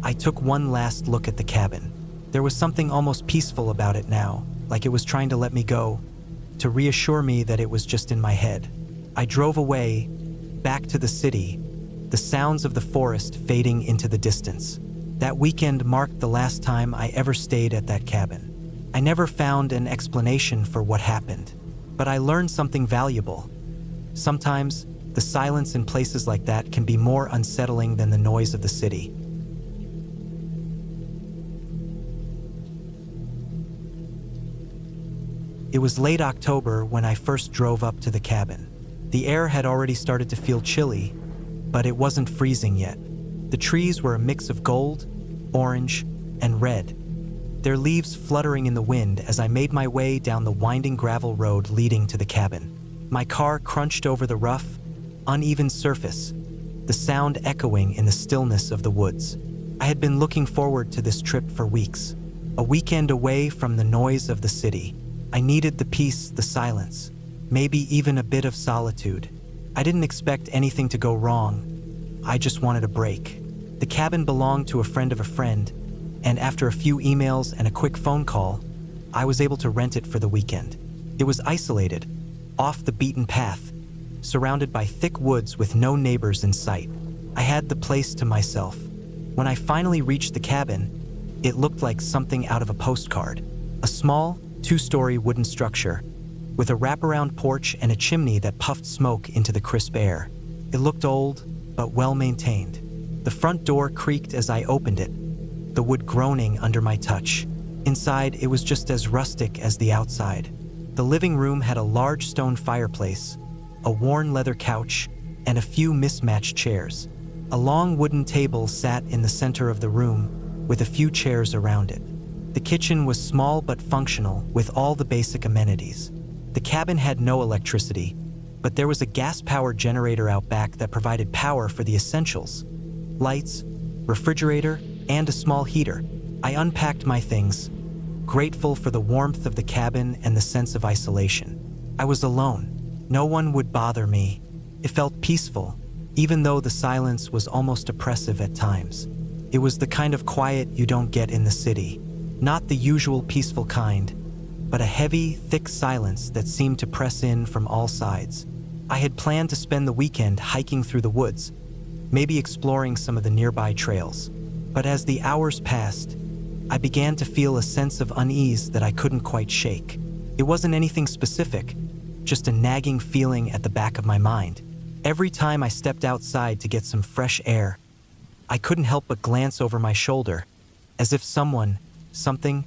Speaker 1: I took one last look at the cabin. There was something almost peaceful about it now, like it was trying to let me go, to reassure me that it was just in my head. I drove away, back to the city, the sounds of the forest fading into the distance. That weekend marked the last time I ever stayed at that cabin. I never found an explanation for what happened, but I learned something valuable. Sometimes, the silence in places like that can be more unsettling than the noise of the city. It was late October when I first drove up to the cabin. The air had already started to feel chilly, but it wasn't freezing yet. The trees were a mix of gold, orange, and red, their leaves fluttering in the wind as I made my way down the winding gravel road leading to the cabin. My car crunched over the rough, uneven surface, the sound echoing in the stillness of the woods. I had been looking forward to this trip for weeks, a weekend away from the noise of the city. I needed the peace, the silence, maybe even a bit of solitude. I didn't expect anything to go wrong. I just wanted a break. The cabin belonged to a friend of a friend, and after a few emails and a quick phone call, I was able to rent it for the weekend. It was isolated, off the beaten path, surrounded by thick woods with no neighbors in sight. I had the place to myself. When I finally reached the cabin, it looked like something out of a postcard. A small, 2-story wooden structure, with a wraparound porch and a chimney that puffed smoke into the crisp air. It looked old, but well-maintained. The front door creaked as I opened it, the wood groaning under my touch. Inside, it was just as rustic as the outside. The living room had a large stone fireplace, a worn leather couch, and a few mismatched chairs. A long wooden table sat in the center of the room, with a few chairs around it. The kitchen was small but functional, with all the basic amenities. The cabin had no electricity, but there was a gas-powered generator out back that provided power for the essentials: lights, refrigerator, and a small heater. I unpacked my things, grateful for the warmth of the cabin and the sense of isolation. I was alone. No one would bother me. It felt peaceful, even though the silence was almost oppressive at times. It was the kind of quiet you don't get in the city. Not the usual peaceful kind, but a heavy, thick silence that seemed to press in from all sides. I had planned to spend the weekend hiking through the woods, maybe exploring some of the nearby trails. But as the hours passed, I began to feel a sense of unease that I couldn't quite shake. It wasn't anything specific, just a nagging feeling at the back of my mind. Every time I stepped outside to get some fresh air, I couldn't help but glance over my shoulder, as if something,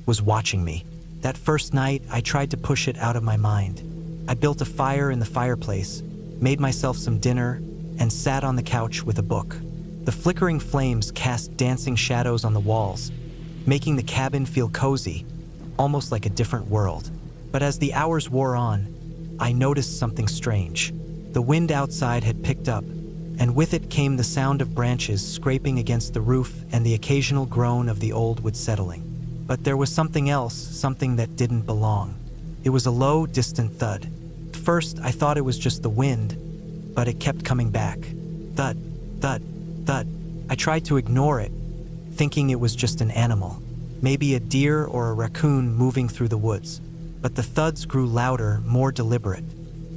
Speaker 1: was watching me. That first night, I tried to push it out of my mind. I built a fire in the fireplace, made myself some dinner, and sat on the couch with a book. The flickering flames cast dancing shadows on the walls, making the cabin feel cozy, almost like a different world. But as the hours wore on, I noticed something strange. The wind outside had picked up, and with it came the sound of branches scraping against the roof and the occasional groan of the old wood settling. But there was something else, something that didn't belong. It was a low, distant thud. At first, I thought it was just the wind, but it kept coming back. Thud, thud, thud. I tried to ignore it, thinking it was just an animal, maybe a deer or a raccoon moving through the woods. But the thuds grew louder, more deliberate.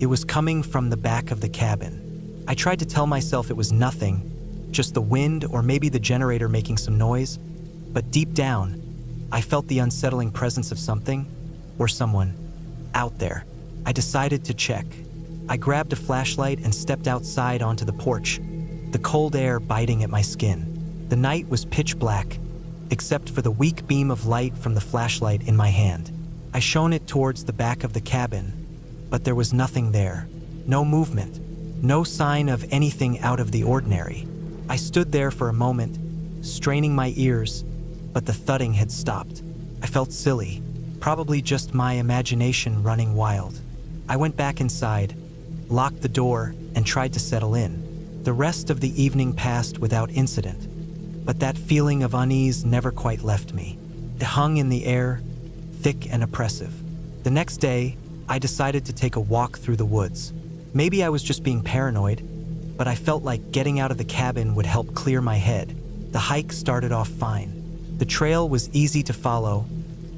Speaker 1: It was coming from the back of the cabin. I tried to tell myself it was nothing, just the wind or maybe the generator making some noise, but deep down, I felt the unsettling presence of something, or someone, out there. I decided to check. I grabbed a flashlight and stepped outside onto the porch, the cold air biting at my skin. The night was pitch black, except for the weak beam of light from the flashlight in my hand. I shone it towards the back of the cabin, but there was nothing there. No movement, no sign of anything out of the ordinary. I stood there for a moment, straining my ears, but the thudding had stopped. I felt silly, probably just my imagination running wild. I went back inside, locked the door, and tried to settle in. The rest of the evening passed without incident, but that feeling of unease never quite left me. It hung in the air, thick and oppressive. The next day, I decided to take a walk through the woods. Maybe I was just being paranoid, but I felt like getting out of the cabin would help clear my head. The hike started off fine. The trail was easy to follow,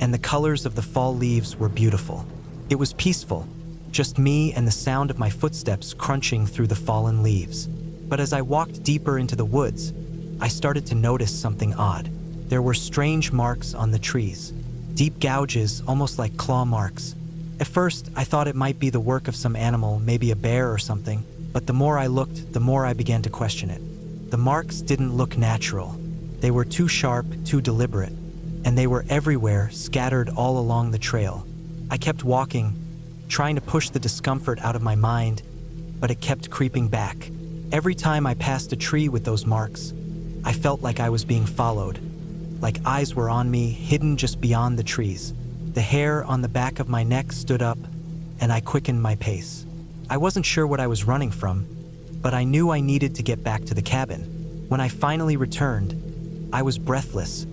Speaker 1: and the colors of the fall leaves were beautiful. It was peaceful, just me and the sound of my footsteps crunching through the fallen leaves. But as I walked deeper into the woods, I started to notice something odd. There were strange marks on the trees, deep gouges almost like claw marks. At first, I thought it might be the work of some animal, maybe a bear or something, but the more I looked, the more I began to question it. The marks didn't look natural. They were too sharp, too deliberate, and they were everywhere, scattered all along the trail. I kept walking, trying to push the discomfort out of my mind, but it kept creeping back. Every time I passed a tree with those marks, I felt like I was being followed, like eyes were on me, hidden just beyond the trees. The hair on the back of my neck stood up, and I quickened my pace. I wasn't sure what I was running from, but I knew I needed to get back to the cabin. When I finally returned, I was breathless,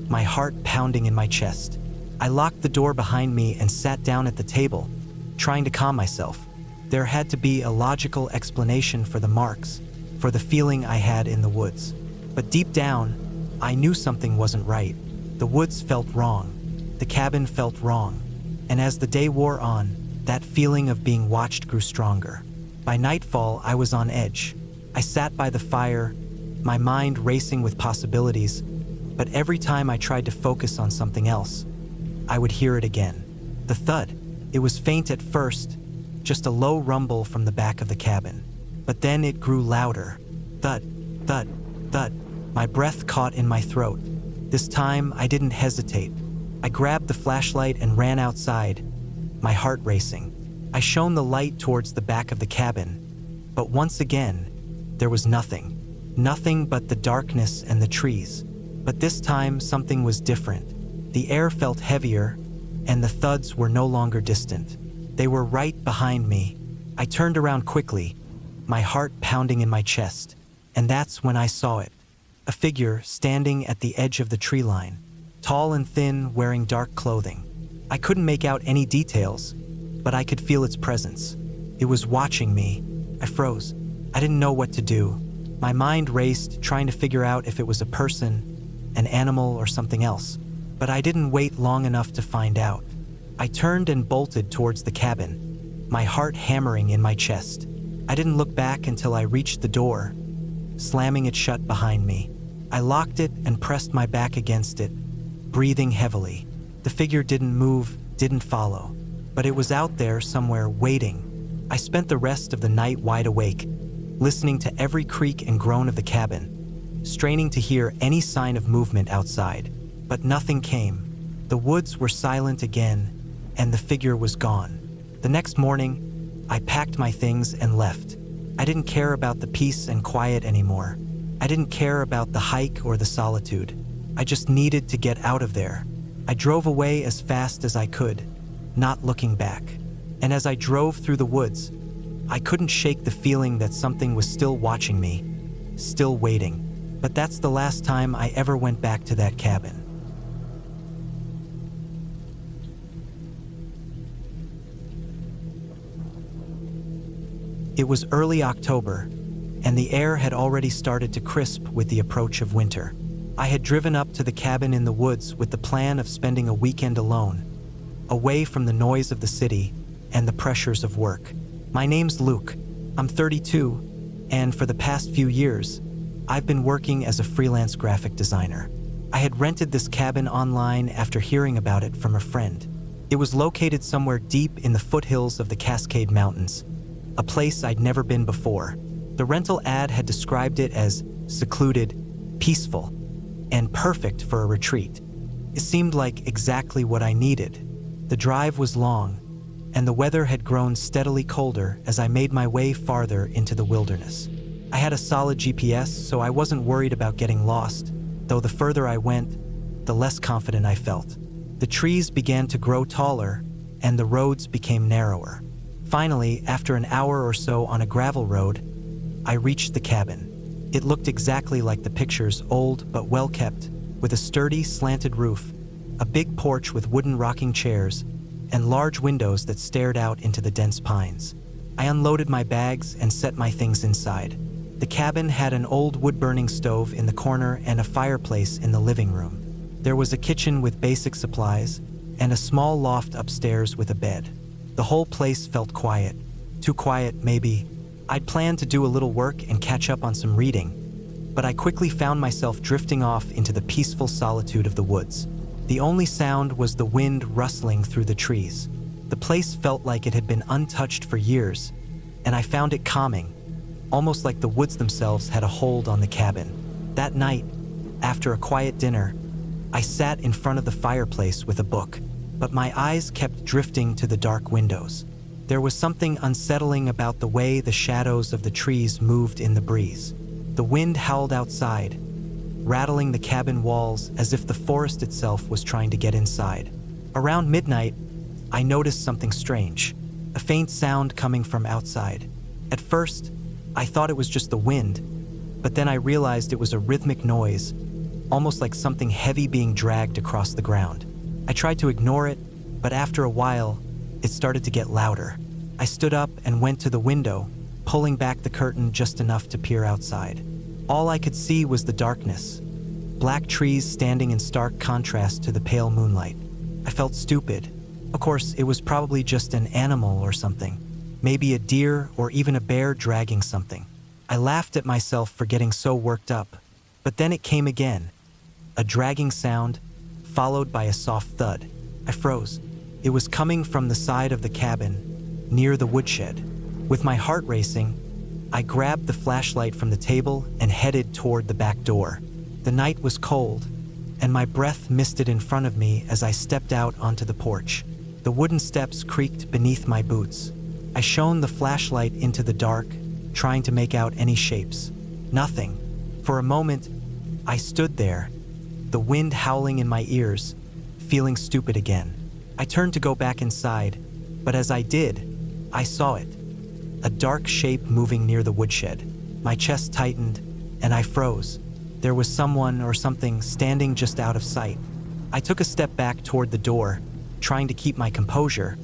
Speaker 1: my heart pounding in my chest. I locked the door behind me and sat down at the table, trying to calm myself. There had to be a logical explanation for the marks, for the feeling I had in the woods. But deep down, I knew something wasn't right. The woods felt wrong. The cabin felt wrong. And as the day wore on, that feeling of being watched grew stronger. By nightfall, I was on edge. I sat by the fire, my mind racing with possibilities, but every time I tried to focus on something else, I would hear it again. The thud. It was faint at first, just a low rumble from the back of the cabin. But then it grew louder. Thud, thud, thud. My breath caught in my throat. This time, I didn't hesitate. I grabbed the flashlight and ran outside, my heart racing. I shone the light towards the back of the cabin, but once again, there was nothing. Nothing but the darkness and the trees. But this time, something was different. The air felt heavier, and the thuds were no longer distant. They were right behind me. I turned around quickly, my heart pounding in my chest, and that's when I saw it. A figure standing at the edge of the tree line, tall and thin, wearing dark clothing. I couldn't make out any details, but I could feel its presence. It was watching me. I froze. I didn't know what to do. My mind raced, trying to figure out if it was a person, an animal, or something else. But I didn't wait long enough to find out. I turned and bolted towards the cabin, my heart hammering in my chest. I didn't look back until I reached the door, slamming it shut behind me. I locked it and pressed my back against it, breathing heavily. The figure didn't move, didn't follow, but it was out there somewhere waiting. I spent the rest of the night wide awake, listening to every creak and groan of the cabin, straining to hear any sign of movement outside. But nothing came. The woods were silent again, and the figure was gone. The next morning, I packed my things and left. I didn't care about the peace and quiet anymore. I didn't care about the hike or the solitude. I just needed to get out of there. I drove away as fast as I could, not looking back. And as I drove through the woods, I couldn't shake the feeling that something was still watching me, still waiting. But that's the last time I ever went back to that cabin. It was early October, and the air had already started to crisp with the approach of winter. I had driven up to the cabin in the woods with the plan of spending a weekend alone, away from the noise of the city and the pressures of work. My name's Luke. I'm 32, and for the past few years, I've been working as a freelance graphic designer. I had rented this cabin online after hearing about it from a friend. It was located somewhere deep in the foothills of the Cascade Mountains, a place I'd never been before. The rental ad had described it as secluded, peaceful, and perfect for a retreat. It seemed like exactly what I needed. The drive was long, and the weather had grown steadily colder as I made my way farther into the wilderness. I had a solid GPS, so I wasn't worried about getting lost, though the further I went, the less confident I felt. The trees began to grow taller, and the roads became narrower. Finally, after an hour or so on a gravel road, I reached the cabin. It looked exactly like the pictures, old but well kept, with a sturdy, slanted roof, a big porch with wooden rocking chairs, and large windows that stared out into the dense pines. I unloaded my bags and set my things inside. The cabin had an old wood-burning stove in the corner and a fireplace in the living room. There was a kitchen with basic supplies, and a small loft upstairs with a bed. The whole place felt quiet. Too quiet, maybe. I'd planned to do a little work and catch up on some reading, but I quickly found myself drifting off into the peaceful solitude of the woods. The only sound was the wind rustling through the trees. The place felt like it had been untouched for years, and I found it calming, almost like the woods themselves had a hold on the cabin. That night, after a quiet dinner, I sat in front of the fireplace with a book, but my eyes kept drifting to the dark windows. There was something unsettling about the way the shadows of the trees moved in the breeze. The wind howled outside, rattling the cabin walls as if the forest itself was trying to get inside. Around midnight, I noticed something strange, a faint sound coming from outside. At first, I thought it was just the wind, but then I realized it was a rhythmic noise, almost like something heavy being dragged across the ground. I tried to ignore it, but after a while, it started to get louder. I stood up and went to the window, pulling back the curtain just enough to peer outside. All I could see was the darkness, black trees standing in stark contrast to the pale moonlight. I felt stupid. Of course, it was probably just an animal or something, maybe a deer or even a bear dragging something. I laughed at myself for getting so worked up, but then it came again, a dragging sound, followed by a soft thud. I froze. It was coming from the side of the cabin, near the woodshed. With my heart racing, I grabbed the flashlight from the table and headed toward the back door. The night was cold, and my breath misted in front of me as I stepped out onto the porch. The wooden steps creaked beneath my boots. I shone the flashlight into the dark, trying to make out any shapes. Nothing. For a moment, I stood there, the wind howling in my ears, feeling stupid again. I turned to go back inside, but as I did, I saw it. A dark shape moving near the woodshed. My chest tightened, and I froze. There was someone or something standing just out of sight. I took a step back toward the door, trying to keep my composure,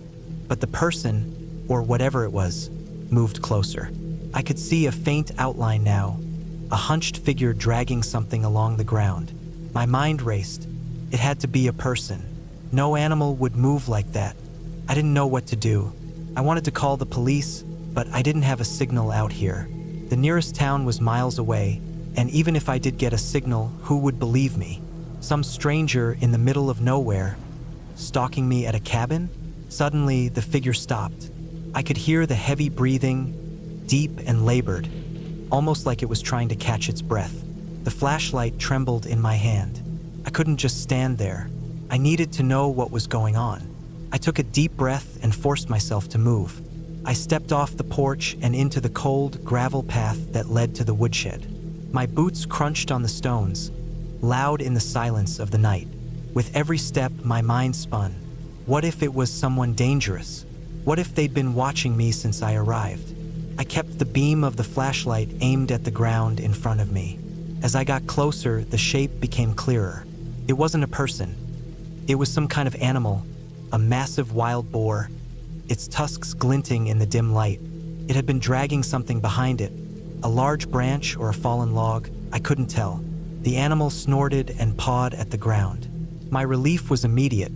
Speaker 1: but the person, or whatever it was, moved closer. I could see a faint outline now, a hunched figure dragging something along the ground. My mind raced. It had to be a person. No animal would move like that. I didn't know what to do. I wanted to call the police, but I didn't have a signal out here. The nearest town was miles away, and even if I did get a signal, who would believe me? Some stranger in the middle of nowhere, stalking me at a cabin? Suddenly, the figure stopped. I could hear the heavy breathing, deep and labored, almost like it was trying to catch its breath. The flashlight trembled in my hand. I couldn't just stand there. I needed to know what was going on. I took a deep breath and forced myself to move. I stepped off the porch and into the cold gravel path that led to the woodshed. My boots crunched on the stones, loud in the silence of the night. With every step, my mind spun. What if it was someone dangerous? What if they'd been watching me since I arrived? I kept the beam of the flashlight aimed at the ground in front of me. As I got closer, the shape became clearer. It wasn't a person. It was some kind of animal, a massive wild boar, its tusks glinting in the dim light. It had been dragging something behind it, a large branch or a fallen log. I couldn't tell. The animal snorted and pawed at the ground. My relief was immediate,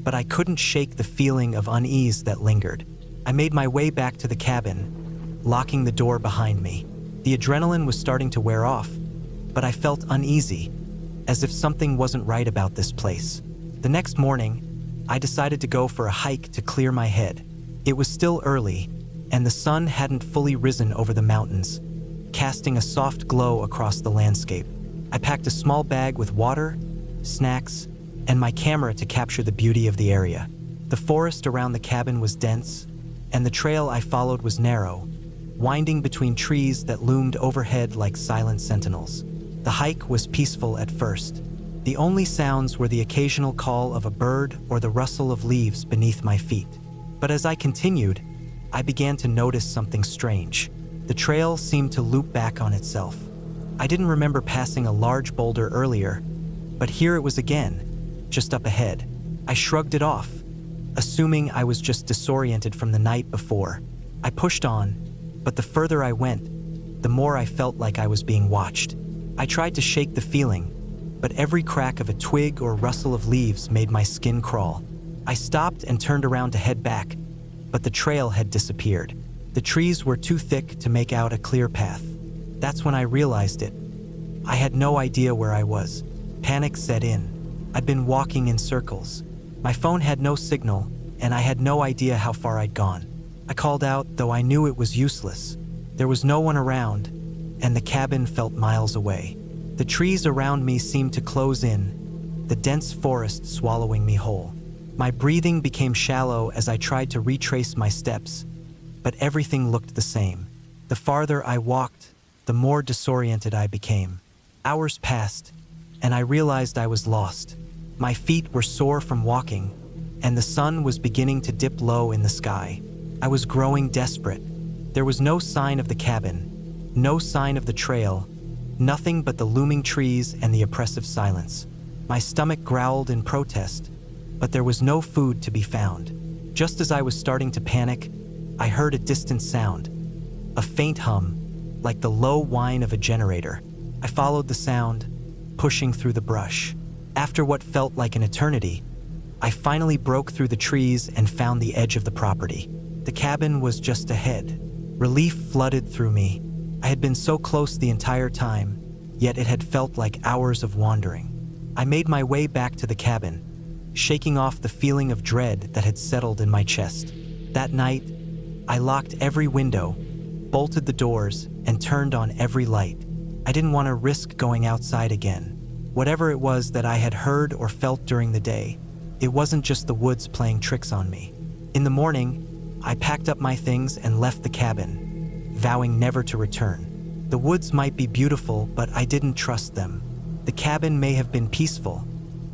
Speaker 1: but I couldn't shake the feeling of unease that lingered. I made my way back to the cabin, locking the door behind me. The adrenaline was starting to wear off, but I felt uneasy, as if something wasn't right about this place. The next morning, I decided to go for a hike to clear my head. It was still early, and the sun hadn't fully risen over the mountains, casting a soft glow across the landscape. I packed a small bag with water, snacks, and my camera to capture the beauty of the area. The forest around the cabin was dense, and the trail I followed was narrow, winding between trees that loomed overhead like silent sentinels. The hike was peaceful at first. The only sounds were the occasional call of a bird or the rustle of leaves beneath my feet. But as I continued, I began to notice something strange. The trail seemed to loop back on itself. I didn't remember passing a large boulder earlier, but here it was again, just up ahead. I shrugged it off, assuming I was just disoriented from the night before. I pushed on, but the further I went, the more I felt like I was being watched. I tried to shake the feeling, but every crack of a twig or rustle of leaves made my skin crawl. I stopped and turned around to head back, but the trail had disappeared. The trees were too thick to make out a clear path. That's when I realized it. I had no idea where I was. Panic set in. I'd been walking in circles. My phone had no signal, and I had no idea how far I'd gone. I called out, though I knew it was useless. There was no one around, and the cabin felt miles away. The trees around me seemed to close in, the dense forest swallowing me whole. My breathing became shallow as I tried to retrace my steps, but everything looked the same. The farther I walked, the more disoriented I became. Hours passed, and I realized I was lost. My feet were sore from walking, and the sun was beginning to dip low in the sky. I was growing desperate. There was no sign of the cabin, no sign of the trail, nothing but the looming trees and the oppressive silence. My stomach growled in protest, but there was no food to be found. Just as I was starting to panic, I heard a distant sound, a faint hum, like the low whine of a generator. I followed the sound, pushing through the brush. After what felt like an eternity, I finally broke through the trees and found the edge of the property. The cabin was just ahead. Relief flooded through me. I had been so close the entire time, yet it had felt like hours of wandering. I made my way back to the cabin, shaking off the feeling of dread that had settled in my chest. That night, I locked every window, bolted the doors, and turned on every light. I didn't want to risk going outside again. Whatever it was that I had heard or felt during the day, it wasn't just the woods playing tricks on me. In the morning, I packed up my things and left the cabin, vowing never to return. The woods might be beautiful, but I didn't trust them. The cabin may have been peaceful,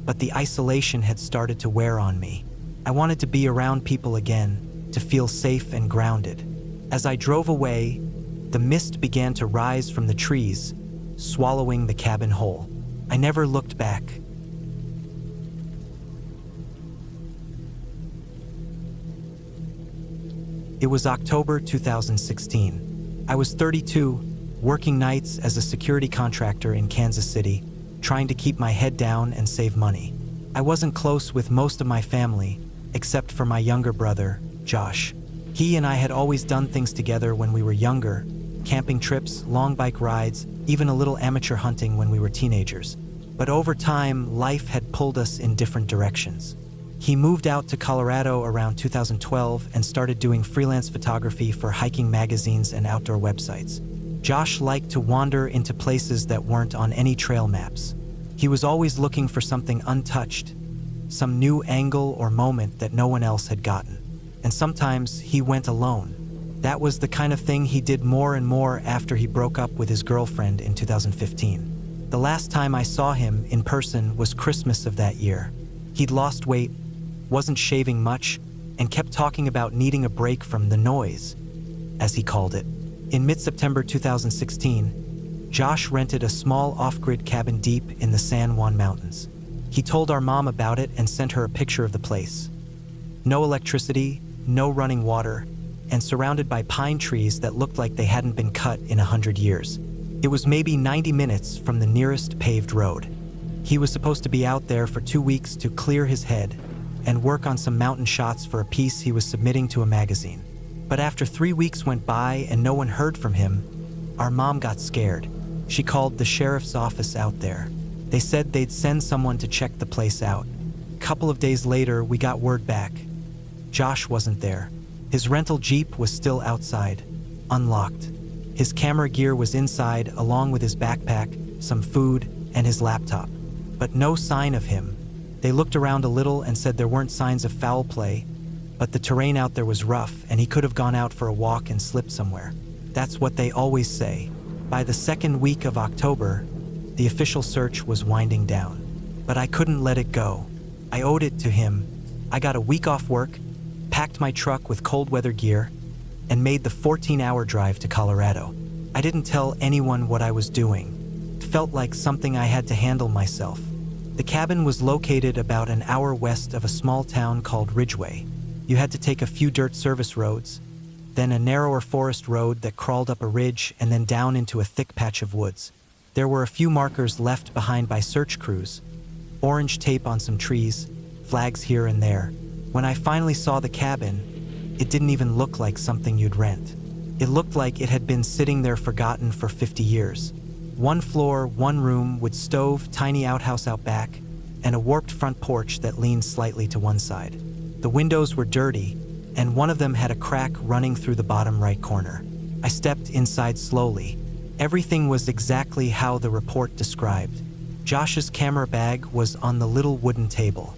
Speaker 1: but the isolation had started to wear on me. I wanted to be around people again, to feel safe and grounded. As I drove away, the mist began to rise from the trees, swallowing the cabin whole. I never looked back. It was October 2016. I was 32, working nights as a security contractor in Kansas City, trying to keep my head down and save money. I wasn't close with most of my family, except for my younger brother, Josh. He and I had always done things together when we were younger, camping trips, long bike rides, even a little amateur hunting when we were teenagers. But over time, life had pulled us in different directions. He moved out to Colorado around 2012 and started doing freelance photography for hiking magazines and outdoor websites. Josh liked to wander into places that weren't on any trail maps. He was always looking for something untouched, some new angle or moment that no one else had gotten. And sometimes he went alone. That was the kind of thing he did more and more after he broke up with his girlfriend in 2015. The last time I saw him in person was Christmas of that year. He'd lost weight, wasn't shaving much, and kept talking about needing a break from the noise, as he called it. In mid-September 2016, Josh rented a small off-grid cabin deep in the San Juan Mountains. He told our mom about it and sent her a picture of the place. No electricity, no running water, and surrounded by pine trees that looked like they hadn't been cut in 100 years. It was maybe 90 minutes from the nearest paved road. He was supposed to be out there for 2 weeks to clear his head and work on some mountain shots for a piece he was submitting to a magazine. But after 3 weeks went by and no one heard from him, our mom got scared. She called the sheriff's office out there. They said they'd send someone to check the place out. A couple of days later, we got word back. Josh wasn't there. His rental Jeep was still outside, unlocked. His camera gear was inside, along with his backpack, some food, and his laptop. But no sign of him. They looked around a little and said there weren't signs of foul play, but the terrain out there was rough and he could have gone out for a walk and slipped somewhere. That's what they always say. By the second week of October, the official search was winding down. But I couldn't let it go. I owed it to him. I got a week off work, packed my truck with cold weather gear, and made the 14-hour drive to Colorado. I didn't tell anyone what I was doing. It felt like something I had to handle myself. The cabin was located about an hour west of a small town called Ridgeway. You had to take a few dirt service roads, then a narrower forest road that crawled up a ridge and then down into a thick patch of woods. There were a few markers left behind by search crews, orange tape on some trees, flags here and there. When I finally saw the cabin, it didn't even look like something you'd rent. It looked like it had been sitting there forgotten for 50 years. 1 floor, 1 room with stove, tiny outhouse out back, and a warped front porch that leaned slightly to one side. The windows were dirty, and one of them had a crack running through the bottom right corner. I stepped inside slowly. Everything was exactly how the report described. Josh's camera bag was on the little wooden table.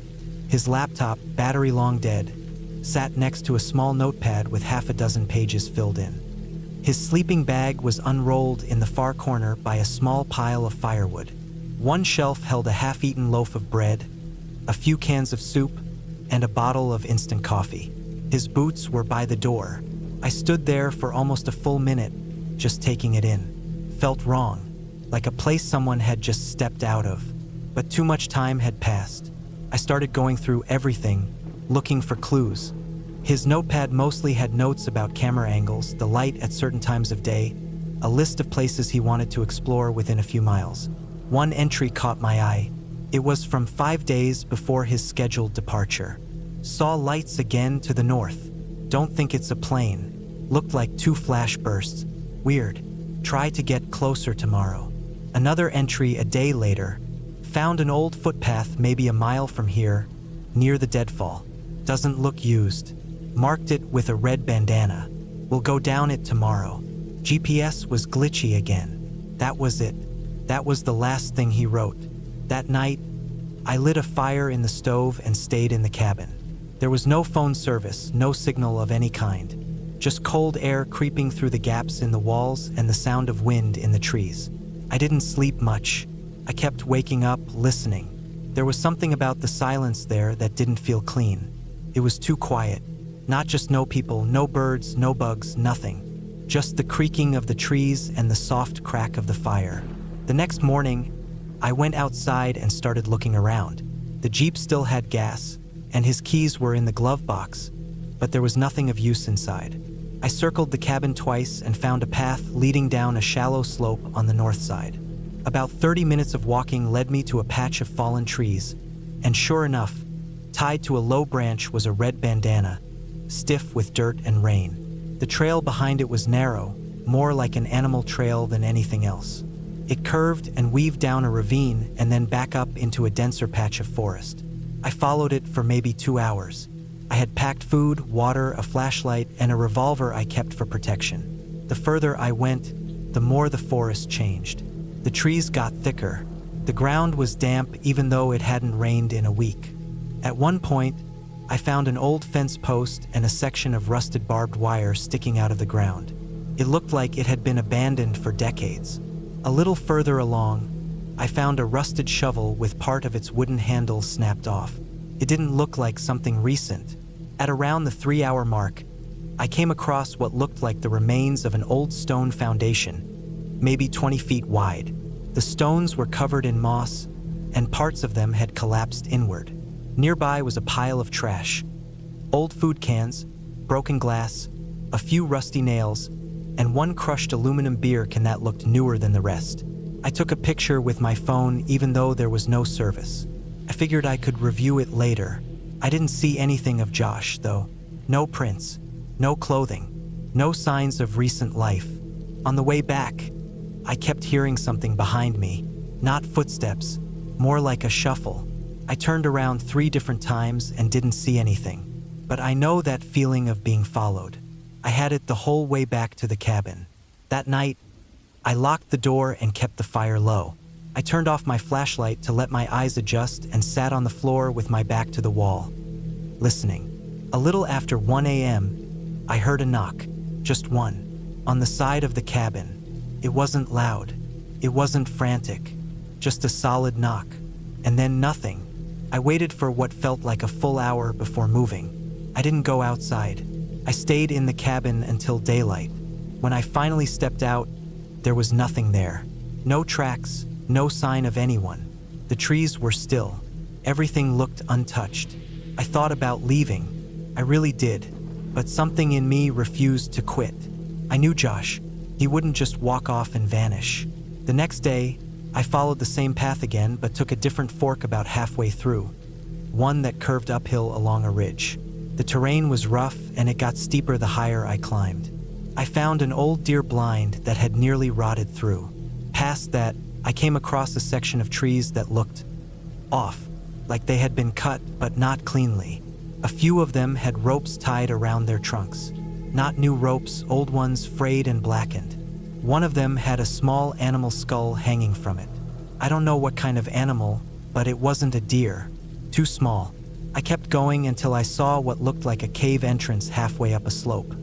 Speaker 1: His laptop, battery long dead, sat next to a small notepad with half a dozen pages filled in. His sleeping bag was unrolled in the far corner by a small pile of firewood. One shelf held a half-eaten loaf of bread, a few cans of soup, and a bottle of instant coffee. His boots were by the door. I stood there for almost a full minute, just taking it in. Felt wrong, like a place someone had just stepped out of. But too much time had passed. I started going through everything, looking for clues. His notepad mostly had notes about camera angles, the light at certain times of day, a list of places he wanted to explore within a few miles. One entry caught my eye. It was from 5 days before his scheduled departure. Saw lights again to the north. Don't think it's a plane. Looked like 2 flash bursts. Weird. Try to get closer tomorrow. Another entry a day later. Found an old footpath maybe a mile from here, near the deadfall. Doesn't look used. Marked it with a red bandana. We'll go down it tomorrow. GPS was glitchy again. That was it. That was the last thing he wrote. That night, I lit a fire in the stove and stayed in the cabin. There was no phone service, no signal of any kind. Just cold air creeping through the gaps in the walls and the sound of wind in the trees. I didn't sleep much. I kept waking up, listening. There was something about the silence there that didn't feel clean. It was too quiet. Not just no people, no birds, no bugs, nothing. Just the creaking of the trees and the soft crack of the fire. The next morning, I went outside and started looking around. The Jeep still had gas, and his keys were in the glove box, but there was nothing of use inside. I circled the cabin twice and found a path leading down a shallow slope on the north side. About 30 minutes of walking led me to a patch of fallen trees, and sure enough, tied to a low branch was a red bandana, stiff with dirt and rain. The trail behind it was narrow, more like an animal trail than anything else. It curved and weaved down a ravine and then back up into a denser patch of forest. I followed it for maybe 2 hours. I had packed food, water, a flashlight, and a revolver I kept for protection. The further I went, the more the forest changed. The trees got thicker. The ground was damp even though it hadn't rained in a week. At one point, I found an old fence post and a section of rusted barbed wire sticking out of the ground. It looked like it had been abandoned for decades. A little further along, I found a rusted shovel with part of its wooden handle snapped off. It didn't look like something recent. At around the 3-hour mark, I came across what looked like the remains of an old stone foundation, maybe 20 feet wide. The stones were covered in moss, and parts of them had collapsed inward. Nearby was a pile of trash. Old food cans, broken glass, a few rusty nails, and one crushed aluminum beer can that looked newer than the rest. I took a picture with my phone even though there was no service. I figured I could review it later. I didn't see anything of Josh, though. No prints, no clothing, no signs of recent life. On the way back, I kept hearing something behind me. Not footsteps, more like a shuffle. I turned around 3 different times and didn't see anything. But I know that feeling of being followed. I had it the whole way back to the cabin. That night, I locked the door and kept the fire low. I turned off my flashlight to let my eyes adjust and sat on the floor with my back to the wall, listening. A little after 1 a.m., I heard a knock, just one, on the side of the cabin. It wasn't loud. It wasn't frantic. Just a solid knock. And then nothing. I waited for what felt like a full hour before moving. I didn't go outside. I stayed in the cabin until daylight. When I finally stepped out, there was nothing there. No tracks, no sign of anyone. The trees were still. Everything looked untouched. I thought about leaving. I really did. But something in me refused to quit. I knew Josh. He wouldn't just walk off and vanish. The next day, I followed the same path again but took a different fork about halfway through, one that curved uphill along a ridge. The terrain was rough and it got steeper the higher I climbed. I found an old deer blind that had nearly rotted through. Past that, I came across a section of trees that looked off, like they had been cut but not cleanly. A few of them had ropes tied around their trunks. Not new ropes, old ones frayed and blackened. One of them had a small animal skull hanging from it. I don't know what kind of animal, but it wasn't a deer. Too small. I kept going until I saw what looked like a cave entrance halfway up a slope.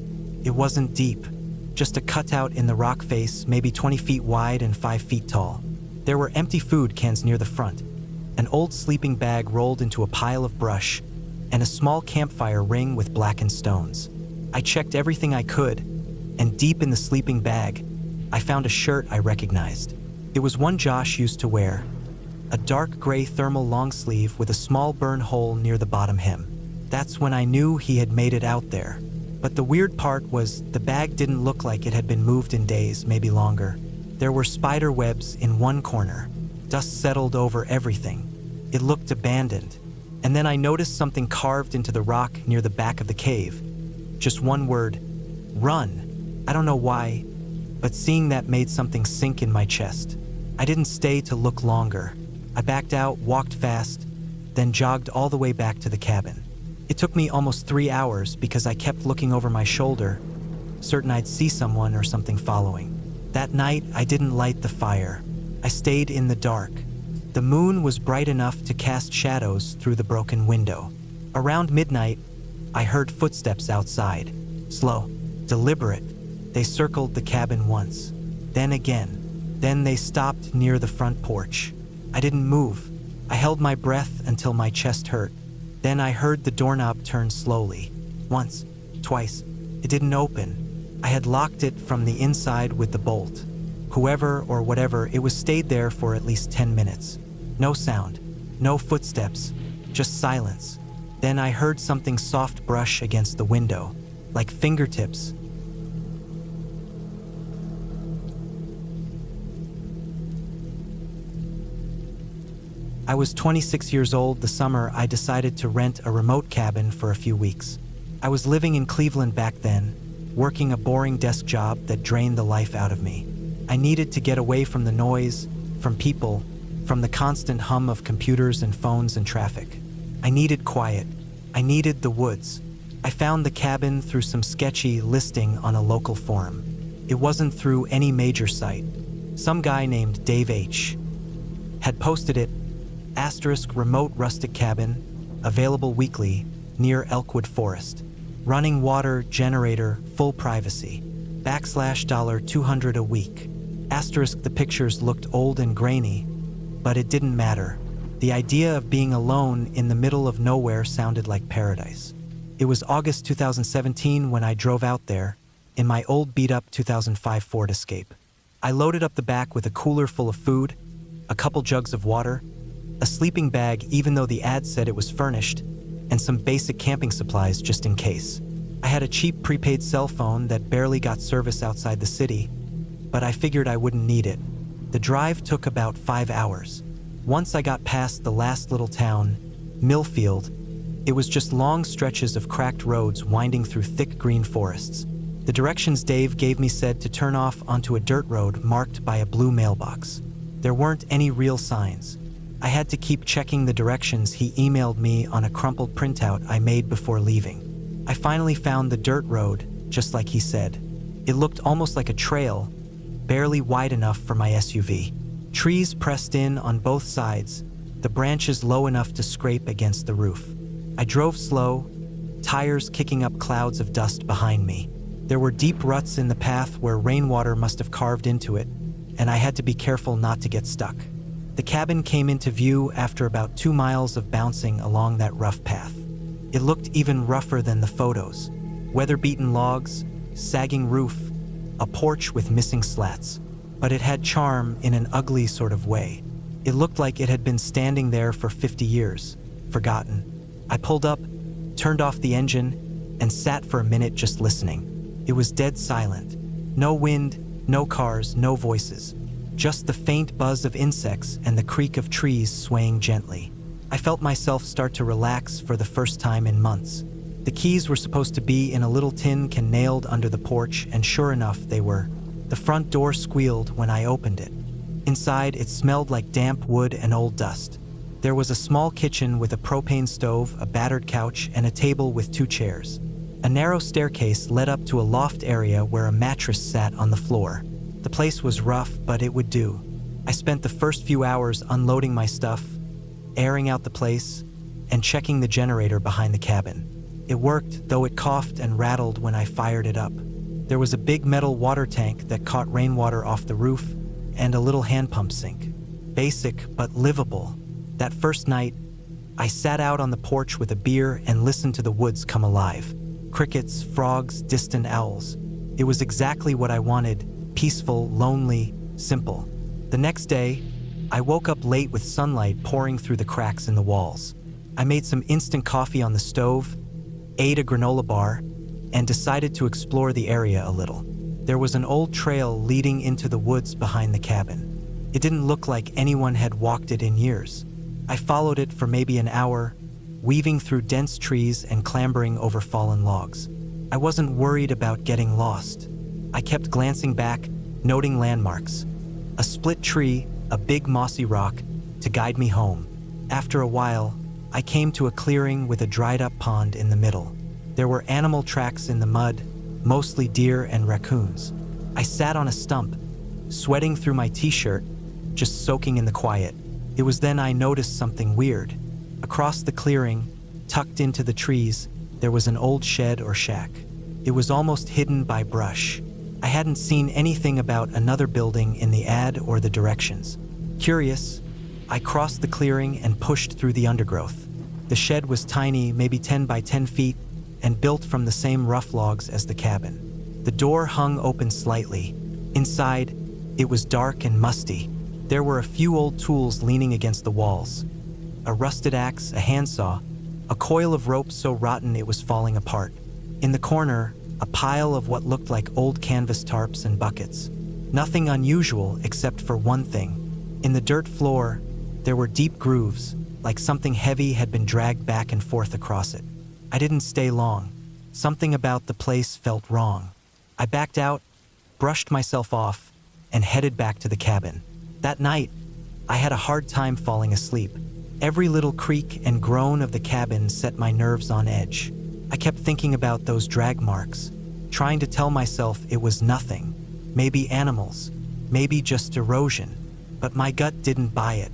Speaker 1: It wasn't deep, just a cutout in the rock face, maybe 20 feet wide and 5 feet tall. There were empty food cans near the front, an old sleeping bag rolled into a pile of brush, and a small campfire ring with blackened stones. I checked everything I could, and deep in the sleeping bag, I found a shirt I recognized. It was one Josh used to wear, a dark gray thermal long sleeve with a small burn hole near the bottom hem. That's when I knew he had made it out there. But the weird part was the bag didn't look like it had been moved in days, maybe longer. There were spider webs in one corner. Dust settled over everything. It looked abandoned. And then I noticed something carved into the rock near the back of the cave. Just one word, run. I don't know why, but seeing that made something sink in my chest. I didn't stay to look longer. I backed out, walked fast, then jogged all the way back to the cabin. It took me almost 3 hours because I kept looking over my shoulder, certain I'd see someone or something following. That night, I didn't light the fire. I stayed in the dark. The moon was bright enough to cast shadows through the broken window. Around midnight, I heard footsteps outside. Slow, deliberate. They circled the cabin once, then again. Then they stopped near the front porch. I didn't move. I held my breath until my chest hurt. Then I heard the doorknob turn slowly. Once, twice. It didn't open. I had locked it from the inside with the bolt. Whoever or whatever, it was stayed there for at least 10 minutes. No sound, no footsteps, just silence. Then I heard something soft brush against the window, like fingertips, I was 26 years old the summer I decided to rent a remote cabin for a few weeks. I was living in Cleveland back then, working a boring desk job that drained the life out of me. I needed to get away from the noise, from people, from the constant hum of computers and phones and traffic. I needed quiet. I needed the woods. I found the cabin through some sketchy listing on a local forum. It wasn't through any major site. Some guy named Dave H. had posted it, *remote rustic cabin, available weekly, near Elkwood Forest. Running water, generator, full privacy. $200 a week. The pictures looked old and grainy, but it didn't matter. The idea of being alone in the middle of nowhere sounded like paradise. It was August 2017 when I drove out there, in my old beat-up 2005 Ford Escape. I loaded up the back with a cooler full of food, a couple jugs of water, a sleeping bag even though the ad said it was furnished, and some basic camping supplies just in case. I had a cheap prepaid cell phone that barely got service outside the city, but I figured I wouldn't need it. The drive took about 5 hours. Once I got past the last little town, Millfield, it was just long stretches of cracked roads winding through thick green forests. The directions Dave gave me said to turn off onto a dirt road marked by a blue mailbox. There weren't any real signs. I had to keep checking the directions he emailed me on a crumpled printout I made before leaving. I finally found the dirt road, just like he said. It looked almost like a trail, barely wide enough for my SUV. Trees pressed in on both sides, the branches low enough to scrape against the roof. I drove slow, tires kicking up clouds of dust behind me. There were deep ruts in the path where rainwater must have carved into it, and I had to be careful not to get stuck. The cabin came into view after about 2 miles of bouncing along that rough path. It looked even rougher than the photos. Weather-beaten logs, sagging roof, a porch with missing slats. But it had charm in an ugly sort of way. It looked like it had been standing there for 50 years, forgotten. I pulled up, turned off the engine, and sat for a minute just listening. It was dead silent. No wind, no cars, no voices. Just the faint buzz of insects and the creak of trees swaying gently. I felt myself start to relax for the first time in months. The keys were supposed to be in a little tin can nailed under the porch, and sure enough, they were. The front door squealed when I opened it. Inside, it smelled like damp wood and old dust. There was a small kitchen with a propane stove, a battered couch, and a table with 2 chairs. A narrow staircase led up to a loft area where a mattress sat on the floor. The place was rough, but it would do. I spent the first few hours unloading my stuff, airing out the place, and checking the generator behind the cabin. It worked, though it coughed and rattled when I fired it up. There was a big metal water tank that caught rainwater off the roof, and a little hand pump sink. Basic, but livable. That first night, I sat out on the porch with a beer and listened to the woods come alive. Crickets, frogs, distant owls. It was exactly what I wanted, peaceful, lonely, simple. The next day, I woke up late with sunlight pouring through the cracks in the walls. I made some instant coffee on the stove, ate a granola bar, and decided to explore the area a little. There was an old trail leading into the woods behind the cabin. It didn't look like anyone had walked it in years. I followed it for maybe an hour, weaving through dense trees and clambering over fallen logs. I wasn't worried about getting lost. I kept glancing back, noting landmarks. A split tree, a big mossy rock, to guide me home. After a while, I came to a clearing with a dried-up pond in the middle. There were animal tracks in the mud, mostly deer and raccoons. I sat on a stump, sweating through my t-shirt, just soaking in the quiet. It was then I noticed something weird. Across the clearing, tucked into the trees, there was an old shed or shack. It was almost hidden by brush. I hadn't seen anything about another building in the ad or the directions. Curious, I crossed the clearing and pushed through the undergrowth. The shed was tiny, maybe 10 by 10 feet, and built from the same rough logs as the cabin. The door hung open slightly. Inside, it was dark and musty. There were a few old tools leaning against the walls. A rusted axe, a handsaw, a coil of rope so rotten it was falling apart. In the corner, a pile of what looked like old canvas tarps and buckets. Nothing unusual except for one thing. In the dirt floor, There were deep grooves, like something heavy had been dragged back and forth across it. I didn't stay long. Something about the place felt wrong. I backed out, brushed myself off, and headed back to the cabin. That night, I had a hard time falling asleep. Every little creak and groan of the cabin set my nerves on edge. I kept thinking about those drag marks, trying to tell myself it was nothing. Maybe animals, maybe just erosion, but my gut didn't buy it.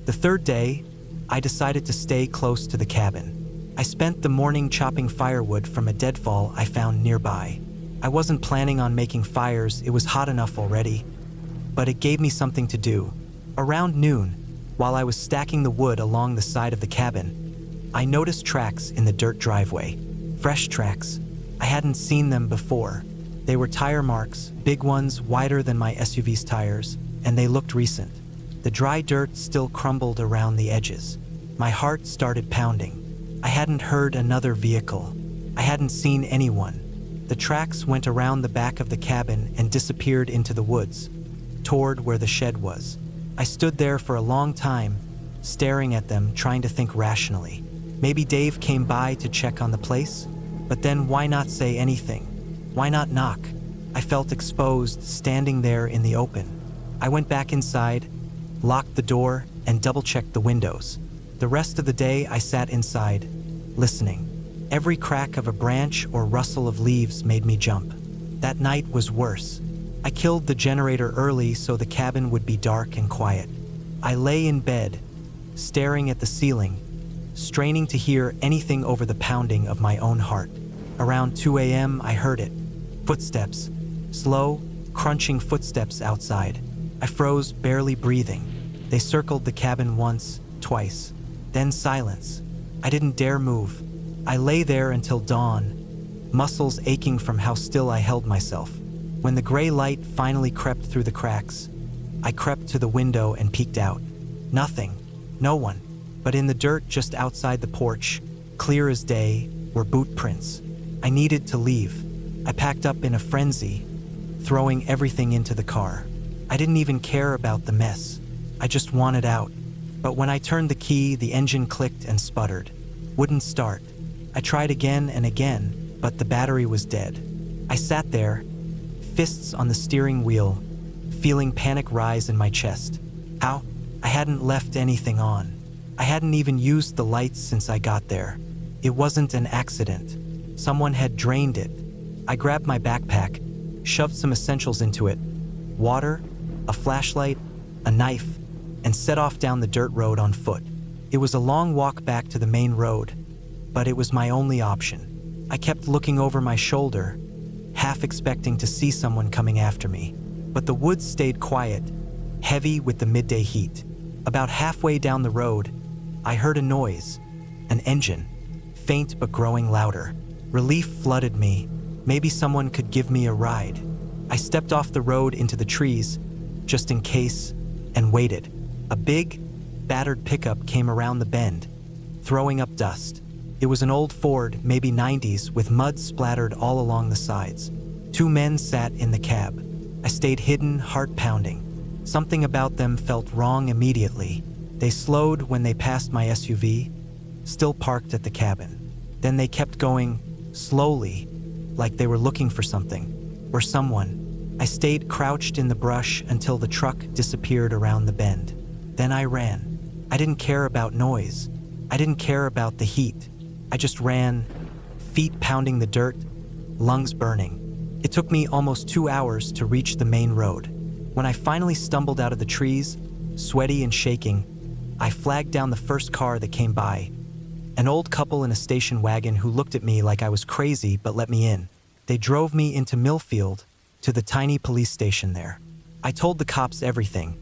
Speaker 1: The third day, I decided to stay close to the cabin. I spent the morning chopping firewood from a deadfall I found nearby. I wasn't planning on making fires, it was hot enough already, but it gave me something to do. Around noon, while I was stacking the wood along the side of the cabin, I noticed tracks in the dirt driveway. Fresh tracks. I hadn't seen them before. They were tire marks, big ones wider than my SUV's tires, and they looked recent. The dry dirt still crumbled around the edges. My heart started pounding. I hadn't heard another vehicle. I hadn't seen anyone. The tracks went around the back of the cabin and disappeared into the woods, toward where the shed was. I stood there for a long time, staring at them, trying to think rationally. Maybe Dave came by to check on the place? But then why not say anything? Why not knock? I felt exposed, standing there in the open. I went back inside, locked the door, and double-checked the windows. The rest of the day I sat inside, listening. Every crack of a branch or rustle of leaves made me jump. That night was worse. I killed the generator early so the cabin would be dark and quiet. I lay in bed, staring at the ceiling, straining to hear anything over the pounding of my own heart. Around 2 a.m. I heard it. Footsteps. Slow, crunching footsteps outside. I froze, barely breathing. They circled the cabin once, twice. Then silence. I didn't dare move. I lay there until dawn, muscles aching from how still I held myself. When the gray light finally crept through the cracks, I crept to the window and peeked out. Nothing. No one. But in the dirt just outside the porch, clear as day, were boot prints. I needed to leave. I packed up in a frenzy, throwing everything into the car. I didn't even care about the mess. I just wanted out. But when I turned the key, the engine clicked and sputtered. Wouldn't start. I tried again and again, but the battery was dead. I sat there, fists on the steering wheel, feeling panic rise in my chest. How? I hadn't left anything on. I hadn't even used the lights since I got there. It wasn't an accident. Someone had drained it. I grabbed my backpack, shoved some essentials into it, water, a flashlight, a knife, and set off down the dirt road on foot. It was a long walk back to the main road, but it was my only option. I kept looking over my shoulder, half expecting to see someone coming after me. But the woods stayed quiet, heavy with the midday heat. About halfway down the road, I heard a noise, an engine, faint but growing louder. Relief flooded me. Maybe someone could give me a ride. I stepped off the road into the trees, just in case, and waited. A big, battered pickup came around the bend, throwing up dust. It was an old Ford, maybe 90s, with mud splattered all along the sides. 2 men sat in the cab. I stayed hidden, heart pounding. Something about them felt wrong immediately. They slowed when they passed my SUV, still parked at the cabin. Then they kept going, slowly, like they were looking for something, or someone. I stayed crouched in the brush until the truck disappeared around the bend. Then I ran. I didn't care about noise. I didn't care about the heat. I just ran, feet pounding the dirt, lungs burning. It took me almost 2 hours to reach the main road. When I finally stumbled out of the trees, sweaty and shaking, I flagged down the first car that came by. An old couple in a station wagon who looked at me like I was crazy but let me in. They drove me into Millfield, to the tiny police station there. I told the cops everything.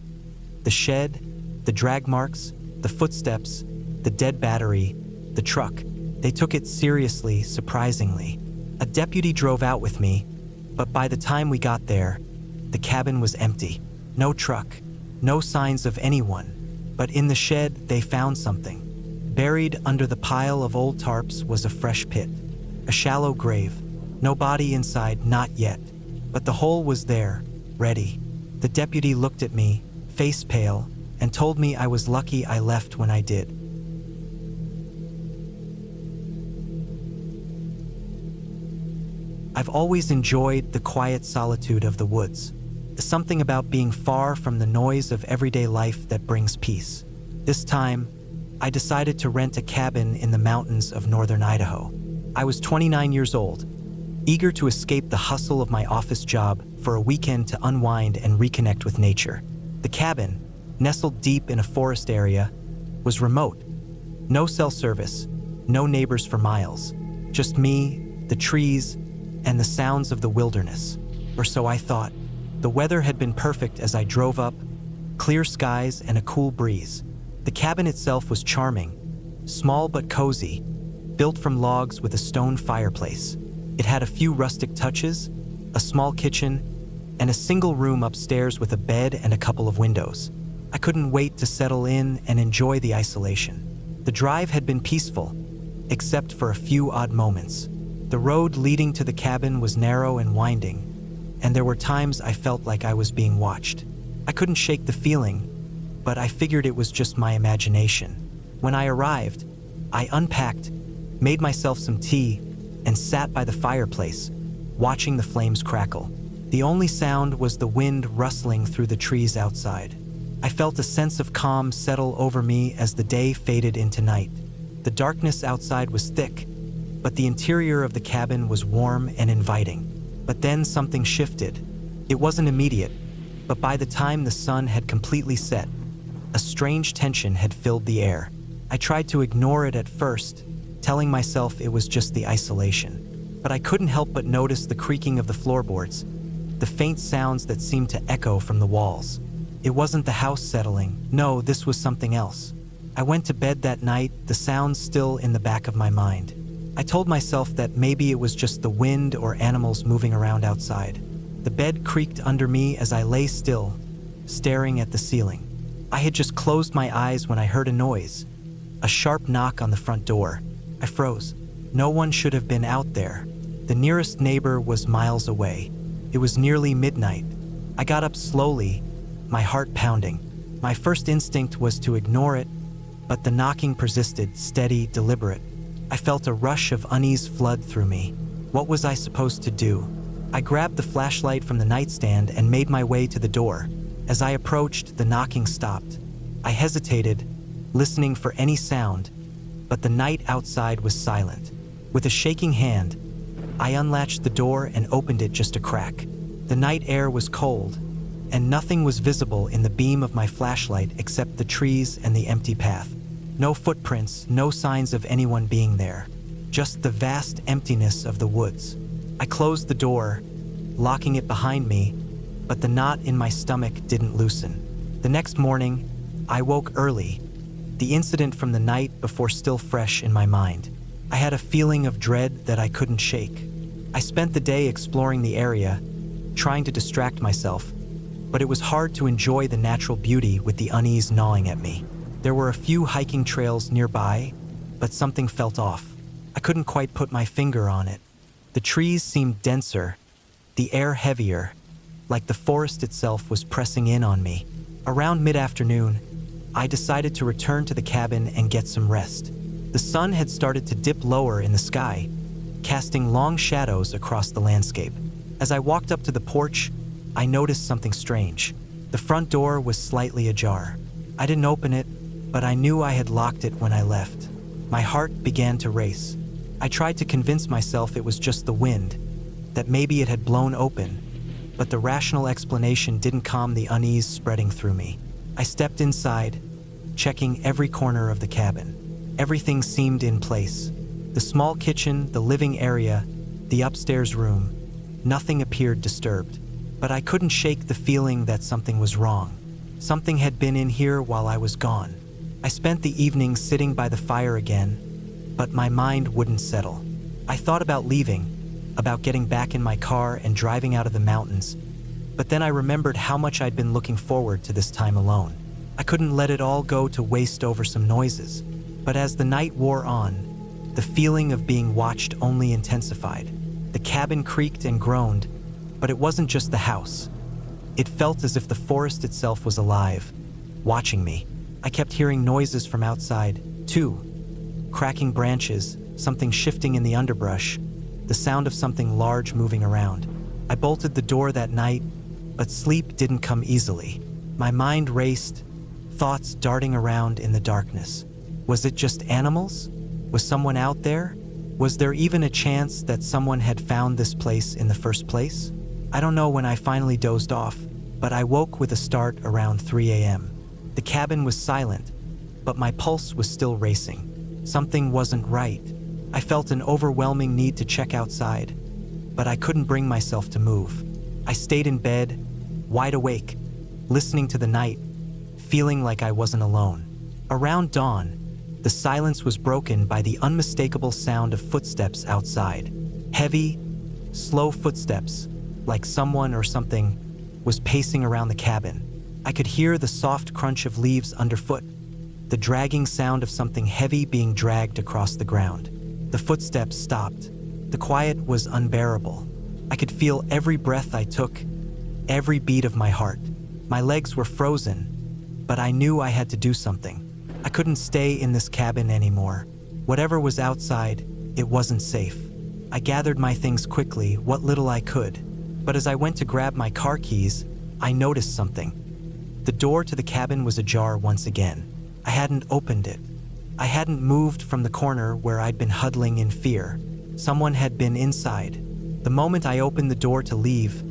Speaker 1: The shed, the drag marks, the footsteps, the dead battery, the truck. They took it seriously, surprisingly. A deputy drove out with me, but by the time we got there, the cabin was empty. No truck, no signs of anyone. But in the shed, they found something. Buried under the pile of old tarps was a fresh pit, a shallow grave. No body inside, not yet. But the hole was there, ready. The deputy looked at me, face pale, and told me I was lucky I left when I did. I've always enjoyed the quiet solitude of the woods. There's something about being far from the noise of everyday life that brings peace. This time, I decided to rent a cabin in the mountains of northern Idaho. I was 29 years old, eager to escape the hustle of my office job for a weekend to unwind and reconnect with nature. The cabin, nestled deep in a forest area, was remote. No cell service, no neighbors for miles, just me, the trees, and the sounds of the wilderness. Or so I thought. The weather had been perfect as I drove up, clear skies and a cool breeze. The cabin itself was charming, small but cozy, built from logs with a stone fireplace. It had a few rustic touches, a small kitchen, and a single room upstairs with a bed and a couple of windows. I couldn't wait to settle in and enjoy the isolation. The drive had been peaceful, except for a few odd moments. The road leading to the cabin was narrow and winding, and there were times I felt like I was being watched. I couldn't shake the feeling, but I figured it was just my imagination. When I arrived, I unpacked, made myself some tea, and sat by the fireplace, watching the flames crackle. The only sound was the wind rustling through the trees outside. I felt a sense of calm settle over me as the day faded into night. The darkness outside was thick, but the interior of the cabin was warm and inviting. But then something shifted. It wasn't immediate, but by the time the sun had completely set, a strange tension had filled the air. I tried to ignore it at first, telling myself it was just the isolation. But I couldn't help but notice the creaking of the floorboards, the faint sounds that seemed to echo from the walls. It wasn't the house settling. No, this was something else. I went to bed that night, the sounds still in the back of my mind. I told myself that maybe it was just the wind or animals moving around outside. The bed creaked under me as I lay still, staring at the ceiling. I had just closed my eyes when I heard a noise, a sharp knock on the front door. I froze. No one should have been out there. The nearest neighbor was miles away. It was nearly midnight. I got up slowly, my heart pounding. My first instinct was to ignore it, but the knocking persisted, steady, deliberate. I felt a rush of unease flood through me. What was I supposed to do? I grabbed the flashlight from the nightstand and made my way to the door. As I approached, the knocking stopped. I hesitated, listening for any sound, but the night outside was silent. With a shaking hand, I unlatched the door and opened it just a crack. The night air was cold, and nothing was visible in the beam of my flashlight except the trees and the empty path. No footprints, no signs of anyone being there. Just the vast emptiness of the woods. I closed the door, locking it behind me, but the knot in my stomach didn't loosen. The next morning, I woke early, the incident from the night before still fresh in my mind. I had a feeling of dread that I couldn't shake. I spent the day exploring the area, trying to distract myself, but it was hard to enjoy the natural beauty with the unease gnawing at me. There were a few hiking trails nearby, but something felt off. I couldn't quite put my finger on it. The trees seemed denser, the air heavier, like the forest itself was pressing in on me. Around mid-afternoon, I decided to return to the cabin and get some rest. The sun had started to dip lower in the sky, casting long shadows across the landscape. As I walked up to the porch, I noticed something strange. The front door was slightly ajar. I didn't open it, but I knew I had locked it when I left. My heart began to race. I tried to convince myself it was just the wind, that maybe it had blown open, but the rational explanation didn't calm the unease spreading through me. I stepped inside, checking every corner of the cabin. Everything seemed in place. The small kitchen, the living area, the upstairs room. Nothing appeared disturbed. But I couldn't shake the feeling that something was wrong. Something had been in here while I was gone. I spent the evening sitting by the fire again, but my mind wouldn't settle. I thought about leaving, about getting back in my car and driving out of the mountains, but then I remembered how much I'd been looking forward to this time alone. I couldn't let it all go to waste over some noises. But as the night wore on, the feeling of being watched only intensified. The cabin creaked and groaned, but it wasn't just the house. It felt as if the forest itself was alive, watching me. I kept hearing noises from outside, too. Cracking branches, something shifting in the underbrush, the sound of something large moving around. I bolted the door that night, but sleep didn't come easily. My mind raced, thoughts darting around in the darkness. Was it just animals? Was someone out there? Was there even a chance that someone had found this place in the first place? I don't know when I finally dozed off, but I woke with a start around 3 a.m. The cabin was silent, but my pulse was still racing. Something wasn't right. I felt an overwhelming need to check outside, but I couldn't bring myself to move. I stayed in bed, wide awake, listening to the night, feeling like I wasn't alone. Around dawn, the silence was broken by the unmistakable sound of footsteps outside. Heavy, slow footsteps, like someone or something was pacing around the cabin. I could hear the soft crunch of leaves underfoot, the dragging sound of something heavy being dragged across the ground. The footsteps stopped. The quiet was unbearable. I could feel every breath I took, every beat of my heart. My legs were frozen, but I knew I had to do something. I couldn't stay in this cabin anymore. Whatever was outside, it wasn't safe. I gathered my things quickly, what little I could. But as I went to grab my car keys, I noticed something. The door to the cabin was ajar once again. I hadn't opened it. I hadn't moved from the corner where I'd been huddling in fear. Someone had been inside. The moment I opened the door to leave,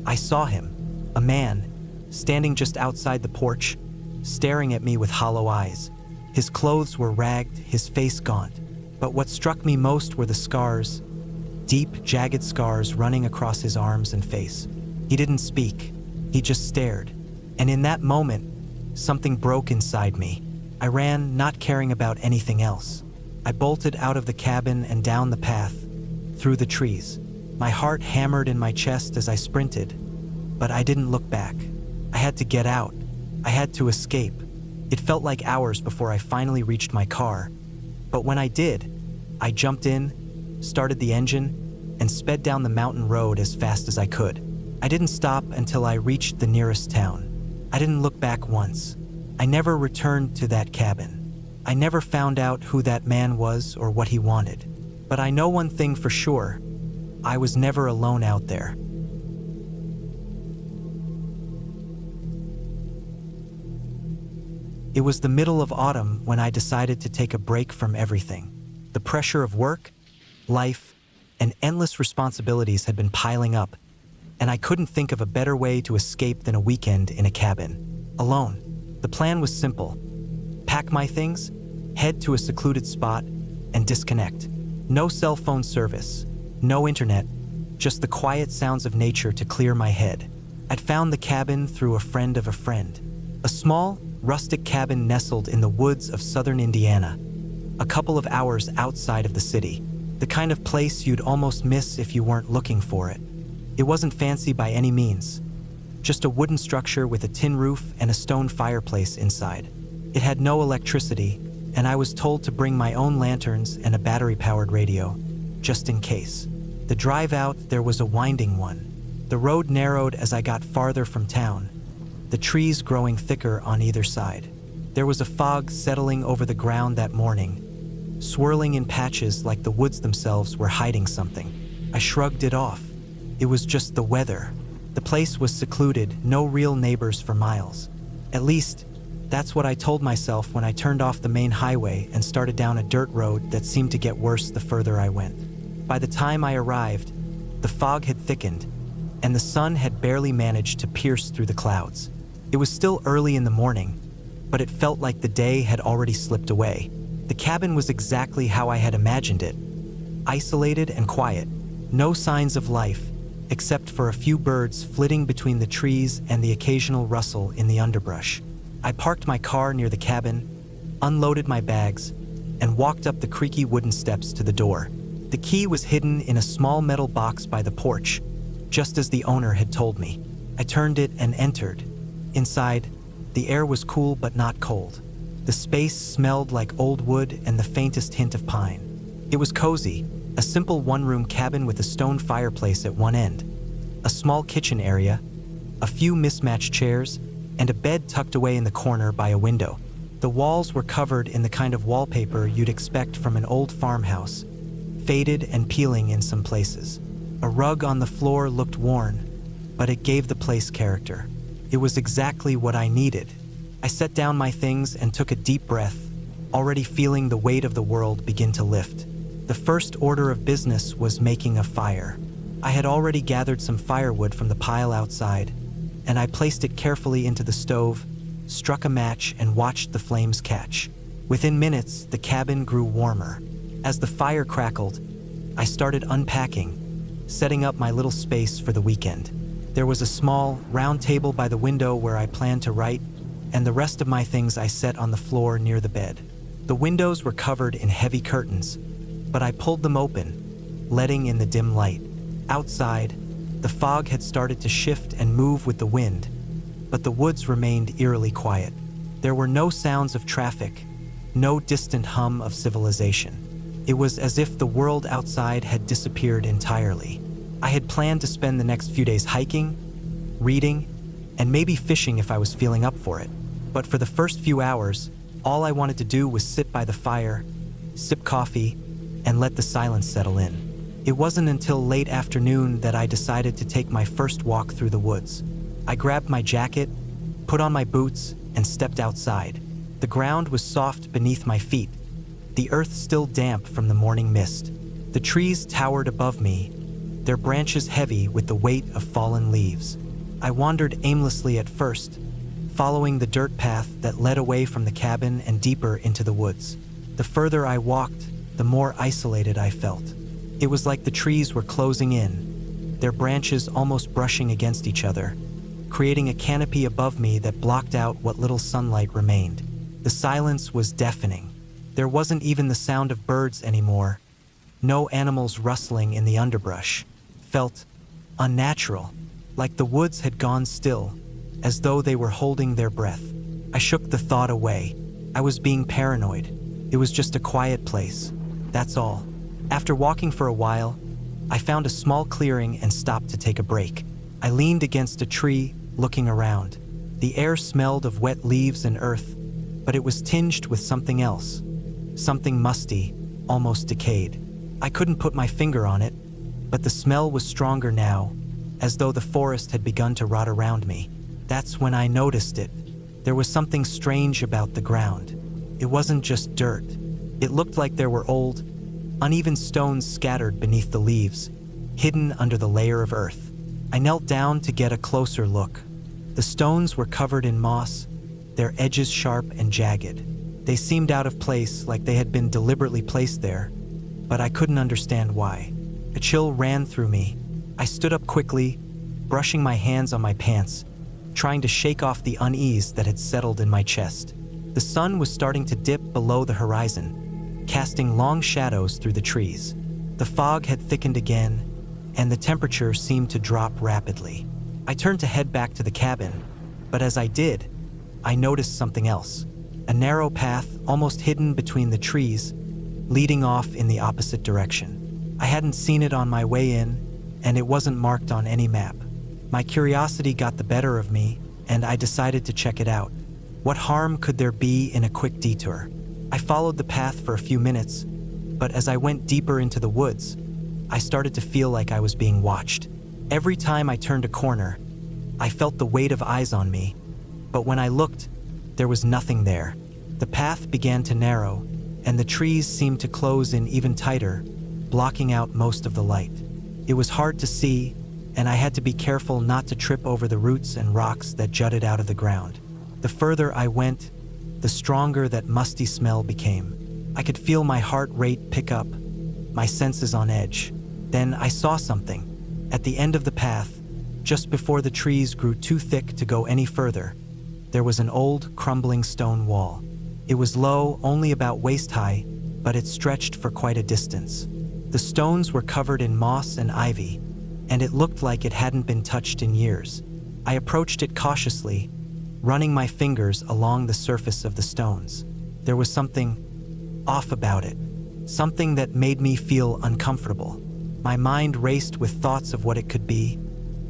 Speaker 1: I saw him, a man, standing just outside the porch, staring at me with hollow eyes. His clothes were ragged, his face gaunt. But what struck me most were the scars, deep, jagged scars running across his arms and face. He didn't speak. He just stared. And in that moment, something broke inside me. I ran, not caring about anything else. I bolted out of the cabin and down the path, through the trees. My heart hammered in my chest as I sprinted, but I didn't look back. I had to get out. I had to escape. It felt like hours before I finally reached my car. But when I did, I jumped in, started the engine, and sped down the mountain road as fast as I could. I didn't stop until I reached the nearest town. I didn't look back once. I never returned to that cabin. I never found out who that man was or what he wanted. But I know one thing for sure. I was never alone out there. It was the middle of autumn when I decided to take a break from everything. The pressure of work, life, and endless responsibilities had been piling up, and I couldn't think of a better way to escape than a weekend in a cabin, alone. The plan was simple. Pack my things, head to a secluded spot, and disconnect. No cell phone service, no internet, just the quiet sounds of nature to clear my head. I'd found the cabin through a friend of a friend. A small, rustic cabin nestled in the woods of southern Indiana, a couple of hours outside of the city. The kind of place you'd almost miss if you weren't looking for it. It wasn't fancy by any means, just a wooden structure with a tin roof and a stone fireplace inside. It had no electricity, and I was told to bring my own lanterns and a battery-powered radio, just in case. The drive out there was a winding one. The road narrowed as I got farther from town, the trees growing thicker on either side. There was a fog settling over the ground that morning, swirling in patches like the woods themselves were hiding something. I shrugged it off. It was just the weather. The place was secluded, no real neighbors for miles. At least, that's what I told myself when I turned off the main highway and started down a dirt road that seemed to get worse the further I went. By the time I arrived, the fog had thickened, and the sun had barely managed to pierce through the clouds. It was still early in the morning, but it felt like the day had already slipped away. The cabin was exactly how I had imagined it. Isolated and quiet, no signs of life, except for a few birds flitting between the trees and the occasional rustle in the underbrush. I parked my car near the cabin, unloaded my bags, and walked up the creaky wooden steps to the door. The key was hidden in a small metal box by the porch, just as the owner had told me. I turned it and entered. Inside, the air was cool but not cold. The space smelled like old wood and the faintest hint of pine. It was cozy, a simple one-room cabin with a stone fireplace at one end, a small kitchen area, a few mismatched chairs, and a bed tucked away in the corner by a window. The walls were covered in the kind of wallpaper you'd expect from an old farmhouse, faded and peeling in some places. A rug on the floor looked worn, but it gave the place character. It was exactly what I needed. I set down my things and took a deep breath, already feeling the weight of the world begin to lift. The first order of business was making a fire. I had already gathered some firewood from the pile outside, and I placed it carefully into the stove, struck a match, and watched the flames catch. Within minutes, the cabin grew warmer. As the fire crackled, I started unpacking, setting up my little space for the weekend. There was a small, round table by the window where I planned to write, and the rest of my things I set on the floor near the bed. The windows were covered in heavy curtains, but I pulled them open, letting in the dim light. Outside, the fog had started to shift and move with the wind, but the woods remained eerily quiet. There were no sounds of traffic, no distant hum of civilization. It was as if the world outside had disappeared entirely. I had planned to spend the next few days hiking, reading, and maybe fishing if I was feeling up for it. But for the first few hours, all I wanted to do was sit by the fire, sip coffee, and let the silence settle in. It wasn't until late afternoon that I decided to take my first walk through the woods. I grabbed my jacket, put on my boots, and stepped outside. The ground was soft beneath my feet, the earth still damp from the morning mist. The trees towered above me, their branches heavy with the weight of fallen leaves. I wandered aimlessly at first, following the dirt path that led away from the cabin and deeper into the woods. The further I walked, the more isolated I felt. It was like the trees were closing in, their branches almost brushing against each other, creating a canopy above me that blocked out what little sunlight remained. The silence was deafening. There wasn't even the sound of birds anymore. No animals rustling in the underbrush. Felt unnatural, like the woods had gone still, as though they were holding their breath. I shook the thought away. I was being paranoid. It was just a quiet place. That's all. After walking for a while, I found a small clearing and stopped to take a break. I leaned against a tree, looking around. The air smelled of wet leaves and earth, but it was tinged with something else. Something musty, almost decayed. I couldn't put my finger on it, but the smell was stronger now, as though the forest had begun to rot around me. That's when I noticed it. There was something strange about the ground. It wasn't just dirt. It looked like there were old, uneven stones scattered beneath the leaves, hidden under the layer of earth. I knelt down to get a closer look. The stones were covered in moss, their edges sharp and jagged. They seemed out of place, like they had been deliberately placed there, but I couldn't understand why. A chill ran through me. I stood up quickly, brushing my hands on my pants, trying to shake off the unease that had settled in my chest. The sun was starting to dip below the horizon, casting long shadows through the trees. The fog had thickened again, and the temperature seemed to drop rapidly. I turned to head back to the cabin, but as I did, I noticed something else. A narrow path, almost hidden between the trees, leading off in the opposite direction. I hadn't seen it on my way in, and it wasn't marked on any map. My curiosity got the better of me, and I decided to check it out. What harm could there be in a quick detour? I followed the path for a few minutes, but as I went deeper into the woods, I started to feel like I was being watched. Every time I turned a corner, I felt the weight of eyes on me, but when I looked, there was nothing there. The path began to narrow, and the trees seemed to close in even tighter, blocking out most of the light. It was hard to see, and I had to be careful not to trip over the roots and rocks that jutted out of the ground. The further I went, the stronger that musty smell became. I could feel my heart rate pick up, my senses on edge. Then I saw something. At the end of the path, just before the trees grew too thick to go any further, there was an old, crumbling stone wall. It was low, only about waist-high, but it stretched for quite a distance. The stones were covered in moss and ivy, and it looked like it hadn't been touched in years. I approached it cautiously, running my fingers along the surface of the stones. There was something off about it, something that made me feel uncomfortable. My mind raced with thoughts of what it could be,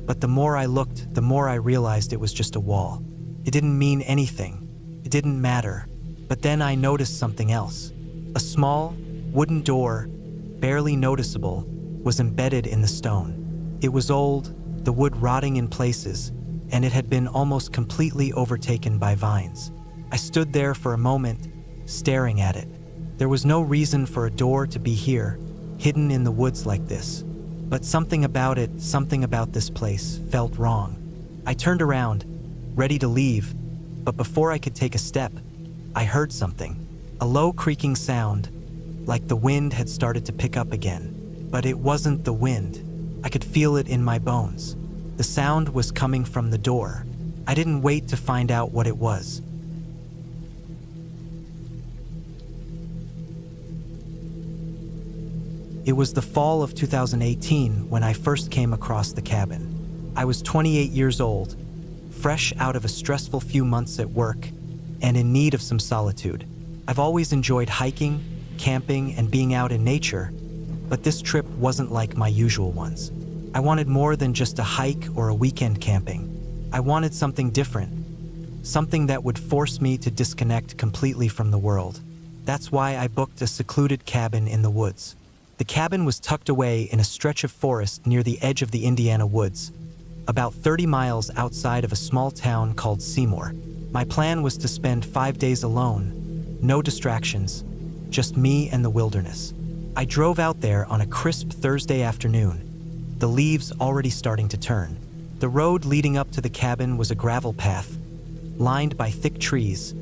Speaker 1: but the more I looked, the more I realized it was just a wall. It didn't mean anything. It didn't matter. But then I noticed something else. A small, wooden door, barely noticeable, was embedded in the stone. It was old, the wood rotting in places, and it had been almost completely overtaken by vines. I stood there for a moment, staring at it. There was no reason for a door to be here, hidden in the woods like this. But something about it, something about this place, felt wrong. I turned around, ready to leave, but before I could take a step, I heard something. A low creaking sound, like the wind had started to pick up again. But it wasn't the wind. I could feel it in my bones. The sound was coming from the door. I didn't wait to find out what it was. It was the fall of 2018 when I first came across the cabin. I was 28 years old, fresh out of a stressful few months at work, and in need of some solitude. I've always enjoyed hiking, camping, and being out in nature, but this trip wasn't like my usual ones. I wanted more than just a hike or a weekend camping. I wanted something different, something that would force me to disconnect completely from the world. That's why I booked a secluded cabin in the woods. The cabin was tucked away in a stretch of forest near the edge of the Indiana woods, about 30 miles outside of a small town called Seymour. My plan was to spend 5 days alone, no distractions, just me and the wilderness. I drove out there on a crisp Thursday afternoon, the leaves already starting to turn. The road leading up to the cabin was a gravel path, lined by thick trees,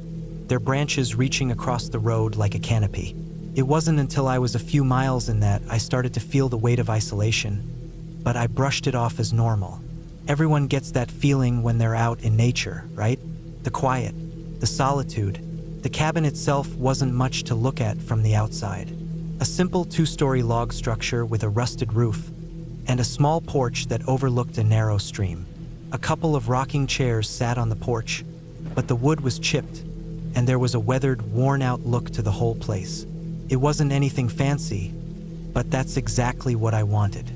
Speaker 1: their branches reaching across the road like a canopy. It wasn't until I was a few miles in that I started to feel the weight of isolation, but I brushed it off as normal. Everyone gets that feeling when they're out in nature, right? The quiet, the solitude. The cabin itself wasn't much to look at from the outside. A simple 2-story log structure with a rusted roof, and a small porch that overlooked a narrow stream. A couple of rocking chairs sat on the porch, but the wood was chipped, and there was a weathered, worn-out look to the whole place. It wasn't anything fancy, but that's exactly what I wanted.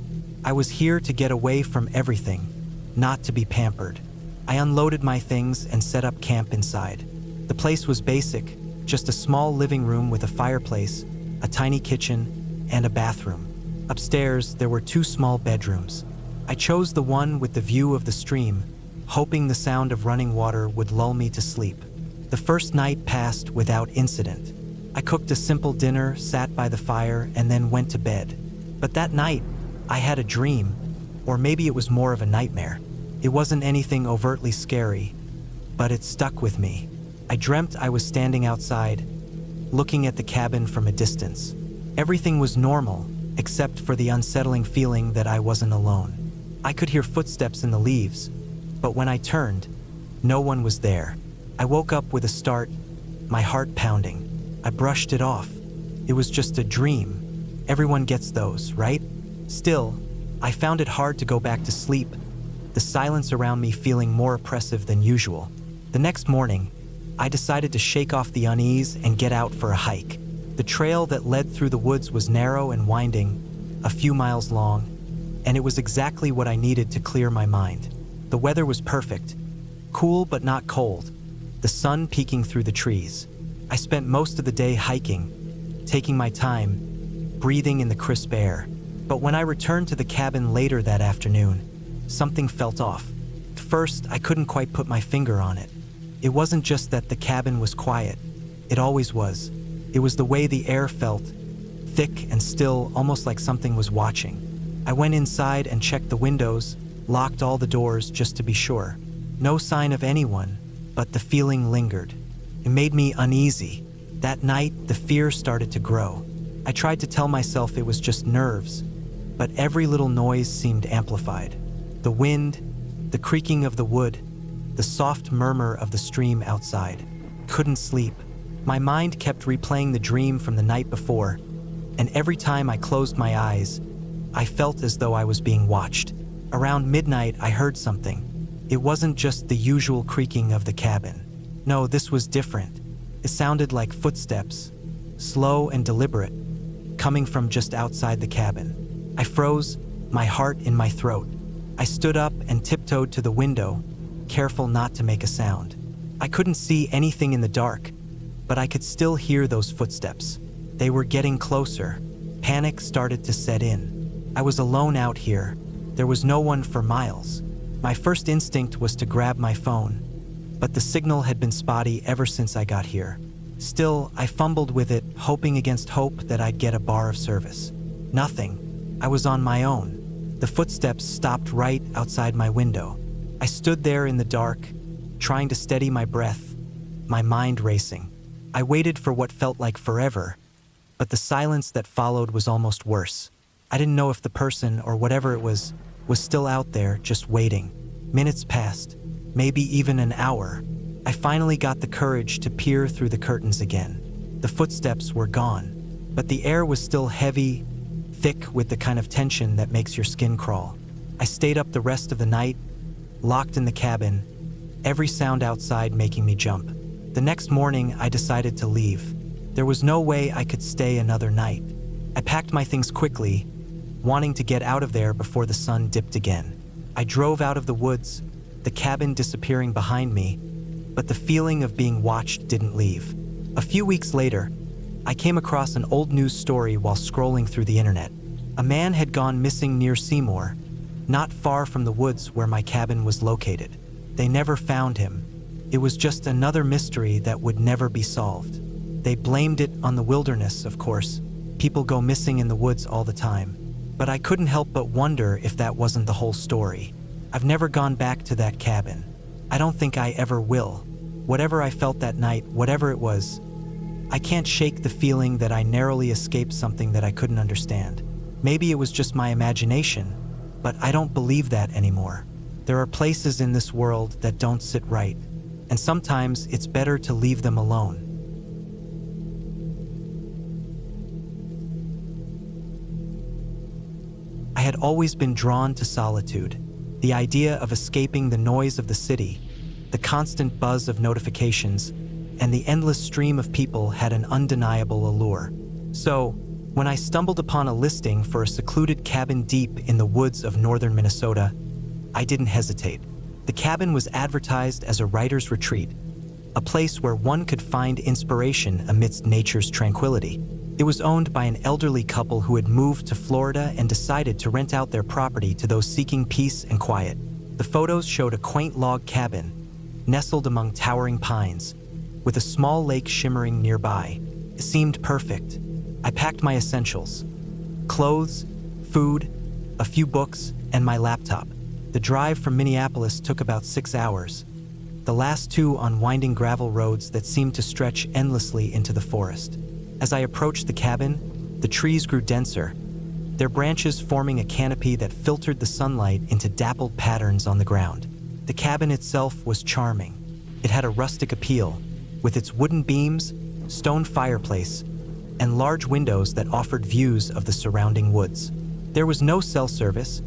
Speaker 1: I was here to get away from everything, not to be pampered. I unloaded my things and set up camp inside. The place was basic, just a small living room with a fireplace, a tiny kitchen, and a bathroom. Upstairs, there were 2 small bedrooms. I chose the one with the view of the stream, hoping the sound of running water would lull me to sleep. The first night passed without incident. I cooked a simple dinner, sat by the fire, and then went to bed. But that night, I had a dream, or maybe it was more of a nightmare. It wasn't anything overtly scary, but it stuck with me. I dreamt I was standing outside, looking at the cabin from a distance. Everything was normal, except for the unsettling feeling that I wasn't alone. I could hear footsteps in the leaves, but when I turned, no one was there. I woke up with a start, my heart pounding. I brushed it off. It was just a dream. Everyone gets those, right? Still, I found it hard to go back to sleep, the silence around me feeling more oppressive than usual. The next morning, I decided to shake off the unease and get out for a hike. The trail that led through the woods was narrow and winding, a few miles long, and it was exactly what I needed to clear my mind. The weather was perfect, cool but not cold, the sun peeking through the trees. I spent most of the day hiking, taking my time, breathing in the crisp air. But when I returned to the cabin later that afternoon, something felt off. At first, I couldn't quite put my finger on it. It wasn't just that the cabin was quiet. It always was. It was the way the air felt, thick and still, almost like something was watching. I went inside and checked the windows, locked all the doors just to be sure. No sign of anyone, but the feeling lingered. It made me uneasy. That night, the fear started to grow. I tried to tell myself it was just nerves, but every little noise seemed amplified. The wind, the creaking of the wood, the soft murmur of the stream outside. Couldn't sleep. My mind kept replaying the dream from the night before, and every time I closed my eyes, I felt as though I was being watched. Around midnight, I heard something. It wasn't just the usual creaking of the cabin. No, this was different. It sounded like footsteps, slow and deliberate, coming from just outside the cabin. I froze, my heart in my throat. I stood up and tiptoed to the window, careful not to make a sound. I couldn't see anything in the dark, but I could still hear those footsteps. They were getting closer. Panic started to set in. I was alone out here. There was no one for miles. My first instinct was to grab my phone, but the signal had been spotty ever since I got here. Still, I fumbled with it, hoping against hope that I'd get a bar of service. Nothing. I was on my own. The footsteps stopped right outside my window. I stood there in the dark, trying to steady my breath, my mind racing. I waited for what felt like forever, but the silence that followed was almost worse. I didn't know if the person, or whatever it was still out there, just waiting. Minutes passed, maybe even an hour. I finally got the courage to peer through the curtains again. The footsteps were gone, but the air was still heavy, thick with the kind of tension that makes your skin crawl. I stayed up the rest of the night, locked in the cabin, every sound outside making me jump. The next morning, I decided to leave. There was no way I could stay another night. I packed my things quickly, wanting to get out of there before the sun dipped again. I drove out of the woods, the cabin disappearing behind me, but the feeling of being watched didn't leave. A few weeks later, I came across an old news story while scrolling through the internet. A man had gone missing near Seymour, not far from the woods where my cabin was located. They never found him. It was just another mystery that would never be solved. They blamed it on the wilderness, of course. People go missing in the woods all the time. But I couldn't help but wonder if that wasn't the whole story. I've never gone back to that cabin. I don't think I ever will. Whatever I felt that night, whatever it was, I can't shake the feeling that I narrowly escaped something that I couldn't understand. Maybe it was just my imagination, but I don't believe that anymore. There are places in this world that don't sit right, and sometimes it's better to leave them alone. I had always been drawn to solitude. The idea of escaping the noise of the city, the constant buzz of notifications, and the endless stream of people had an undeniable allure. So, when I stumbled upon a listing for a secluded cabin deep in the woods of northern Minnesota, I didn't hesitate. The cabin was advertised as a writer's retreat, a place where one could find inspiration amidst nature's tranquility. It was owned by an elderly couple who had moved to Florida and decided to rent out their property to those seeking peace and quiet. The photos showed a quaint log cabin, nestled among towering pines, with a small lake shimmering nearby. It seemed perfect. I packed my essentials: clothes, food, a few books, and my laptop. The drive from Minneapolis took about 6 hours, the last 2 on winding gravel roads that seemed to stretch endlessly into the forest. As I approached the cabin, the trees grew denser, their branches forming a canopy that filtered the sunlight into dappled patterns on the ground. The cabin itself was charming. It had a rustic appeal, with its wooden beams, stone fireplace, and large windows that offered views of the surrounding woods. There was no cell service,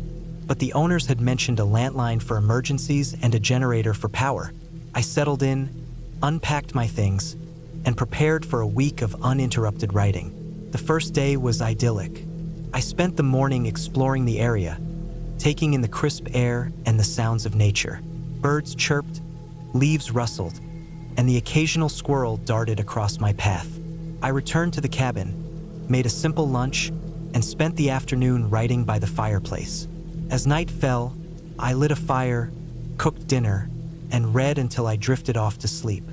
Speaker 1: but the owners had mentioned a landline for emergencies and a generator for power. I settled in, unpacked my things, and prepared for a week of uninterrupted writing. The first day was idyllic. I spent the morning exploring the area, taking in the crisp air and the sounds of nature. Birds chirped, leaves rustled, and the occasional squirrel darted across my path. I returned to the cabin, made a simple lunch, and spent the afternoon writing by the fireplace. As night fell, I lit a fire, cooked dinner, and read until I drifted off to sleep.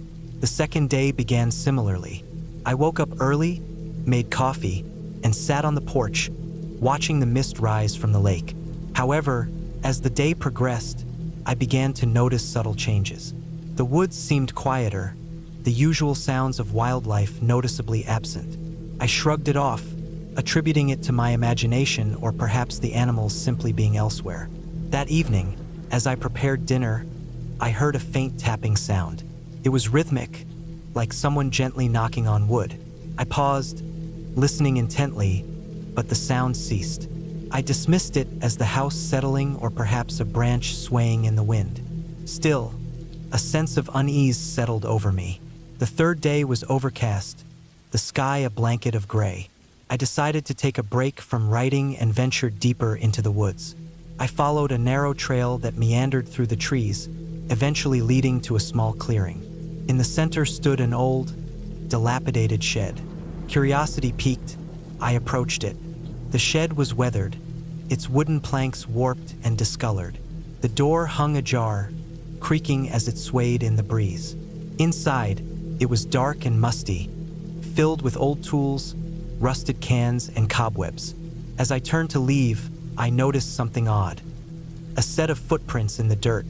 Speaker 1: The second day began similarly. I woke up early, made coffee, and sat on the porch, watching the mist rise from the lake. However, as the day progressed, I began to notice subtle changes. The woods seemed quieter, the usual sounds of wildlife noticeably absent. I shrugged it off, attributing it to my imagination or perhaps the animals simply being elsewhere. That evening, as I prepared dinner, I heard a faint tapping sound. It was rhythmic, like someone gently knocking on wood. I paused, listening intently, but the sound ceased. I dismissed it as the house settling or perhaps a branch swaying in the wind. Still, a sense of unease settled over me. The third day was overcast, the sky a blanket of gray. I decided to take a break from writing and ventured deeper into the woods. I followed a narrow trail that meandered through the trees, eventually leading to a small clearing. In the center stood an old, dilapidated shed. Curiosity piqued, I approached it. The shed was weathered, its wooden planks warped and discolored. The door hung ajar, creaking as it swayed in the breeze. Inside, it was dark and musty, filled with old tools, rusted cans, and cobwebs. As I turned to leave, I noticed something odd. A set of footprints in the dirt,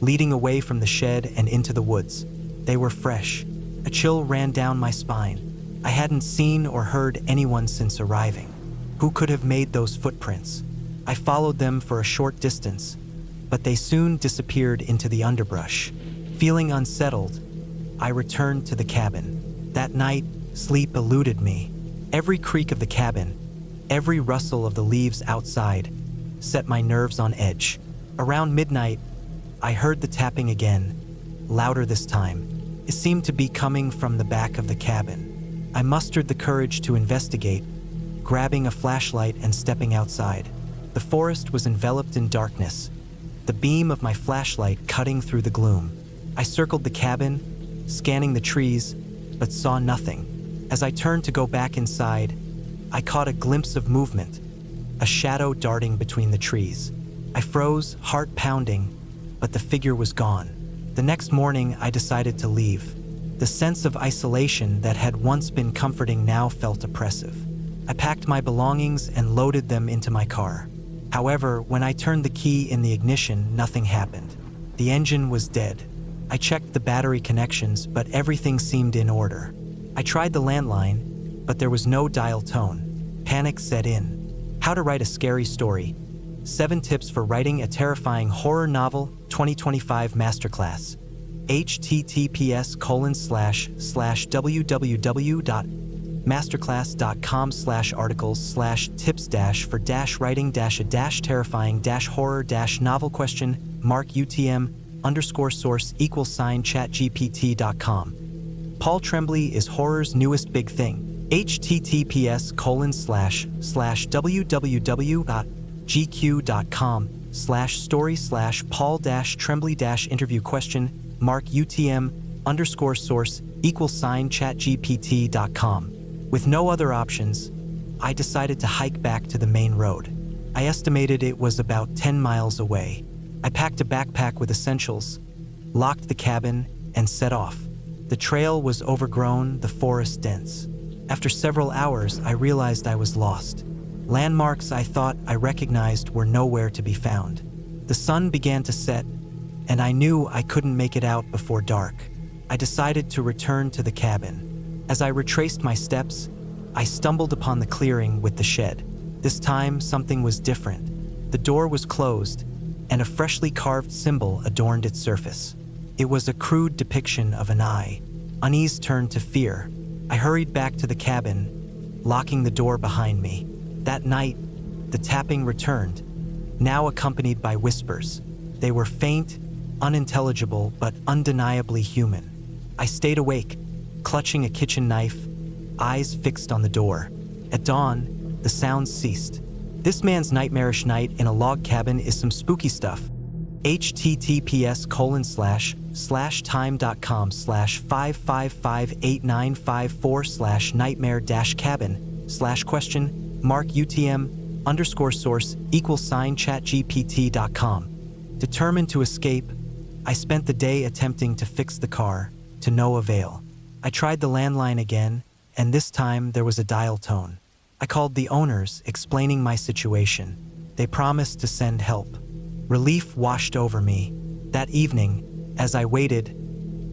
Speaker 1: leading away from the shed and into the woods. They were fresh. A chill ran down my spine. I hadn't seen or heard anyone since arriving. Who could have made those footprints? I followed them for a short distance, but they soon disappeared into the underbrush. Feeling unsettled, I returned to the cabin. That night, sleep eluded me. Every creak of the cabin, every rustle of the leaves outside, set my nerves on edge. Around midnight, I heard the tapping again, louder this time. It seemed to be coming from the back of the cabin. I mustered the courage to investigate, grabbing a flashlight and stepping outside. The forest was enveloped in darkness, the beam of my flashlight cutting through the gloom. I circled the cabin, scanning the trees, but saw nothing. As I turned to go back inside, I caught a glimpse of movement, a shadow darting between the trees. I froze, heart pounding, but the figure was gone. The next morning, I decided to leave. The sense of isolation that had once been comforting now felt oppressive. I packed my belongings and loaded them into my car. However, when I turned the key in the ignition, nothing happened. The engine was dead. I checked the battery connections, but everything seemed in order. I tried the landline, but there was no dial tone. Panic set in. How to write a scary story. 7 tips for writing a terrifying horror novel, 2025 masterclass. https://www.masterclass.com/articles/tips-for-writing-a-horror-novel?*chatgpt.com. Paul Tremblay is horror's newest big thing. https://gq.com/story/paul-tremblay-interview question *mark UTM_story/paul-tremblay-chatgpt.com. With no other options, I decided to hike back to the main road. I estimated it was about 10 miles away. I packed a backpack with essentials, locked the cabin, and set off. The trail was overgrown, the forest dense. After several hours, I realized I was lost. Landmarks I thought I recognized were nowhere to be found. The sun began to set, and I knew I couldn't make it out before dark. I decided to return to the cabin. As I retraced my steps, I stumbled upon the clearing with the shed. This time, something was different. The door was closed, and a freshly carved symbol adorned its surface. It was a crude depiction of an eye. Unease turned to fear. I hurried back to the cabin, locking the door behind me. That night, the tapping returned, now accompanied by whispers. They were faint, unintelligible, but undeniably human. I stayed awake, clutching a kitchen knife, eyes fixed on the door. At dawn, the sounds ceased. This man's nightmarish night in a log cabin is some spooky stuff. https://time.com/5558954/nightmare-cabin/question *mark UTM_source=chatgpt.com. Determined to escape, I spent the day attempting to fix the car, to no avail. I tried the landline again, and this time there was a dial tone. I called the owners, explaining my situation. They promised to send help. Relief washed over me. That evening, as I waited,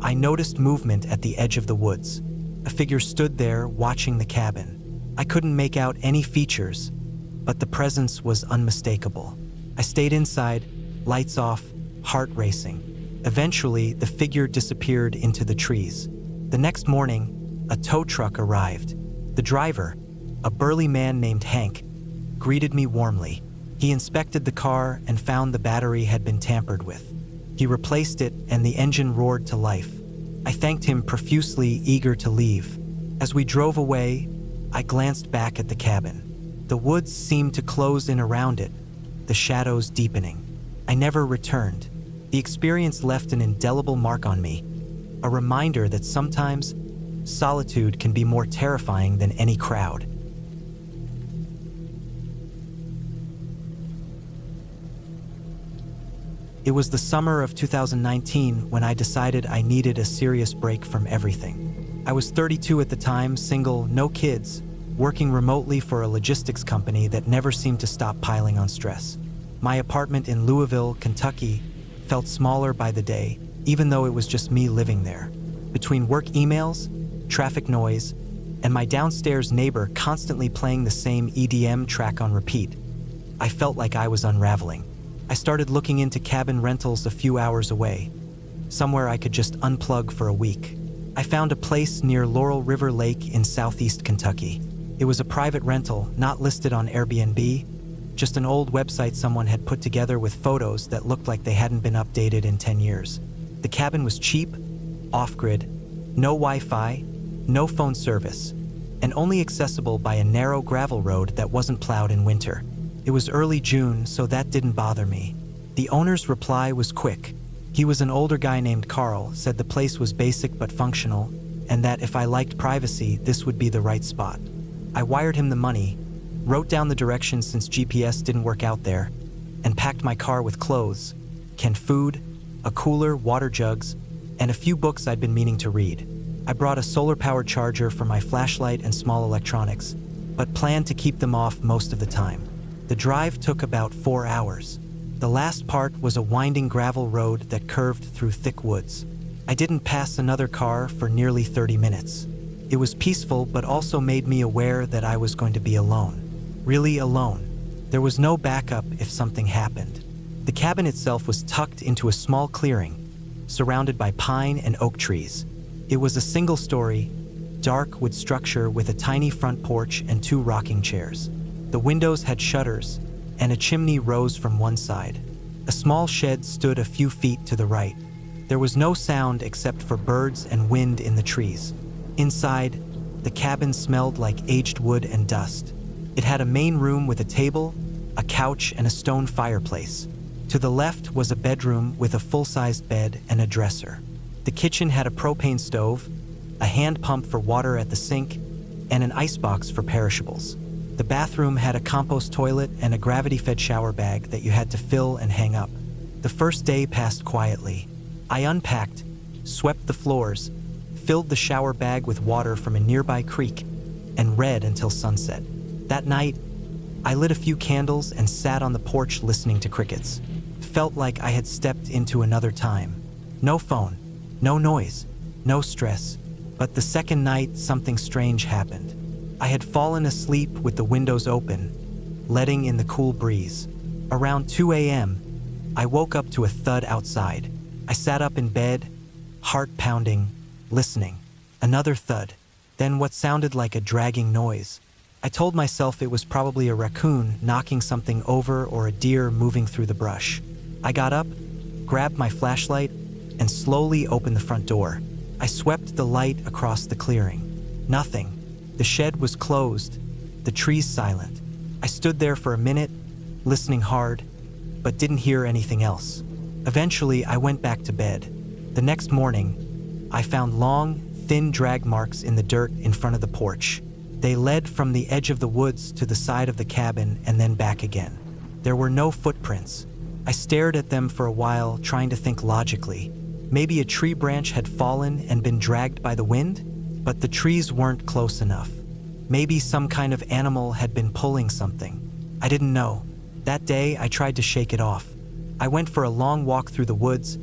Speaker 1: I noticed movement at the edge of the woods. A figure stood there, watching the cabin. I couldn't make out any features, but the presence was unmistakable. I stayed inside, lights off, heart racing. Eventually, the figure disappeared into the trees. The next morning, a tow truck arrived. The driver, a burly man named Hank, greeted me warmly. He inspected the car and found the battery had been tampered with. He replaced it and the engine roared to life. I thanked him profusely, eager to leave. As we drove away, I glanced back at the cabin. The woods seemed to close in around it, the shadows deepening. I never returned. The experience left an indelible mark on me. a reminder that sometimes solitude can be more terrifying than any crowd. It was the summer of 2019 when I decided I needed a serious break from everything. I was 32 at the time, single, no kids, working remotely for a logistics company that never seemed to stop piling on stress. My apartment in Louisville, Kentucky, felt smaller by the day, even though it was just me living there. Between work emails, traffic noise, and my downstairs neighbor constantly playing the same EDM track on repeat, I felt like I was unraveling. I started looking into cabin rentals a few hours away, somewhere I could just unplug for a week. I found a place near Laurel River Lake in southeast Kentucky. It was a private rental, not listed on Airbnb, just an old website someone had put together with photos that looked like they hadn't been updated in 10 years. The cabin was cheap, off-grid, no Wi-Fi, no phone service, and only accessible by a narrow gravel road that wasn't plowed in winter. It was early June, so that didn't bother me. The owner's reply was quick. He was an older guy named Carl, said the place was basic but functional, and that if I liked privacy, this would be the right spot. I wired him the money, wrote down the directions since GPS didn't work out there, and packed my car with clothes, canned food, a cooler, water jugs, and a few books I'd been meaning to read. I brought a solar-powered charger for my flashlight and small electronics, but planned to keep them off most of the time. The drive took about 4 hours. The last part was a winding gravel road that curved through thick woods. I didn't pass another car for nearly 30 minutes. It was peaceful, but also made me aware that I was going to be alone. Really alone. There was no backup if something happened. The cabin itself was tucked into a small clearing, surrounded by pine and oak trees. It was a single-story, dark wood structure with a tiny front porch and 2 rocking chairs. The windows had shutters, and a chimney rose from one side. A small shed stood a few feet to the right. There was no sound except for birds and wind in the trees. Inside, the cabin smelled like aged wood and dust. It had a main room with a table, a couch, and a stone fireplace. To the left was a bedroom with a full-sized bed and a dresser. The kitchen had a propane stove, a hand pump for water at the sink, and an icebox for perishables. The bathroom had a compost toilet and a gravity-fed shower bag that you had to fill and hang up. The first day passed quietly. I unpacked, swept the floors, filled the shower bag with water from a nearby creek, and read until sunset. That night, I lit a few candles and sat on the porch listening to crickets. Felt like I had stepped into another time. No phone, no noise, no stress. But the second night, something strange happened. I had fallen asleep with the windows open, letting in the cool breeze. Around 2 a.m., I woke up to a thud outside. I sat up in bed, heart pounding, listening. Another thud, then what sounded like a dragging noise. I told myself it was probably a raccoon knocking something over or a deer moving through the brush. I got up, grabbed my flashlight, and slowly opened the front door. I swept the light across the clearing. Nothing. The shed was closed, the trees silent. I stood there for a minute, listening hard, but didn't hear anything else. Eventually, I went back to bed. The next morning, I found long, thin drag marks in the dirt in front of the porch. They led from the edge of the woods to the side of the cabin and then back again. There were no footprints. I stared at them for a while, trying to think logically. Maybe a tree branch had fallen and been dragged by the wind? But the trees weren't close enough. Maybe some kind of animal had been pulling something. I didn't know. That day, I tried to shake it off. I went for a long walk through the woods,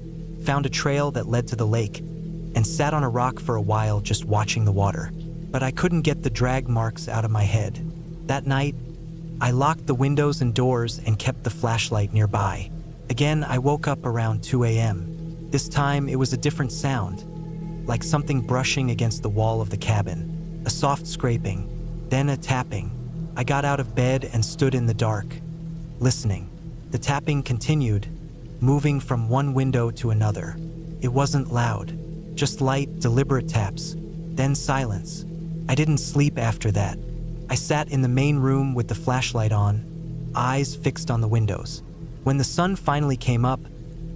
Speaker 1: found a trail that led to the lake, and sat on a rock for a while just watching the water. But I couldn't get the drag marks out of my head. That night, I locked the windows and doors and kept the flashlight nearby. Again, I woke up around 2 a.m. This time, it was a different sound, like something brushing against the wall of the cabin. A soft scraping, then a tapping. I got out of bed and stood in the dark, listening. The tapping continued, moving from one window to another. It wasn't loud, just light, deliberate taps, then silence. I didn't sleep after that. I sat in the main room with the flashlight on, eyes fixed on the windows. When the sun finally came up,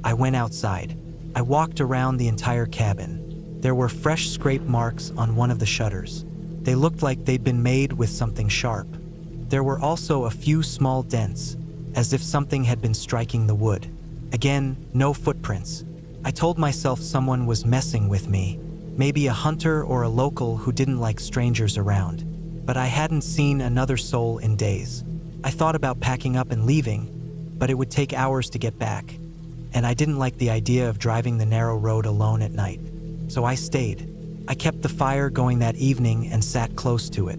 Speaker 1: I went outside. I walked around the entire cabin. There were fresh scrape marks on one of the shutters. They looked like they'd been made with something sharp. There were also a few small dents, as if something had been striking the wood. Again, no footprints. I told myself someone was messing with me, maybe a hunter or a local who didn't like strangers around. But I hadn't seen another soul in days. I thought about packing up and leaving, but it would take hours to get back, and I didn't like the idea of driving the narrow road alone at night. So I stayed. I kept the fire going that evening and sat close to it.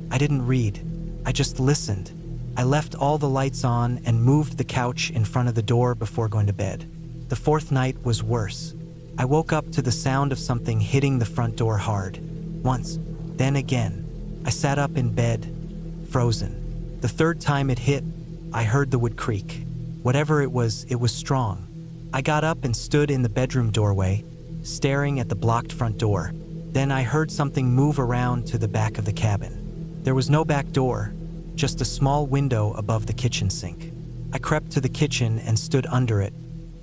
Speaker 1: I didn't read. I just listened. I left all the lights on and moved the couch in front of the door before going to bed. The fourth night was worse. I woke up to the sound of something hitting the front door hard. Once, then again. I sat up in bed, frozen. The third time it hit, I heard the wood creak. Whatever it was strong. I got up and stood in the bedroom doorway, staring at the blocked front door. Then I heard something move around to the back of the cabin. There was no back door, just a small window above the kitchen sink. I crept to the kitchen and stood under it,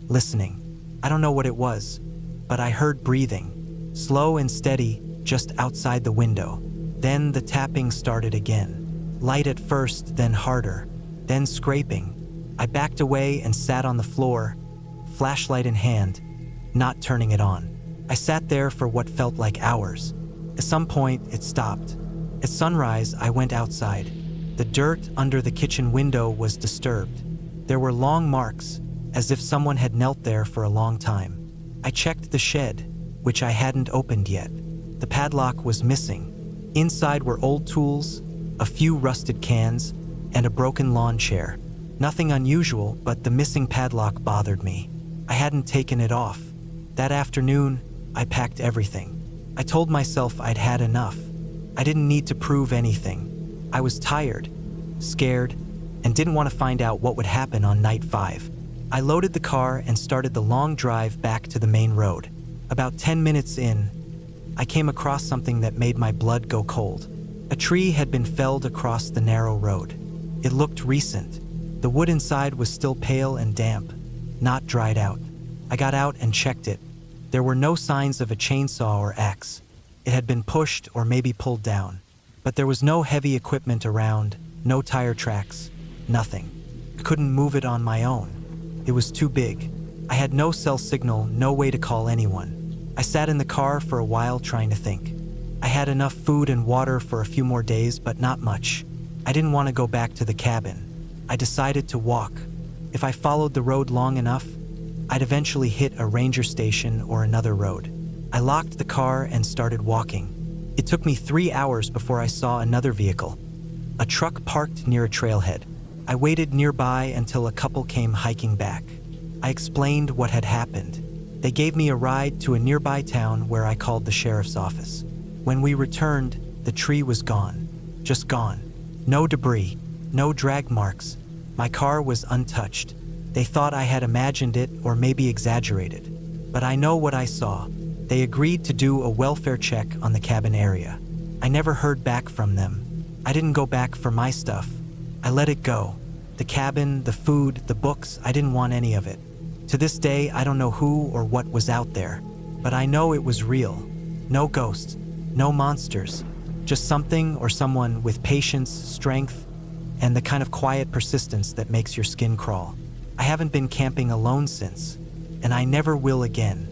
Speaker 1: listening. I don't know what it was, but I heard breathing, slow and steady, just outside the window. Then the tapping started again. Light at first, then harder, then scraping. I backed away and sat on the floor, flashlight in hand, not turning it on. I sat there for what felt like hours. At some point, it stopped. At sunrise, I went outside. The dirt under the kitchen window was disturbed. There were long marks, as if someone had knelt there for a long time. I checked the shed, which I hadn't opened yet. The padlock was missing. Inside were old tools, a few rusted cans, and a broken lawn chair. Nothing unusual, but the missing padlock bothered me. I hadn't taken it off. That afternoon, I packed everything. I told myself I'd had enough. I didn't need to prove anything. I was tired, scared, and didn't want to find out what would happen on night 5. I loaded the car and started the long drive back to the main road. About 10 minutes in, I came across something that made my blood go cold. A tree had been felled across the narrow road. It looked recent. The wood inside was still pale and damp, not dried out. I got out and checked it. There were no signs of a chainsaw or axe. It had been pushed or maybe pulled down. But there was no heavy equipment around, no tire tracks, nothing. I couldn't move it on my own. It was too big. I had no cell signal, no way to call anyone. I sat in the car for a while trying to think. I had enough food and water for a few more days, but not much. I didn't want to go back to the cabin. I decided to walk. If I followed the road long enough, I'd eventually hit a ranger station or another road. I locked the car and started walking. It took me 3 hours before I saw another vehicle. A truck parked near a trailhead. I waited nearby until a couple came hiking back. I explained what had happened. They gave me a ride to a nearby town where I called the sheriff's office. When we returned, the tree was gone. Just gone. No debris, no drag marks. My car was untouched. They thought I had imagined it or maybe exaggerated. But I know what I saw. They agreed to do a welfare check on the cabin area. I never heard back from them. I didn't go back for my stuff. I let it go. The cabin, the food, the books, I didn't want any of it. To this day, I don't know who or what was out there, but I know it was real. No ghosts, no monsters, just something or someone with patience, strength, and the kind of quiet persistence that makes your skin crawl. I haven't been camping alone since, and I never will again.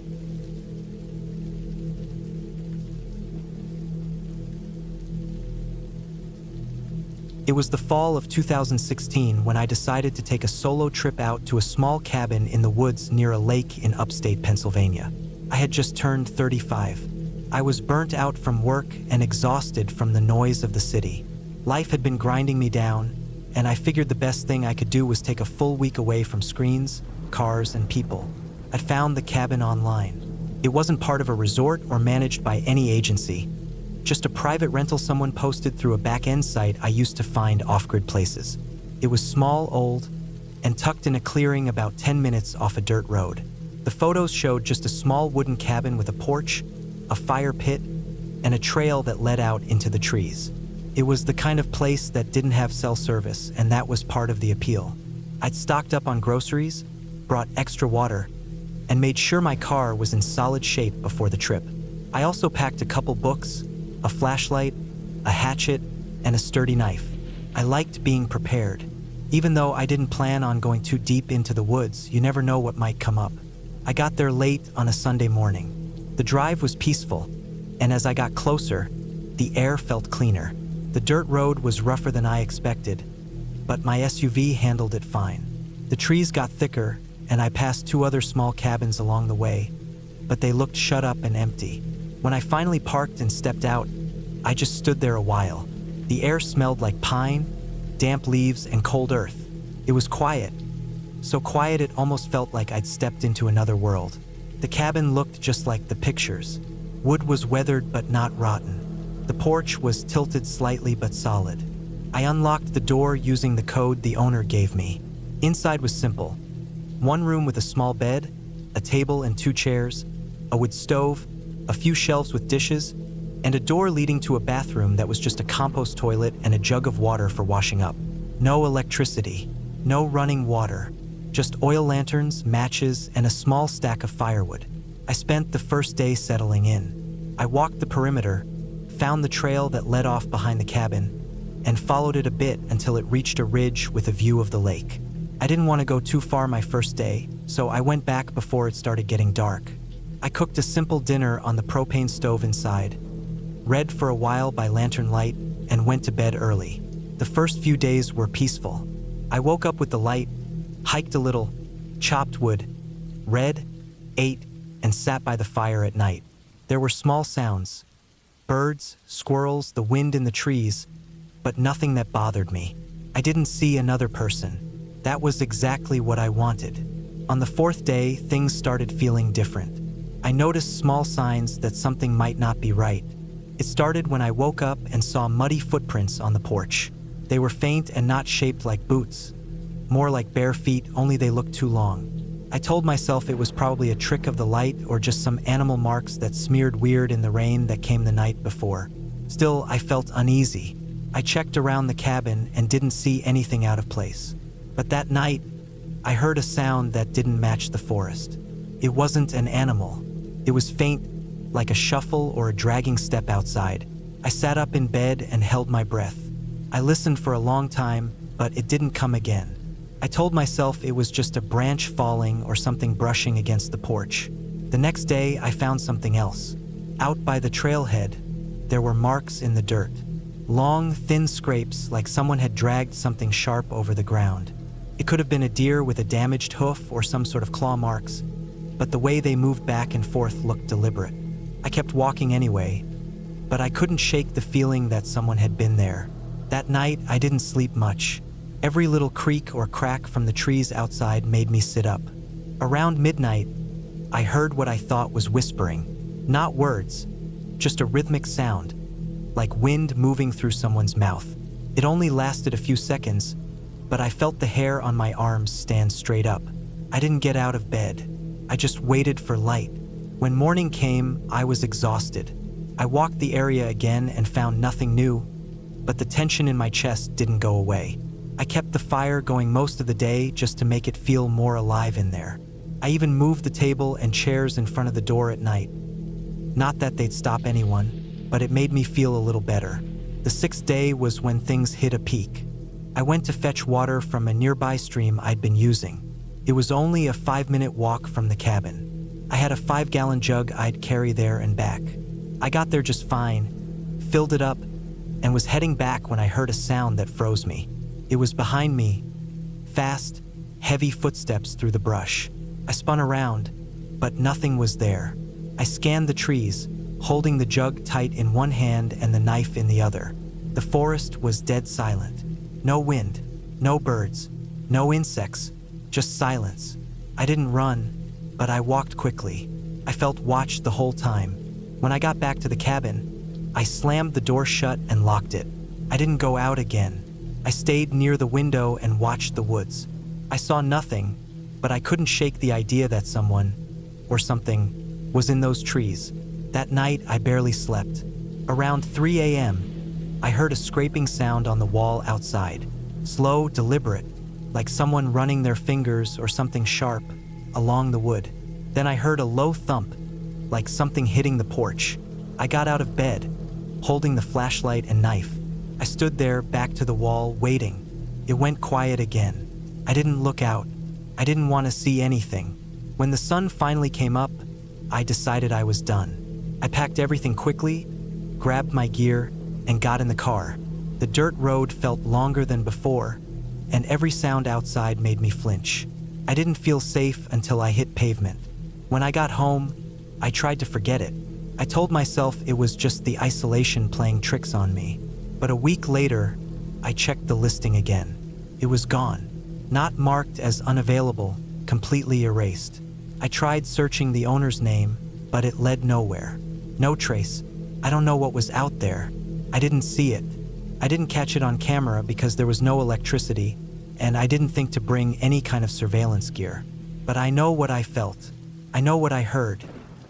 Speaker 1: It was the fall of 2016 when I decided to take a solo trip out to a small cabin in the woods near a lake in upstate Pennsylvania. I had just turned 35. I was burnt out from work and exhausted from the noise of the city. Life had been grinding me down, and I figured the best thing I could do was take a full week away from screens, cars, and people. I found the cabin online. It wasn't part of a resort or managed by any agency. Just a private rental someone posted through a back-end site I used to find off-grid places. It was small, old, and tucked in a clearing about 10 minutes off a dirt road. The photos showed just a small wooden cabin with a porch, a fire pit, and a trail that led out into the trees. It was the kind of place that didn't have cell service, and that was part of the appeal. I'd stocked up on groceries, brought extra water, and made sure my car was in solid shape before the trip. I also packed a couple books, a flashlight, a hatchet, and a sturdy knife. I liked being prepared. Even though I didn't plan on going too deep into the woods, you never know what might come up. I got there late on a Sunday morning. The drive was peaceful, and as I got closer, the air felt cleaner. The dirt road was rougher than I expected, but my SUV handled it fine. The trees got thicker, and I passed 2 other small cabins along the way, but they looked shut up and empty. When I finally parked and stepped out, I just stood there a while. The air smelled like pine, damp leaves, and cold earth. It was quiet. So quiet it almost felt like I'd stepped into another world. The cabin looked just like the pictures. Wood was weathered but not rotten. The porch was tilted slightly but solid. I unlocked the door using the code the owner gave me. Inside was simple. 1 room with a small bed, a table and 2 chairs, a wood stove, a few shelves with dishes, and a door leading to a bathroom that was just a compost toilet and a jug of water for washing up. No electricity, no running water, just oil lanterns, matches, and a small stack of firewood. I spent the first day settling in. I walked the perimeter, found the trail that led off behind the cabin, and followed it a bit until it reached a ridge with a view of the lake. I didn't want to go too far my first day, so I went back before it started getting dark. I cooked a simple dinner on the propane stove inside, read for a while by lantern light, and went to bed early. The first few days were peaceful. I woke up with the light, hiked a little, chopped wood, read, ate, and sat by the fire at night. There were small sounds, birds, squirrels, the wind in the trees, but nothing that bothered me. I didn't see another person. That was exactly what I wanted. On the 4th day, things started feeling different. I noticed small signs that something might not be right. It started when I woke up and saw muddy footprints on the porch. They were faint and not shaped like boots. More like bare feet, only they looked too long. I told myself it was probably a trick of the light or just some animal marks that smeared weird in the rain that came the night before. Still, I felt uneasy. I checked around the cabin and didn't see anything out of place. But that night, I heard a sound that didn't match the forest. It wasn't an animal. It was faint, like a shuffle or a dragging step outside. I sat up in bed and held my breath. I listened for a long time, but it didn't come again. I told myself it was just a branch falling or something brushing against the porch. The next day, I found something else. Out by the trailhead, there were marks in the dirt. Long, thin scrapes like someone had dragged something sharp over the ground. It could have been a deer with a damaged hoof or some sort of claw marks, but the way they moved back and forth looked deliberate. I kept walking anyway, but I couldn't shake the feeling that someone had been there. That night, I didn't sleep much. Every little creak or crack from the trees outside made me sit up. Around midnight, I heard what I thought was whispering. Not words, just a rhythmic sound, like wind moving through someone's mouth. It only lasted a few seconds, but I felt the hair on my arms stand straight up. I didn't get out of bed. I just waited for light. When morning came, I was exhausted. I walked the area again and found nothing new, but the tension in my chest didn't go away. I kept the fire going most of the day just to make it feel more alive in there. I even moved the table and chairs in front of the door at night. Not that they'd stop anyone, but it made me feel a little better. The 6th day was when things hit a peak. I went to fetch water from a nearby stream I'd been using. It was only a 5-minute walk from the cabin. I had a 5-gallon jug I'd carry there and back. I got there just fine, filled it up, and was heading back when I heard a sound that froze me. It was behind me, fast, heavy footsteps through the brush. I spun around, but nothing was there. I scanned the trees, holding the jug tight in one hand and the knife in the other. The forest was dead silent. No wind, no birds, no insects, just silence. I didn't run, but I walked quickly. I felt watched the whole time. When I got back to the cabin, I slammed the door shut and locked it. I didn't go out again. I stayed near the window and watched the woods. I saw nothing, but I couldn't shake the idea that someone, or something, was in those trees. That night, I barely slept. Around 3 a.m., I heard a scraping sound on the wall outside. Slow, deliberate, like someone running their fingers or something sharp along the wood. Then I heard a low thump, like something hitting the porch. I got out of bed, holding the flashlight and knife. I stood there, back to the wall, waiting. It went quiet again. I didn't look out. I didn't want to see anything. When the sun finally came up, I decided I was done. I packed everything quickly, grabbed my gear, and got in the car. The dirt road felt longer than before, and every sound outside made me flinch. I didn't feel safe until I hit pavement. When I got home, I tried to forget it. I told myself it was just the isolation playing tricks on me. But a week later, I checked the listing again. It was gone. Not marked as unavailable, completely erased. I tried searching the owner's name, but it led nowhere. No trace. I don't know what was out there. I didn't see it. I didn't catch it on camera because there was no electricity, and I didn't think to bring any kind of surveillance gear. But I know what I felt. I know what I heard.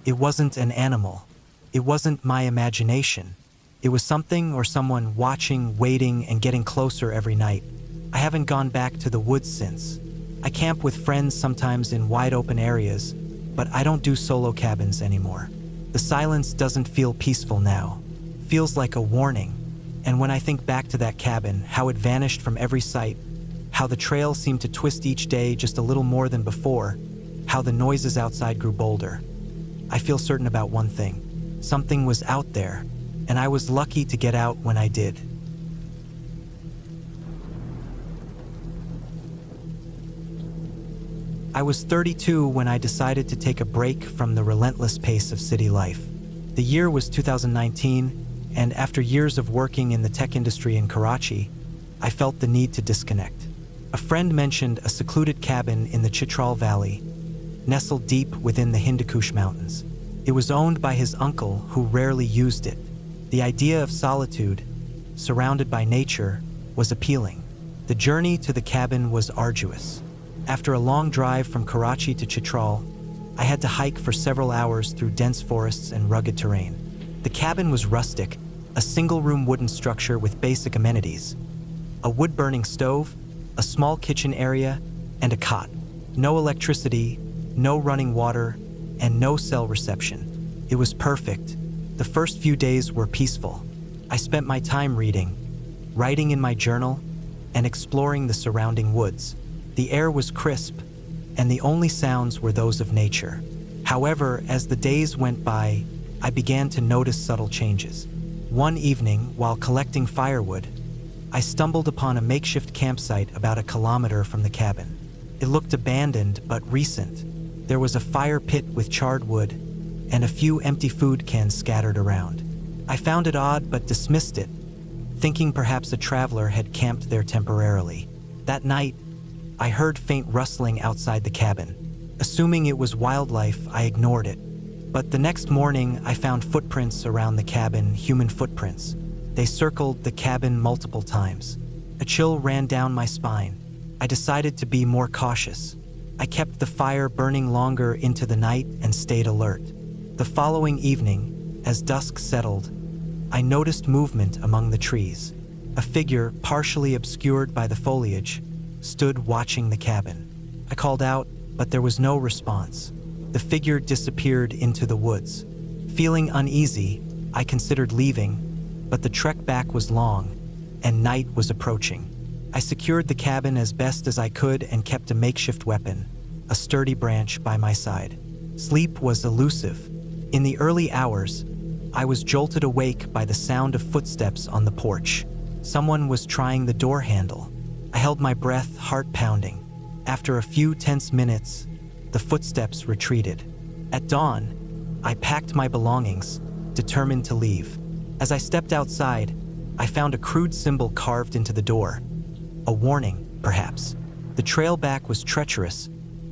Speaker 1: It wasn't an animal. It wasn't my imagination. It was something or someone watching, waiting, and getting closer every night. I haven't gone back to the woods since. I camp with friends sometimes in wide open areas, but I don't do solo cabins anymore. The silence doesn't feel peaceful now. Feels like a warning. And when I think back to that cabin, how it vanished from every sight, how the trail seemed to twist each day just a little more than before, how the noises outside grew bolder, I feel certain about one thing. Something was out there, and I was lucky to get out when I did. I was 32 when I decided to take a break from the relentless pace of city life. The year was 2019, and after years of working in the tech industry in Karachi, I felt the need to disconnect. A friend mentioned a secluded cabin in the Chitral Valley, nestled deep within the Hindu Kush Mountains. It was owned by his uncle, who rarely used it. The idea of solitude, surrounded by nature, was appealing. The journey to the cabin was arduous. After a long drive from Karachi to Chitral, I had to hike for several hours through dense forests and rugged terrain. The cabin was rustic, a single-room wooden structure with basic amenities: a wood-burning stove, a small kitchen area, and a cot. No electricity, no running water, and no cell reception. It was perfect. The first few days were peaceful. I spent my time reading, writing in my journal, and exploring the surrounding woods. The air was crisp, and the only sounds were those of nature. However, as the days went by, I began to notice subtle changes. One evening, while collecting firewood, I stumbled upon a makeshift campsite about a kilometer from the cabin. It looked abandoned but recent. There was a fire pit with charred wood, and a few empty food cans scattered around. I found it odd but dismissed it, thinking perhaps a traveler had camped there temporarily. That night, I heard faint rustling outside the cabin. Assuming it was wildlife, I ignored it. But the next morning, I found footprints around the cabin, human footprints. They circled the cabin multiple times. A chill ran down my spine. I decided to be more cautious. I kept the fire burning longer into the night and stayed alert. The following evening, as dusk settled, I noticed movement among the trees. A figure, partially obscured by the foliage, stood watching the cabin. I called out, but there was no response. The figure disappeared into the woods. Feeling uneasy, I considered leaving, but the trek back was long, and night was approaching. I secured the cabin as best as I could and kept a makeshift weapon, a sturdy branch, by my side. Sleep was elusive. In the early hours, I was jolted awake by the sound of footsteps on the porch. Someone was trying the door handle. I held my breath, heart pounding. After a few tense minutes, the footsteps retreated. At dawn, I packed my belongings, determined to leave. As I stepped outside, I found a crude symbol carved into the door. A warning, perhaps. The trail back was treacherous,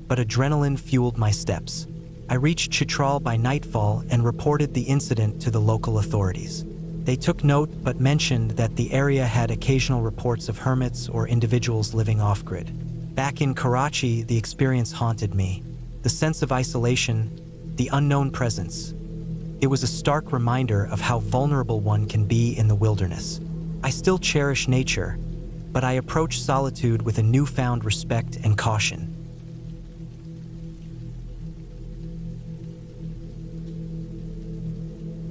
Speaker 1: but adrenaline fueled my steps. I reached Chitral by nightfall and reported the incident to the local authorities. They took note but mentioned that the area had occasional reports of hermits or individuals living off-grid. Back in Karachi, the experience haunted me. The sense of isolation, the unknown presence. It was a stark reminder of how vulnerable one can be in the wilderness. I still cherish nature, but I approach solitude with a newfound respect and caution.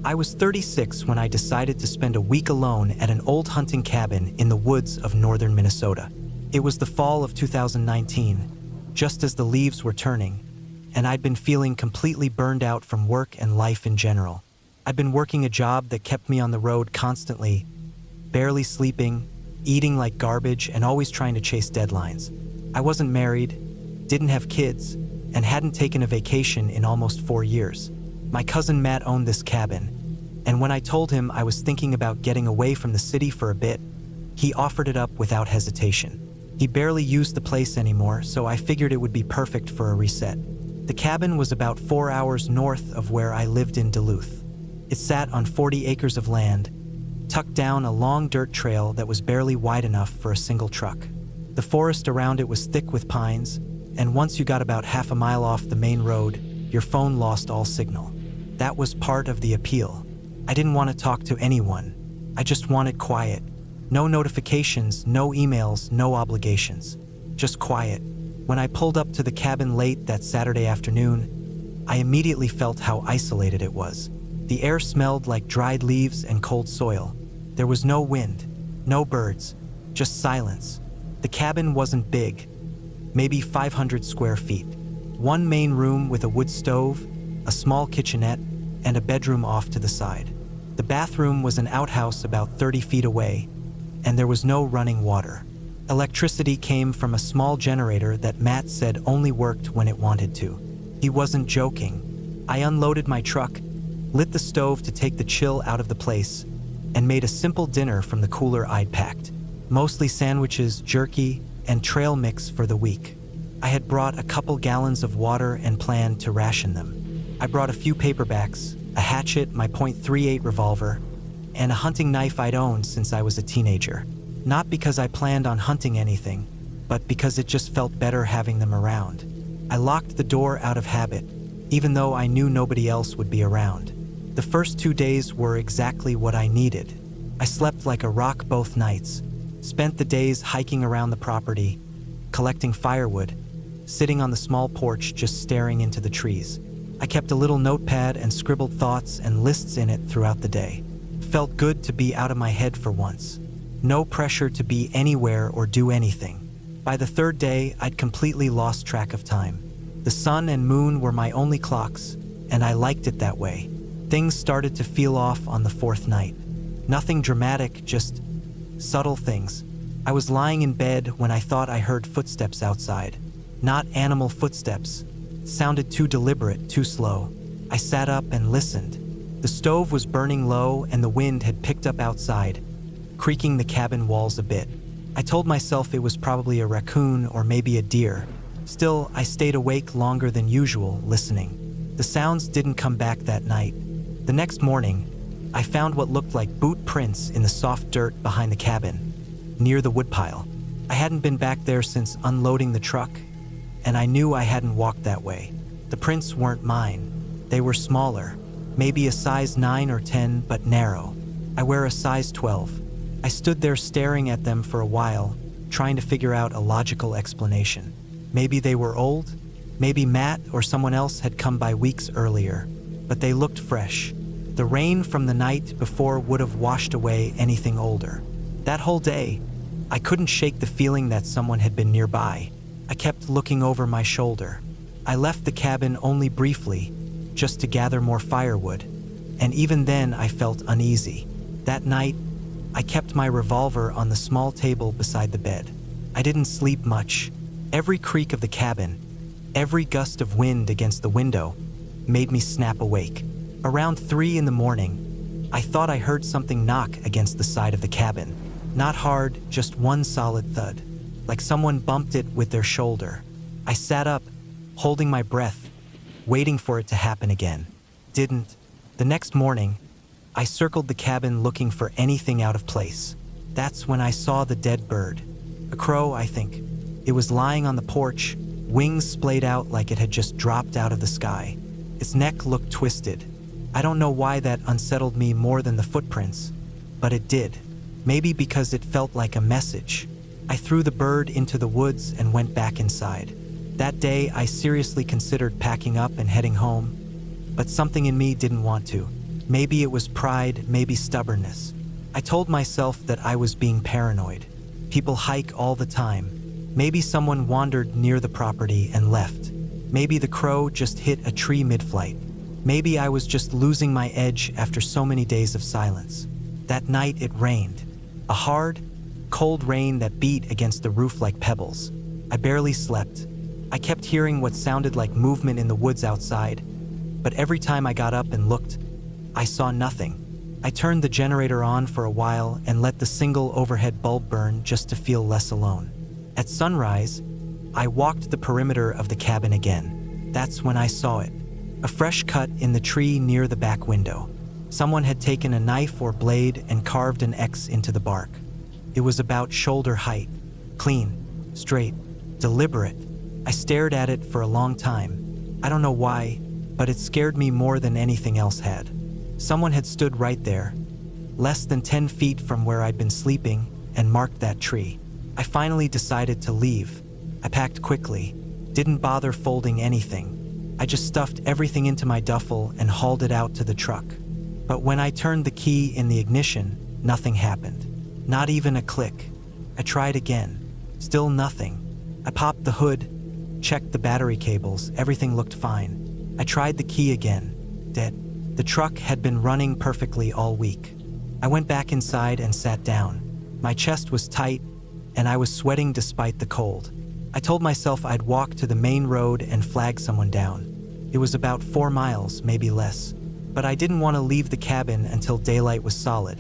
Speaker 1: I was 36 when I decided to spend a week alone at an old hunting cabin in the woods of northern Minnesota. It was the fall of 2019, just as the leaves were turning, and I'd been feeling completely burned out from work and life in general. I'd been working a job that kept me on the road constantly, barely sleeping, eating like garbage, and always trying to chase deadlines. I wasn't married, didn't have kids, and hadn't taken a vacation in almost 4 years. My cousin Matt owned this cabin, and when I told him I was thinking about getting away from the city for a bit, he offered it up without hesitation. He barely used the place anymore, so I figured it would be perfect for a reset. The cabin was about 4 hours north of where I lived in Duluth. It sat on 40 acres of land, tucked down a long dirt trail that was barely wide enough for a single truck. The forest around it was thick with pines, and once you got about half a mile off the main road, your phone lost all signal. That was part of the appeal. I didn't want to talk to anyone. I just wanted quiet. No notifications, no emails, no obligations. Just quiet. When I pulled up to the cabin late that Saturday afternoon, I immediately felt how isolated it was. The air smelled like dried leaves and cold soil. There was no wind, no birds, just silence. The cabin wasn't big, maybe 500 square feet. One main room with a wood stove, a small kitchenette, and a bedroom off to the side. The bathroom was an outhouse about 30 feet away, and there was no running water. Electricity came from a small generator that Matt said only worked when it wanted to. He wasn't joking. I unloaded my truck, lit the stove to take the chill out of the place, and made a simple dinner from the cooler I'd packed. Mostly sandwiches, jerky, and trail mix for the week. I had brought a couple gallons of water and planned to ration them. I brought a few paperbacks, a hatchet, my .38 revolver, and a hunting knife I'd owned since I was a teenager. Not because I planned on hunting anything, but because it just felt better having them around. I locked the door out of habit, even though I knew nobody else would be around. The first 2 days were exactly what I needed. I slept like a rock both nights, spent the days hiking around the property, collecting firewood, sitting on the small porch just staring into the trees. I kept a little notepad and scribbled thoughts and lists in it throughout the day. Felt good to be out of my head for once. No pressure to be anywhere or do anything. By the third day, I'd completely lost track of time. The sun and moon were my only clocks, and I liked it that way. Things started to feel off on the fourth night. Nothing dramatic, just subtle things. I was lying in bed when I thought I heard footsteps outside. Not animal footsteps. Sounded too deliberate, too slow. I sat up and listened. The stove was burning low and the wind had picked up outside, creaking the cabin walls a bit. I told myself it was probably a raccoon or maybe a deer. Still, I stayed awake longer than usual, listening. The sounds didn't come back that night. The next morning, I found what looked like boot prints in the soft dirt behind the cabin, near the woodpile. I hadn't been back there since unloading the truck, and I knew I hadn't walked that way. The prints weren't mine. They were smaller, maybe a size 9 or 10, but narrow. I wear a size 12. I stood there staring at them for a while, trying to figure out a logical explanation. Maybe they were old, maybe Matt or someone else had come by weeks earlier, but they looked fresh. The rain from the night before would have washed away anything older. That whole day, I couldn't shake the feeling that someone had been nearby. I kept looking over my shoulder. I left the cabin only briefly, just to gather more firewood, and even then I felt uneasy. That night, I kept my revolver on the small table beside the bed. I didn't sleep much. Every creak of the cabin, every gust of wind against the window, made me snap awake. Around 3 in the morning, I thought I heard something knock against the side of the cabin. Not hard, just one solid thud, like someone bumped it with their shoulder. I sat up, holding my breath, waiting for it to happen again. Didn't. The next morning, I circled the cabin looking for anything out of place. That's when I saw the dead bird. A crow, I think. It was lying on the porch, wings splayed out like it had just dropped out of the sky. Its neck looked twisted. I don't know why that unsettled me more than the footprints, but it did. Maybe because it felt like a message. I threw the bird into the woods and went back inside. That day, I seriously considered packing up and heading home, but something in me didn't want to. Maybe it was pride, maybe stubbornness. I told myself that I was being paranoid. People hike all the time. Maybe someone wandered near the property and left. Maybe the crow just hit a tree mid-flight. Maybe I was just losing my edge after so many days of silence. That night it rained. A hard, cold rain that beat against the roof like pebbles. I barely slept. I kept hearing what sounded like movement in the woods outside, but every time I got up and looked, I saw nothing. I turned the generator on for a while and let the single overhead bulb burn just to feel less alone. At sunrise, I walked the perimeter of the cabin again. That's when I saw it. A fresh cut in the tree near the back window. Someone had taken a knife or blade and carved an X into the bark. It was about shoulder height. Clean, straight, deliberate. I stared at it for a long time. I don't know why, but it scared me more than anything else had. Someone had stood right there, less than 10 feet from where I'd been sleeping, and marked that tree. I finally decided to leave. I packed quickly, didn't bother folding anything. I just stuffed everything into my duffel and hauled it out to the truck. But when I turned the key in the ignition, nothing happened. Not even a click. I tried again. Still nothing. I popped the hood, checked the battery cables, everything looked fine. I tried the key again. Dead. The truck had been running perfectly all week. I went back inside and sat down. My chest was tight, and I was sweating despite the cold. I told myself I'd walk to the main road and flag someone down. It was about 4 miles, maybe less. But I didn't want to leave the cabin until daylight was solid.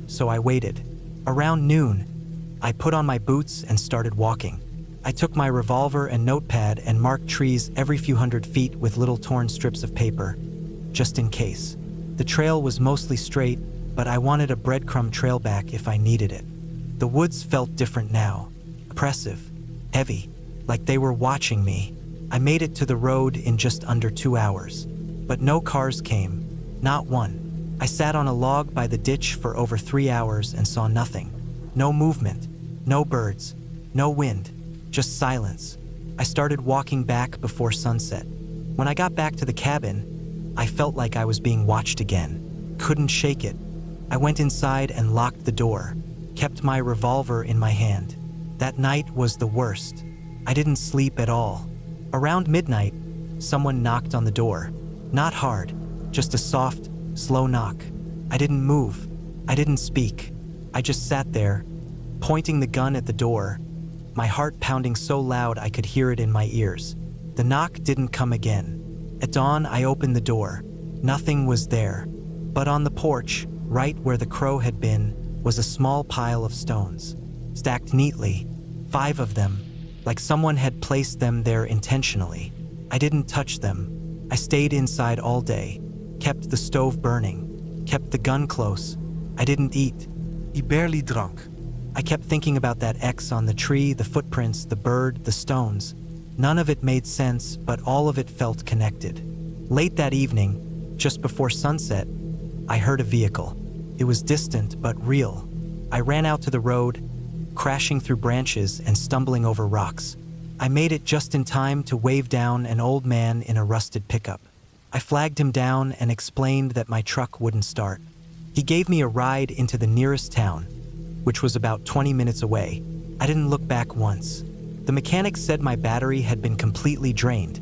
Speaker 1: So I waited. Around noon, I put on my boots and started walking. I took my revolver and notepad and marked trees every few hundred feet with little torn strips of paper, just in case. The trail was mostly straight, but I wanted a breadcrumb trail back if I needed it. The woods felt different now. Oppressive, heavy, like they were watching me. I made it to the road in just under 2 hours. But no cars came, not one. I sat on a log by the ditch for over 3 hours and saw nothing. No movement, no birds, no wind, just silence. I started walking back before sunset. When I got back to the cabin, I felt like I was being watched again. Couldn't shake it. I went inside and locked the door, kept my revolver in my hand. That night was the worst. I didn't sleep at all. Around midnight, someone knocked on the door. Not hard, just a soft, slow knock. I didn't move. I didn't speak. I just sat there, pointing the gun at the door, my heart pounding so loud I could hear it in my ears. The knock didn't come again. At dawn, I opened the door. Nothing was there. But on the porch, right where the crow had been, was a small pile of stones, stacked neatly, 5 of them, like someone had placed them there intentionally. I didn't touch them. I stayed inside all day, kept the stove burning, kept the gun close. I didn't eat.
Speaker 2: He barely drunk.
Speaker 1: I kept thinking about that X on the tree, the footprints, the bird, the stones. None of it made sense, but all of it felt connected. Late that evening, just before sunset, I heard a vehicle. It was distant but real. I ran out to the road, crashing through branches and stumbling over rocks. I made it just in time to wave down an old man in a rusted pickup. I flagged him down and explained that my truck wouldn't start. He gave me a ride into the nearest town, which was about 20 minutes away. I didn't look back once. The mechanic said my battery had been completely drained,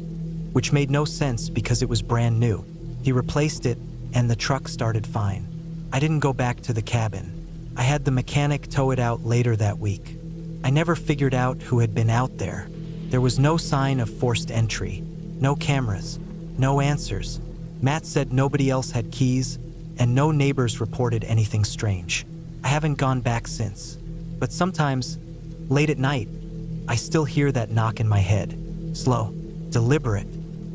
Speaker 1: which made no sense because it was brand new. He replaced it, and the truck started fine. I didn't go back to the cabin. I had the mechanic tow it out later that week. I never figured out who had been out there. There was no sign of forced entry, no cameras, no answers. Matt said nobody else had keys, and no neighbors reported anything strange. I haven't gone back since, but sometimes, late at night, I still hear that knock in my head, slow, deliberate,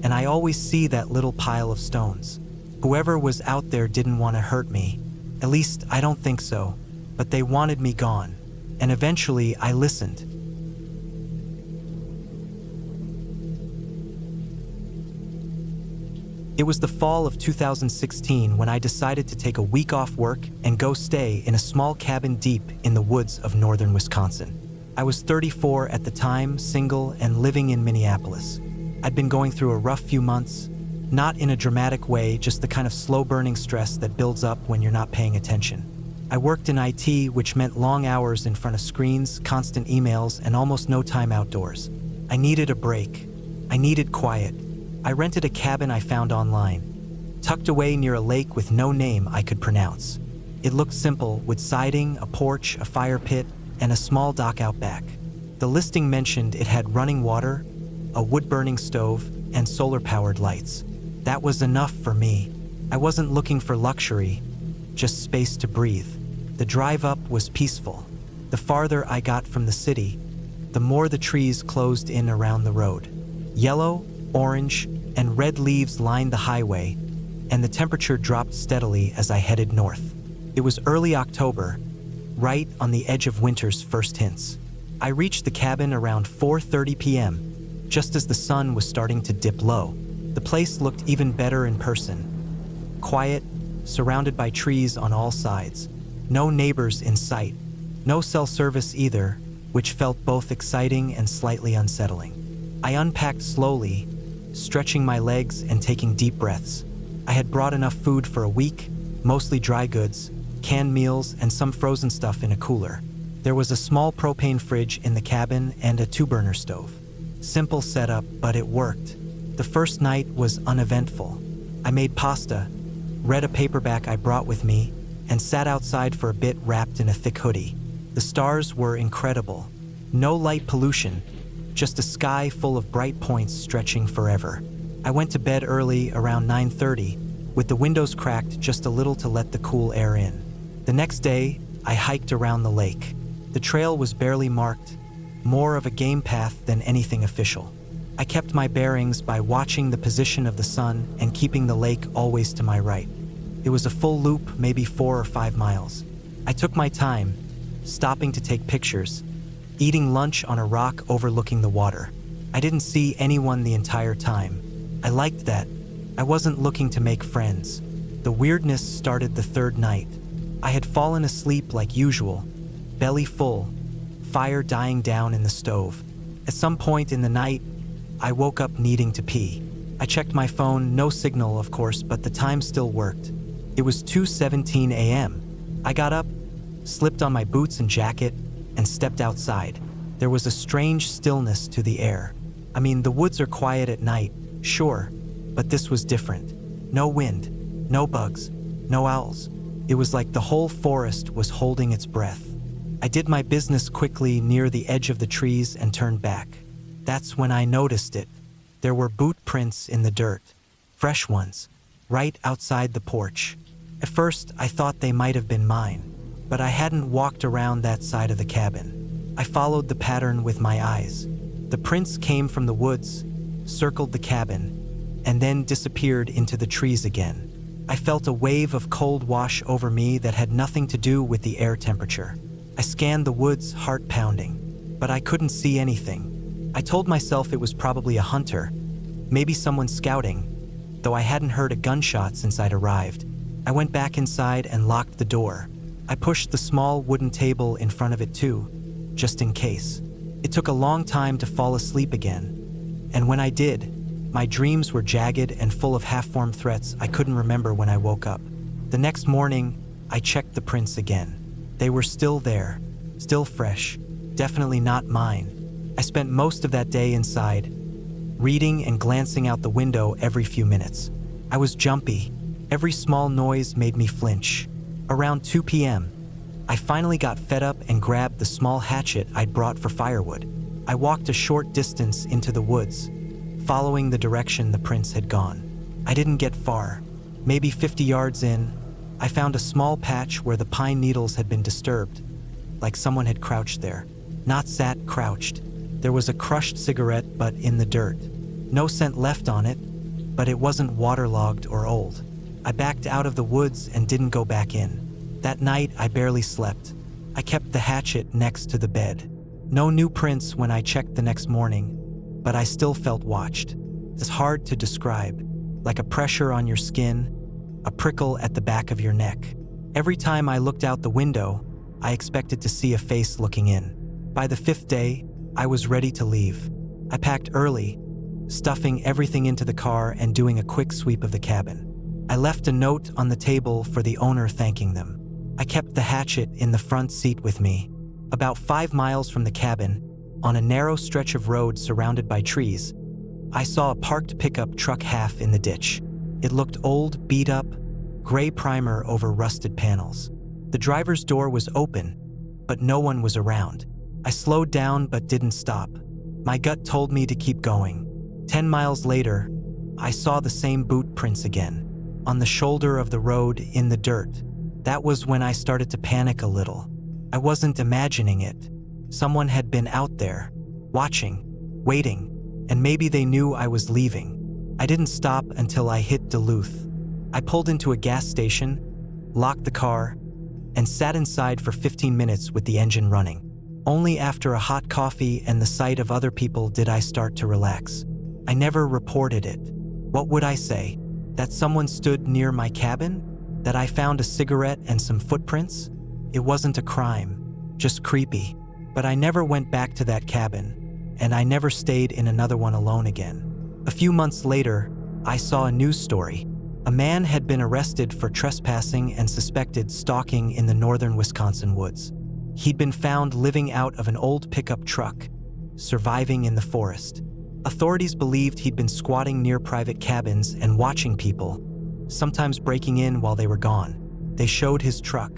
Speaker 1: and I always see that little pile of stones. Whoever was out there didn't want to hurt me. At least, I don't think so, but they wanted me gone, and eventually I listened. It was the fall of 2016 when I decided to take a week off work and go stay in a small cabin deep in the woods of northern Wisconsin. I was 34 at the time, single, and living in Minneapolis. I'd been going through a rough few months, Not in a dramatic way, just the kind of slow-burning stress that builds up when you're not paying attention. I worked in IT, which meant long hours in front of screens, constant emails, and almost no time outdoors. I needed a break. I needed quiet. I rented a cabin I found online, tucked away near a lake with no name I could pronounce. It looked simple, with siding, a porch, a fire pit, and a small dock out back. The listing mentioned it had running water, a wood-burning stove, and solar-powered lights. That was enough for me. I wasn't looking for luxury, just space to breathe. The drive up was peaceful. The farther I got from the city, the more the trees closed in around the road. Yellow, orange, and red leaves lined the highway, and the temperature dropped steadily as I headed north. It was early October, right on the edge of winter's first hints. I reached the cabin around 4:30 p.m., just as the sun was starting to dip low. The place looked even better in person. Quiet, surrounded by trees on all sides. No neighbors in sight. No cell service either, which felt both exciting and slightly unsettling. I unpacked slowly, stretching my legs and taking deep breaths. I had brought enough food for a week, mostly dry goods, canned meals, and some frozen stuff in a cooler. There was a small propane fridge in the cabin and a 2-burner stove. Simple setup, but it worked. The first night was uneventful. I made pasta, read a paperback I brought with me, and sat outside for a bit wrapped in a thick hoodie. The stars were incredible. No light pollution, just a sky full of bright points stretching forever. I went to bed early, around 9:30, with the windows cracked just a little to let the cool air in. The next day, I hiked around the lake. The trail was barely marked, more of a game path than anything official. I kept my bearings by watching the position of the sun and keeping the lake always to my right. It was a full loop, maybe 4 or 5 miles. I took my time, stopping to take pictures, eating lunch on a rock overlooking the water. I didn't see anyone the entire time. I liked that. I wasn't looking to make friends. The weirdness started the third night. I had fallen asleep like usual, belly full, fire dying down in the stove. At some point in the night, I woke up needing to pee. I checked my phone, no signal of course, but the time still worked. It was 2:17 a.m. I got up, slipped on my boots and jacket, and stepped outside. There was a strange stillness to the air. I mean, the woods are quiet at night, sure, but this was different. No wind, no bugs, no owls. It was like the whole forest was holding its breath. I did my business quickly near the edge of the trees and turned back. That's when I noticed it. There were boot prints in the dirt, fresh ones, right outside the porch. At first, I thought they might have been mine, but I hadn't walked around that side of the cabin. I followed the pattern with my eyes. The prints came from the woods, circled the cabin, and then disappeared into the trees again. I felt a wave of cold wash over me that had nothing to do with the air temperature. I scanned the woods, heart pounding, but I couldn't see anything. I told myself it was probably a hunter, maybe someone scouting, though I hadn't heard a gunshot since I'd arrived. I went back inside and locked the door. I pushed the small wooden table in front of it too, just in case. It took a long time to fall asleep again, and when I did, my dreams were jagged and full of half-formed threats I couldn't remember when I woke up. The next morning, I checked the prints again. They were still there, still fresh, definitely not mine. I spent most of that day inside, reading and glancing out the window every few minutes. I was jumpy. Every small noise made me flinch. Around 2 p.m., I finally got fed up and grabbed the small hatchet I'd brought for firewood. I walked a short distance into the woods, following the direction the prints had gone. I didn't get far. Maybe 50 yards in, I found a small patch where the pine needles had been disturbed, like someone had crouched there. Not sat, crouched. There was a crushed cigarette butt in the dirt. No scent left on it, but it wasn't waterlogged or old. I backed out of the woods and didn't go back in. That night, I barely slept. I kept the hatchet next to the bed. No new prints when I checked the next morning, but I still felt watched. It's hard to describe, like a pressure on your skin, a prickle at the back of your neck. Every time I looked out the window, I expected to see a face looking in. By the 5th day, I was ready to leave. I packed early, stuffing everything into the car and doing a quick sweep of the cabin. I left a note on the table for the owner thanking them. I kept the hatchet in the front seat with me. About 5 miles from the cabin, on a narrow stretch of road surrounded by trees, I saw a parked pickup truck half in the ditch. It looked old, beat up, gray primer over rusted panels. The driver's door was open, but no one was around. I slowed down but didn't stop. My gut told me to keep going. 10 miles later, I saw the same boot prints again, on the shoulder of the road in the dirt. That was when I started to panic a little. I wasn't imagining it. Someone had been out there, watching, waiting, and maybe they knew I was leaving. I didn't stop until I hit Duluth. I pulled into a gas station, locked the car, and sat inside for 15 minutes with the engine running. Only after a hot coffee and the sight of other people did I start to relax. I never reported it. What would I say? That someone stood near my cabin? That I found a cigarette and some footprints? It wasn't a crime, just creepy. But I never went back to that cabin, and I never stayed in another one alone again. A few months later, I saw a news story. A man had been arrested for trespassing and suspected stalking in the northern Wisconsin woods. He'd been found living out of an old pickup truck, surviving in the forest. Authorities believed he'd been squatting near private cabins and watching people, sometimes breaking in while they were gone. They showed his truck.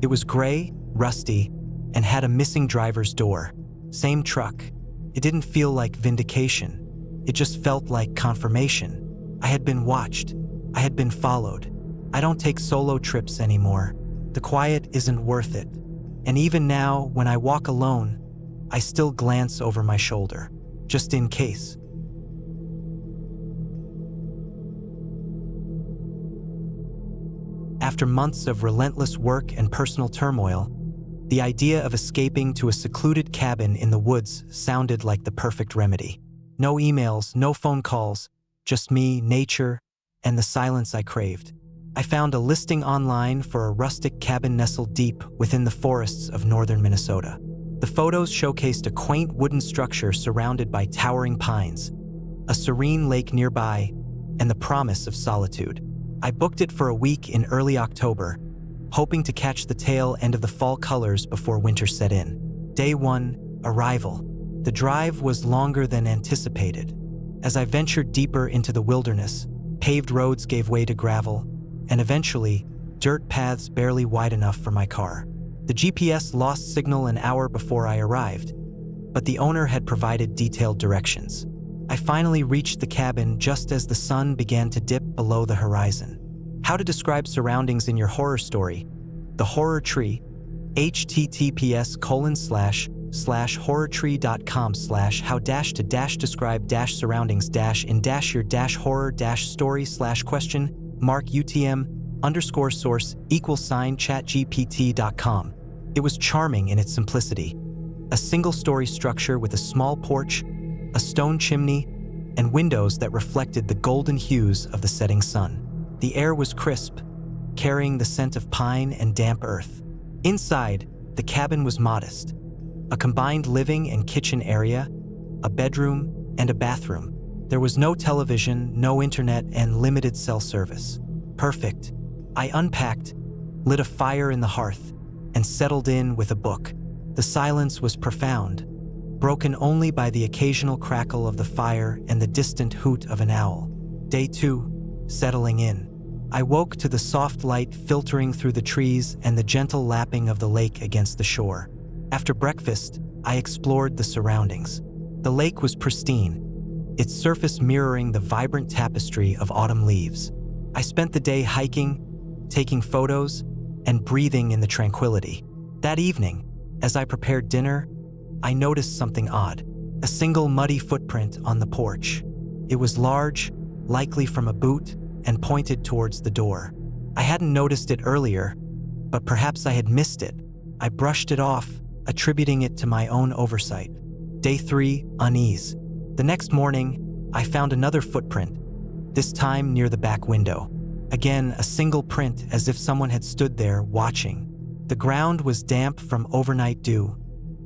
Speaker 1: It was gray, rusty, and had a missing driver's door. Same truck. It didn't feel like vindication. It just felt like confirmation. I had been watched. I had been followed. I don't take solo trips anymore. The quiet isn't worth it. And even now, when I walk alone, I still glance over my shoulder, just in case. After months of relentless work and personal turmoil, the idea of escaping to a secluded cabin in the woods sounded like the perfect remedy. No emails, no phone calls, just me, nature, and the silence I craved. I found a listing online for a rustic cabin nestled deep within the forests of northern Minnesota. The photos showcased a quaint wooden structure surrounded by towering pines, a serene lake nearby, and the promise of solitude. I booked it for a week in early October, hoping to catch the tail end of the fall colors before winter set in. Day 1, arrival. The drive was longer than anticipated. As I ventured deeper into the wilderness, paved roads gave way to gravel, and eventually, dirt paths barely wide enough for my car. The GPS lost signal an hour before I arrived, but the owner had provided detailed directions. I finally reached the cabin just as the sun began to dip below the horizon. How to describe surroundings in your horror story. The Horror Tree, https://how-describe-surroundings-in-your-horror-story/question mark UTM_source=chatgpt.com. It was charming in its simplicity. A single-story structure with a small porch, a stone chimney, and windows that reflected the golden hues of the setting sun. The air was crisp, carrying the scent of pine and damp earth. Inside, the cabin was modest. A combined living and kitchen area, a bedroom, and a bathroom. There was no television, no internet, and limited cell service. Perfect. I unpacked, lit a fire in the hearth, and settled in with a book. The silence was profound, broken only by the occasional crackle of the fire and the distant hoot of an owl. Day 2, settling in. I woke to the soft light filtering through the trees and the gentle lapping of the lake against the shore. After breakfast, I explored the surroundings. The lake was pristine, its surface mirroring the vibrant tapestry of autumn leaves. I spent the day hiking, taking photos, and breathing in the tranquility. That evening, as I prepared dinner, I noticed something odd. A single muddy footprint on the porch. It was large, likely from a boot, and pointed towards the door. I hadn't noticed it earlier, but perhaps I had missed it. I brushed it off, attributing it to my own oversight. Day 3, unease. The next morning, I found another footprint, this time near the back window. Again, a single print as if someone had stood there watching. The ground was damp from overnight dew,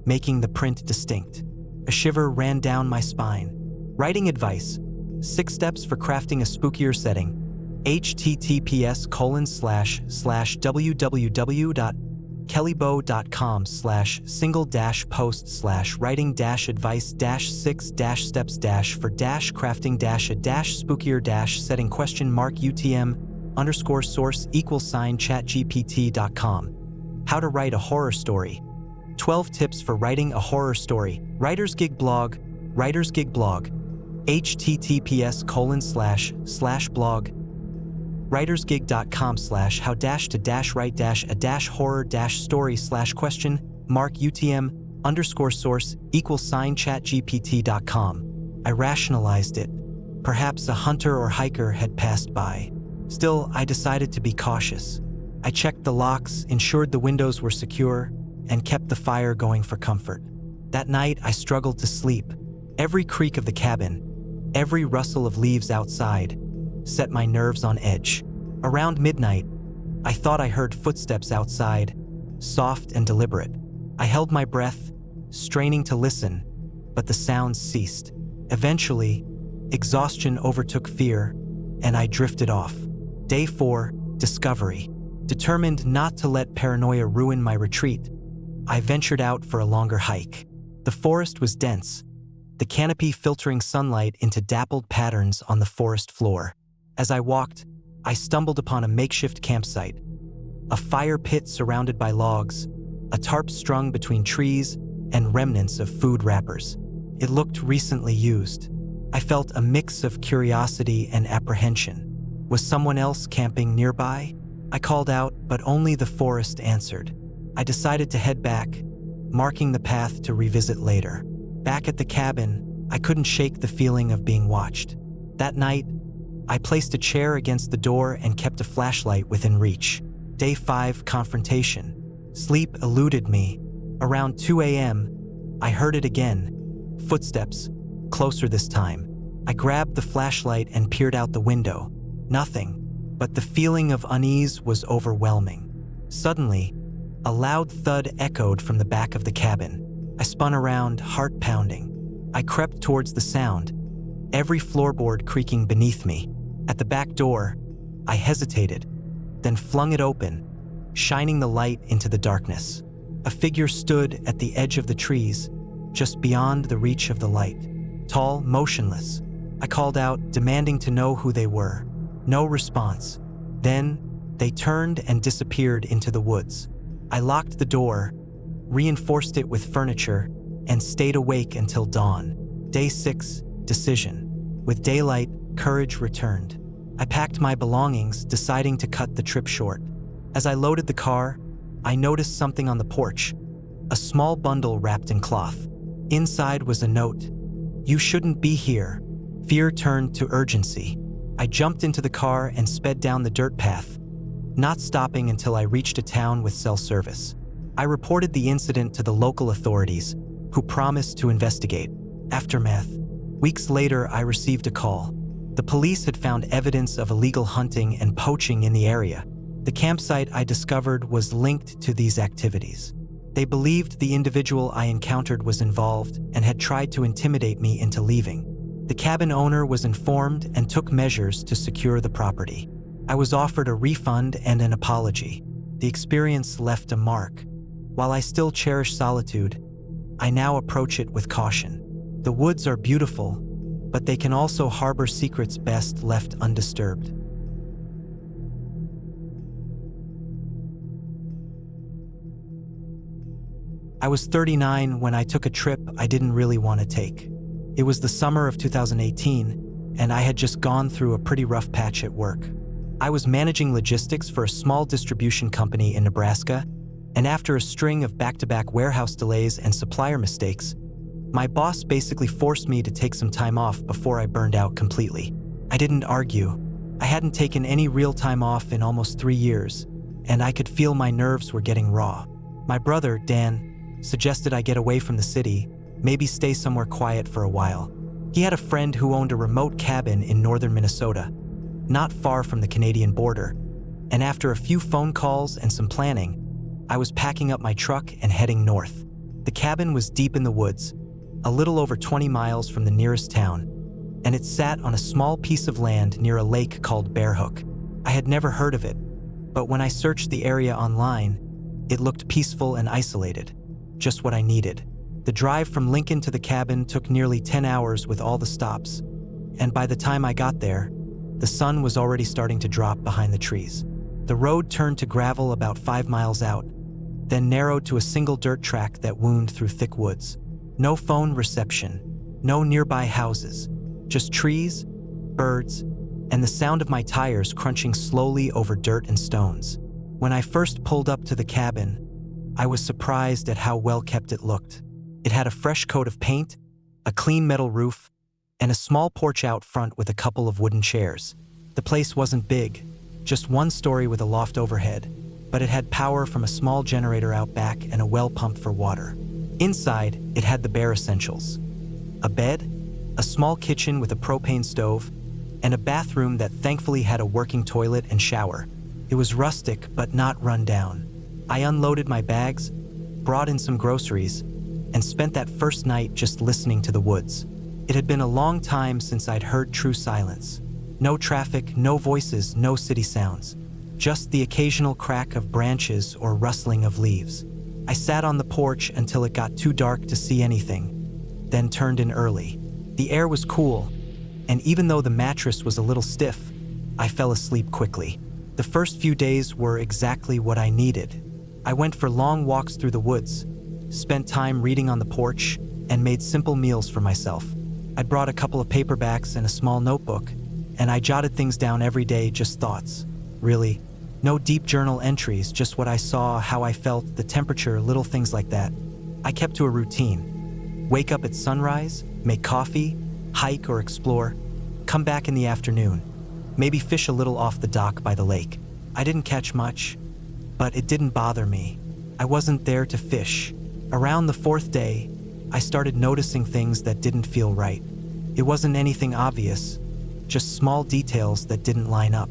Speaker 1: making the print distinct. A shiver ran down my spine. Writing advice. 6 steps for crafting a spookier setting. https://www.kellybone.com/single-post/writing-advice-6-steps-for-spookier-setting?ChatGPT.com. How to write a horror story. 12 tips for writing a horror story. Writer's Gig blog. Writer's Gig blog. https://blog writersgig.com/how-to-write-a-horror-story/question mark UTM_source=ChatGPT.com. I rationalized it. Perhaps a hunter or hiker had passed by. Still, I decided to be cautious. I checked the locks, ensured the windows were secure, and kept the fire going for comfort. That night, I struggled to sleep. Every creak of the cabin, every rustle of leaves outside, set my nerves on edge. Around midnight, I thought I heard footsteps outside, soft and deliberate. I held my breath, straining to listen, but the sounds ceased. Eventually, exhaustion overtook fear, and I drifted off. Day 4, discovery. Determined not to let paranoia ruin my retreat, I ventured out for a longer hike. The forest was dense, the canopy filtering sunlight into dappled patterns on the forest floor. As I walked, I stumbled upon a makeshift campsite. A fire pit surrounded by logs, a tarp strung between trees, and remnants of food wrappers. It looked recently used. I felt a mix of curiosity and apprehension. Was someone else camping nearby? I called out, but only the forest answered. I decided to head back, marking the path to revisit later. Back at the cabin, I couldn't shake the feeling of being watched. That night, I placed a chair against the door and kept a flashlight within reach. Day 5, confrontation. Sleep eluded me. Around 2 a.m., I heard it again. Footsteps, closer this time. I grabbed the flashlight and peered out the window. Nothing, but the feeling of unease was overwhelming. Suddenly, a loud thud echoed from the back of the cabin. I spun around, heart pounding. I crept towards the sound, every floorboard creaking beneath me. At the back door, I hesitated, then flung it open, shining the light into the darkness. A figure stood at the edge of the trees, just beyond the reach of the light. Tall, motionless. I called out, demanding to know who they were. No response. Then, they turned and disappeared into the woods. I locked the door, reinforced it with furniture, and stayed awake until dawn. Day 6, decision. With daylight, courage returned. I packed my belongings, deciding to cut the trip short. As I loaded the car, I noticed something on the porch. A small bundle wrapped in cloth. Inside was a note. "You shouldn't be here." Fear turned to urgency. I jumped into the car and sped down the dirt path, not stopping until I reached a town with cell service. I reported the incident to the local authorities, who promised to investigate. Aftermath. Weeks later, I received a call. The police had found evidence of illegal hunting and poaching in the area. The campsite I discovered was linked to these activities. They believed the individual I encountered was involved and had tried to intimidate me into leaving. The cabin owner was informed and took measures to secure the property. I was offered a refund and an apology. The experience left a mark. While I still cherish solitude, I now approach it with caution. The woods are beautiful, but they can also harbor secrets best left undisturbed. I was 39 when I took a trip I didn't really want to take. It was the summer of 2018, and I had just gone through a pretty rough patch at work. I was managing logistics for a small distribution company in Nebraska, and after a string of back-to-back warehouse delays and supplier mistakes, my boss basically forced me to take some time off before I burned out completely. I didn't argue. I hadn't taken any real time off in almost 3 years, and I could feel my nerves were getting raw. My brother, Dan, suggested I get away from the city, maybe stay somewhere quiet for a while. He had a friend who owned a remote cabin in northern Minnesota, not far from the Canadian border, and after a few phone calls and some planning, I was packing up my truck and heading north. The cabin was deep in the woods, a little over 20 miles from the nearest town, and it sat on a small piece of land near a lake called Bear Hook. I had never heard of it, but when I searched the area online, it looked peaceful and isolated, just what I needed. The drive from Lincoln to the cabin took nearly 10 hours with all the stops, and by the time I got there, the sun was already starting to drop behind the trees. The road turned to gravel about 5 miles out, then narrowed to a single dirt track that wound through thick woods. No phone reception, no nearby houses, just trees, birds, and the sound of my tires crunching slowly over dirt and stones. When I first pulled up to the cabin, I was surprised at how well kept it looked. It had a fresh coat of paint, a clean metal roof, and a small porch out front with a couple of wooden chairs. The place wasn't big, just one story with a loft overhead, but it had power from a small generator out back and a well pumped for water. Inside, it had the bare essentials: a bed, a small kitchen with a propane stove, and a bathroom that thankfully had a working toilet and shower. It was rustic but not run down. I unloaded my bags, brought in some groceries, and spent that first night just listening to the woods. It had been a long time since I'd heard true silence. No traffic, no voices, no city sounds. Just the occasional crack of branches or rustling of leaves. I sat on the porch until it got too dark to see anything, then turned in early. The air was cool, and even though the mattress was a little stiff, I fell asleep quickly. The first few days were exactly what I needed. I went for long walks through the woods, spent time reading on the porch, and made simple meals for myself. I'd brought a couple of paperbacks and a small notebook, and I jotted things down every day, just thoughts. Really, no deep journal entries, just what I saw, how I felt, the temperature, little things like that. I kept to a routine. Wake up at sunrise, make coffee, hike or explore, come back in the afternoon, maybe fish a little off the dock by the lake. I didn't catch much, but it didn't bother me. I wasn't there to fish. Around the fourth day, I started noticing things that didn't feel right. It wasn't anything obvious, just small details that didn't line up.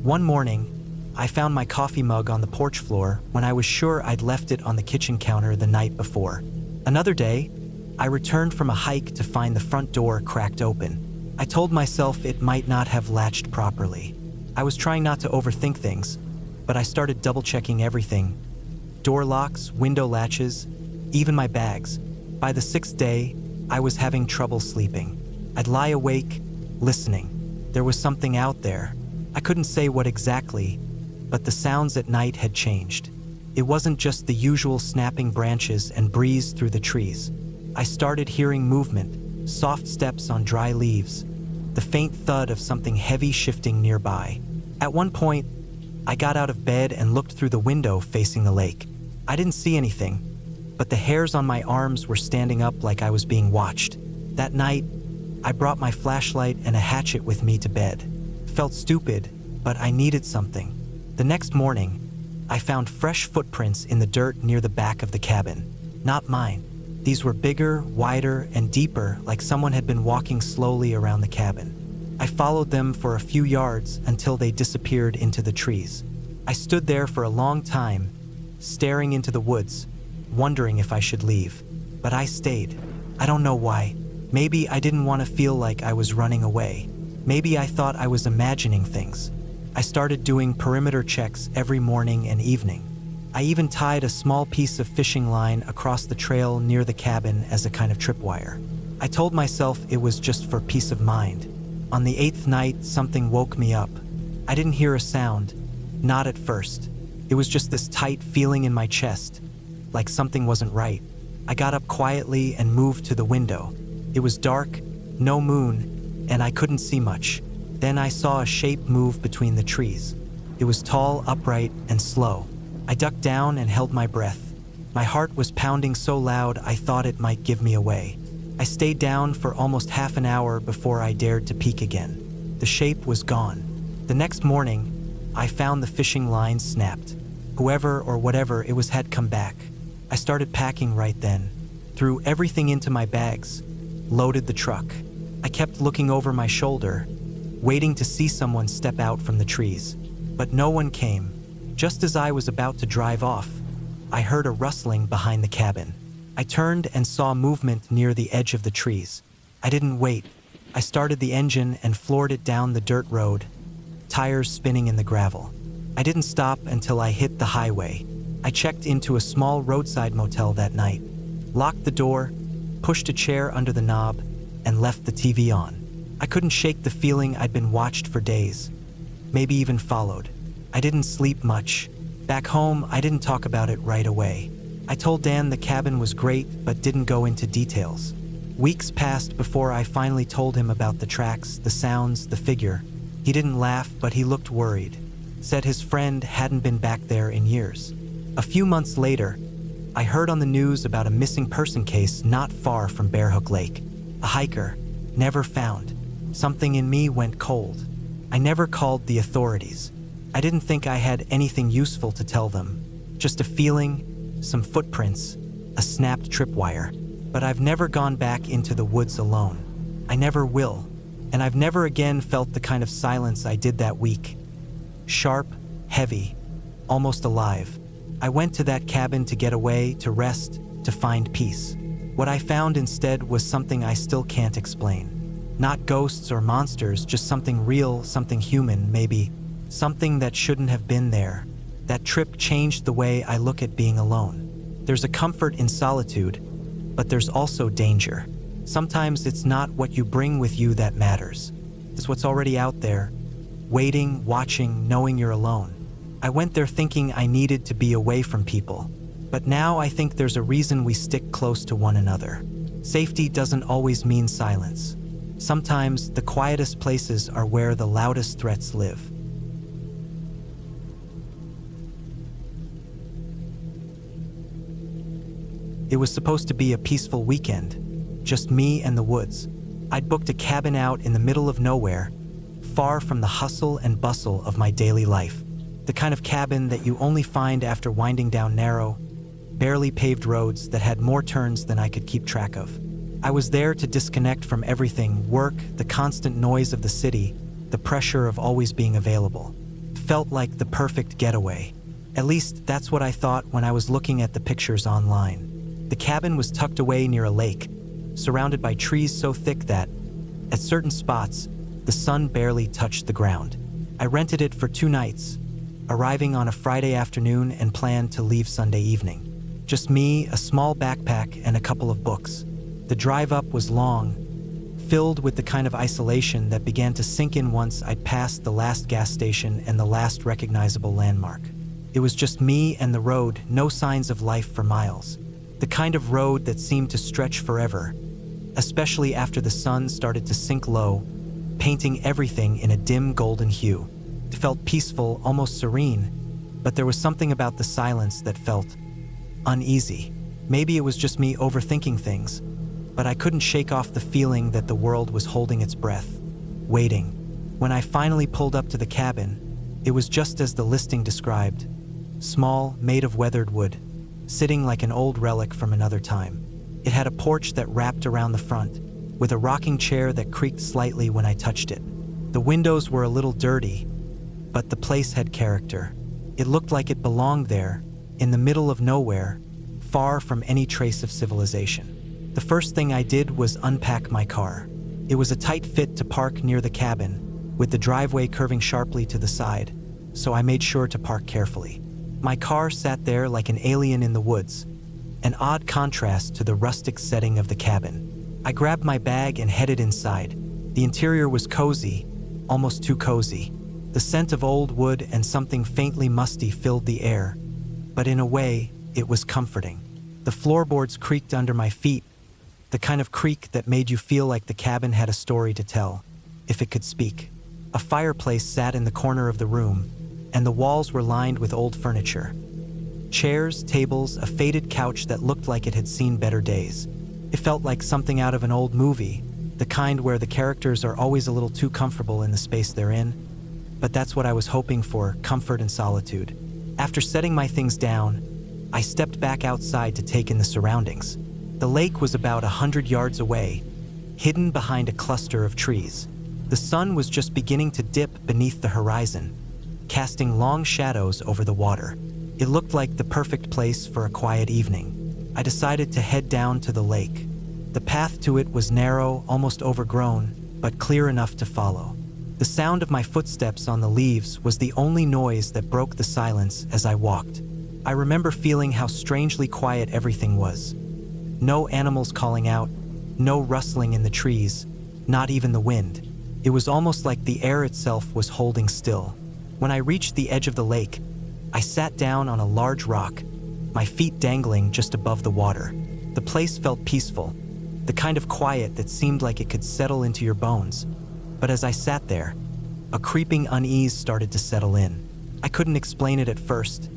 Speaker 1: One morning, I found my coffee mug on the porch floor when I was sure I'd left it on the kitchen counter the night before. Another day, I returned from a hike to find the front door cracked open. I told myself it might not have latched properly. I was trying not to overthink things, but I started double-checking everything. Door locks, window latches, even my bags. By the sixth day, I was having trouble sleeping. I'd lie awake, listening. There was something out there. I couldn't say what exactly, but the sounds at night had changed. It wasn't just the usual snapping branches and breeze through the trees. I started hearing movement, soft steps on dry leaves, the faint thud of something heavy shifting nearby. At one point, I got out of bed and looked through the window facing the lake. I didn't see anything, but the hairs on my arms were standing up like I was being watched. That night, I brought my flashlight and a hatchet with me to bed. Felt stupid, but I needed something. The next morning, I found fresh footprints in the dirt near the back of the cabin. Not mine. These were bigger, wider, and deeper, like someone had been walking slowly around the cabin. I followed them for a few yards until they disappeared into the trees. I stood there for a long time, staring into the woods, wondering if I should leave. But I stayed. I don't know why. Maybe I didn't want to feel like I was running away. Maybe I thought I was imagining things. I started doing perimeter checks every morning and evening. I even tied a small piece of fishing line across the trail near the cabin as a kind of tripwire. I told myself it was just for peace of mind. On the 8th night, something woke me up. I didn't hear a sound, not at first. It was just this tight feeling in my chest, like something wasn't right. I got up quietly and moved to the window. It was dark, no moon, and I couldn't see much. Then I saw a shape move between the trees. It was tall, upright, and slow. I ducked down and held my breath. My heart was pounding so loud I thought it might give me away. I stayed down for almost half an hour before I dared to peek again. The shape was gone. The next morning, I found the fishing line snapped. Whoever or whatever it was had come back. I started packing right then, threw everything into my bags, loaded the truck. I kept looking over my shoulder, waiting to see someone step out from the trees. But no one came. Just as I was about to drive off, I heard a rustling behind the cabin. I turned and saw movement near the edge of the trees. I didn't wait, I started the engine and floored it down the dirt road, tires spinning in the gravel. I didn't stop until I hit the highway. I checked into a small roadside motel that night, locked the door, pushed a chair under the knob, and left the TV on. I couldn't shake the feeling I'd been watched for days, maybe even followed. I didn't sleep much. Back home, I didn't talk about it right away. I told Dan the cabin was great, but didn't go into details. Weeks passed before I finally told him about the tracks, the sounds, the figure. He didn't laugh, but he looked worried. Said his friend hadn't been back there in years. A few months later, I heard on the news about a missing person case not far from Bear Hook Lake. A hiker, never found. Something in me went cold. I never called the authorities. I didn't think I had anything useful to tell them. Just a feeling, some footprints, a snapped tripwire. But I've never gone back into the woods alone. I never will. And I've never again felt the kind of silence I did that week. Sharp, heavy, almost alive. I went to that cabin to get away, to rest, to find peace. What I found instead was something I still can't explain. Not ghosts or monsters, just something real, something human, maybe. Something that shouldn't have been there. That trip changed the way I look at being alone. There's a comfort in solitude, but there's also danger. Sometimes it's not what you bring with you that matters. It's what's already out there, waiting, watching, knowing you're alone. I went there thinking I needed to be away from people, but now I think there's a reason we stick close to one another. Safety doesn't always mean silence. Sometimes the quietest places are where the loudest threats live. It was supposed to be a peaceful weekend, just me and the woods. I'd booked a cabin out in the middle of nowhere, far from the hustle and bustle of my daily life. The kind of cabin that you only find after winding down narrow, barely paved roads that had more turns than I could keep track of. I was there to disconnect from everything: work, the constant noise of the city, the pressure of always being available. It felt like the perfect getaway. At least that's what I thought when I was looking at the pictures online. The cabin was tucked away near a lake, surrounded by trees so thick that, at certain spots, the sun barely touched the ground. I rented it for 2 nights, arriving on a Friday afternoon and planned to leave Sunday evening. Just me, a small backpack, and a couple of books. The drive up was long, filled with the kind of isolation that began to sink in once I'd passed the last gas station and the last recognizable landmark. It was just me and the road, no signs of life for miles. The kind of road that seemed to stretch forever, especially after the sun started to sink low, painting everything in a dim golden hue. It felt peaceful, almost serene, but there was something about the silence that felt uneasy. Maybe it was just me overthinking things, but I couldn't shake off the feeling that the world was holding its breath, waiting. When I finally pulled up to the cabin, it was just as the listing described. Small, made of weathered wood, sitting like an old relic from another time. It had a porch that wrapped around the front, with a rocking chair that creaked slightly when I touched it. The windows were a little dirty, but the place had character. It looked like it belonged there, in the middle of nowhere, far from any trace of civilization. The first thing I did was unpack my car. It was a tight fit to park near the cabin, with the driveway curving sharply to the side, so I made sure to park carefully. My car sat there like an alien in the woods, an odd contrast to the rustic setting of the cabin. I grabbed my bag and headed inside. The interior was cozy, almost too cozy. The scent of old wood and something faintly musty filled the air, but in a way, it was comforting. The floorboards creaked under my feet, the kind of creak that made you feel like the cabin had a story to tell, if it could speak. A fireplace sat in the corner of the room, and the walls were lined with old furniture. Chairs, tables, a faded couch that looked like it had seen better days. It felt like something out of an old movie, the kind where the characters are always a little too comfortable in the space they're in. But that's what I was hoping for, comfort and solitude. After setting my things down, I stepped back outside to take in the surroundings. The lake was about 100 yards away, hidden behind a cluster of trees. The sun was just beginning to dip beneath the horizon, casting long shadows over the water. It looked like the perfect place for a quiet evening. I decided to head down to the lake. The path to it was narrow, almost overgrown, but clear enough to follow. The sound of my footsteps on the leaves was the only noise that broke the silence as I walked. I remember feeling how strangely quiet everything was. No animals calling out, no rustling in the trees, not even the wind. It was almost like the air itself was holding still. When I reached the edge of the lake, I sat down on a large rock, my feet dangling just above the water. The place felt peaceful, the kind of quiet that seemed like it could settle into your bones. But as I sat there, a creeping unease started to settle in. I couldn't explain it at first.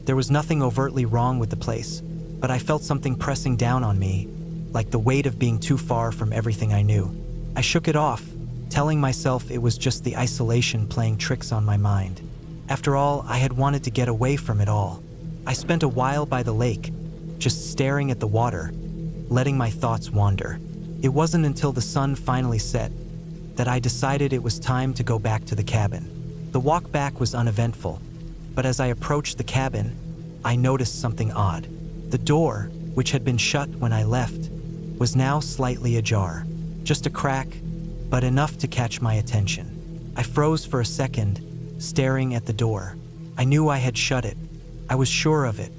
Speaker 1: There was nothing overtly wrong with the place, but I felt something pressing down on me, like the weight of being too far from everything I knew. I shook it off, telling myself it was just the isolation playing tricks on my mind. After all, I had wanted to get away from it all. I spent a while by the lake, just staring at the water, letting my thoughts wander. It wasn't until the sun finally set that I decided it was time to go back to the cabin. The walk back was uneventful, but as I approached the cabin, I noticed something odd. The door, which had been shut when I left, was now slightly ajar. Just a crack, but enough to catch my attention. I froze for a second, staring at the door. I knew I had shut it. I was sure of it.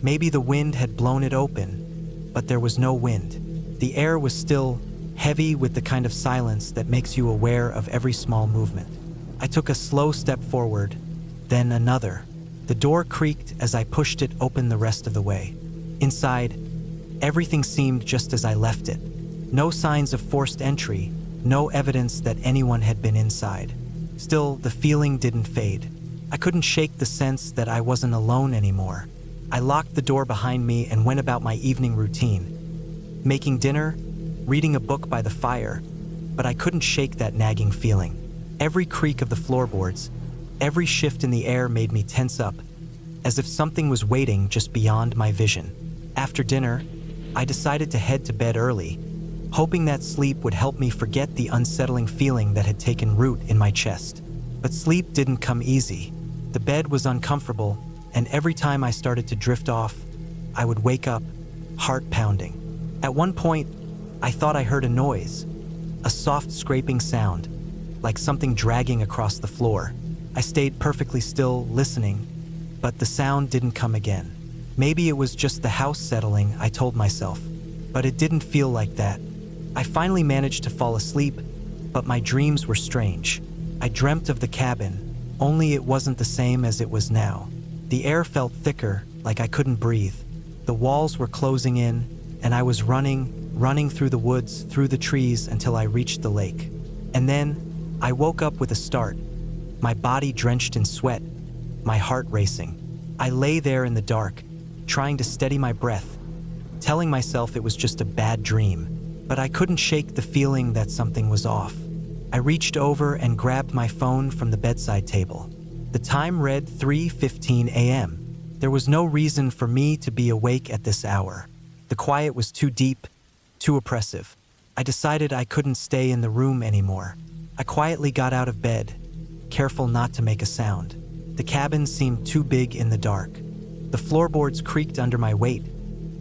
Speaker 1: Maybe the wind had blown it open, but there was no wind. The air was still, heavy with the kind of silence that makes you aware of every small movement. I took a slow step forward, then another. The door creaked as I pushed it open the rest of the way. Inside, everything seemed just as I left it. No signs of forced entry, no evidence that anyone had been inside. Still, the feeling didn't fade. I couldn't shake the sense that I wasn't alone anymore. I locked the door behind me and went about my evening routine. Making dinner, reading a book by the fire, but I couldn't shake that nagging feeling. Every creak of the floorboards, every shift in the air made me tense up, as if something was waiting just beyond my vision. After dinner, I decided to head to bed early, hoping that sleep would help me forget the unsettling feeling that had taken root in my chest. But sleep didn't come easy. The bed was uncomfortable, and every time I started to drift off, I would wake up, heart pounding. At one point, I thought I heard a noise, a soft scraping sound, like something dragging across the floor. I stayed perfectly still, listening, but the sound didn't come again. Maybe it was just the house settling, I told myself, but it didn't feel like that. I finally managed to fall asleep, but my dreams were strange. I dreamt of the cabin, only it wasn't the same as it was now. The air felt thicker, like I couldn't breathe. The walls were closing in, and I was running through the woods, through the trees until I reached the lake. And then, I woke up with a start, my body drenched in sweat, my heart racing. I lay there in the dark, trying to steady my breath, telling myself it was just a bad dream, but I couldn't shake the feeling that something was off. I reached over and grabbed my phone from the bedside table. The time read 3:15 a.m. There was no reason for me to be awake at this hour. The quiet was too deep, too oppressive. I decided I couldn't stay in the room anymore. I quietly got out of bed, careful not to make a sound. The cabin seemed too big in the dark. The floorboards creaked under my weight,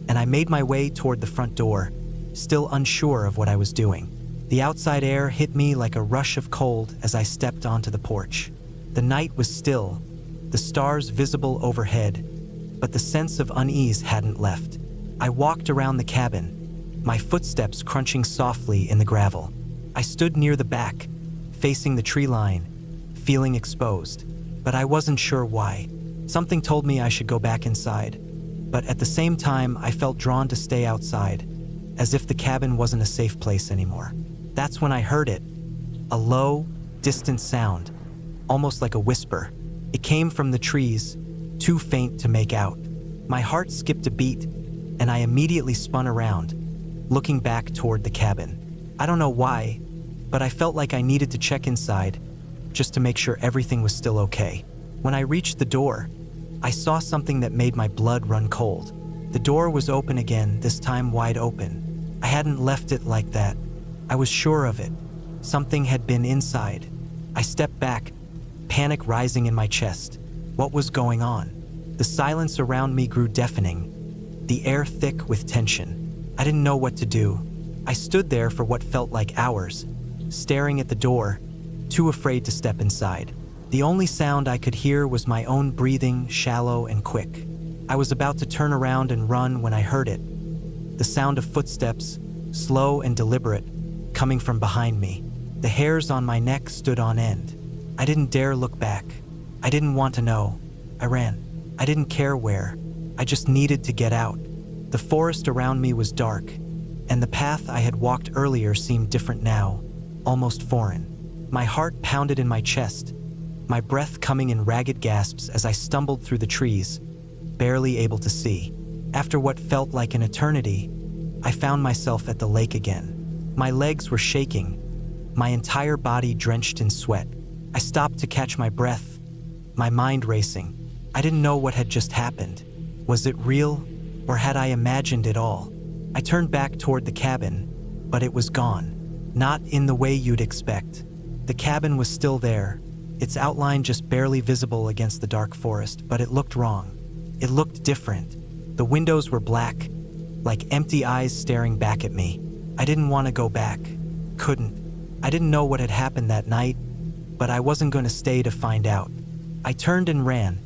Speaker 1: and I made my way toward the front door, still unsure of what I was doing. The outside air hit me like a rush of cold as I stepped onto the porch. The night was still, the stars visible overhead, but the sense of unease hadn't left. I walked around the cabin, my footsteps crunching softly in the gravel. I stood near the back, facing the tree line, feeling exposed, but I wasn't sure why. Something told me I should go back inside, but at the same time I felt drawn to stay outside, as if the cabin wasn't a safe place anymore. That's when I heard it, a low, distant sound, almost like a whisper. It came from the trees, too faint to make out. My heart skipped a beat, and I immediately spun around, looking back toward the cabin. I don't know why, but I felt like I needed to check inside, just to make sure everything was still okay. When I reached the door, I saw something that made my blood run cold. The door was open again, this time wide open. I hadn't left it like that. I was sure of it. Something had been inside. I stepped back, panic rising in my chest. What was going on? The silence around me grew deafening, the air thick with tension. I didn't know what to do. I stood there for what felt like hours, staring at the door, too afraid to step inside. The only sound I could hear was my own breathing, shallow and quick. I was about to turn around and run when I heard it. The sound of footsteps, slow and deliberate, coming from behind me. The hairs on my neck stood on end. I didn't dare look back. I didn't want to know. I ran. I didn't care where. I just needed to get out. The forest around me was dark, and the path I had walked earlier seemed different now, almost foreign. My heart pounded in my chest, my breath coming in ragged gasps as I stumbled through the trees, barely able to see. After what felt like an eternity, I found myself at the lake again. My legs were shaking, my entire body drenched in sweat. I stopped to catch my breath, my mind racing. I didn't know what had just happened. Was it real, or had I imagined it all? I turned back toward the cabin, but it was gone. Not in the way you'd expect. The cabin was still there, its outline just barely visible against the dark forest, but it looked wrong. It looked different. The windows were black, like empty eyes staring back at me. I didn't want to go back. Couldn't. I didn't know what had happened that night, but I wasn't going to stay to find out. I turned and ran,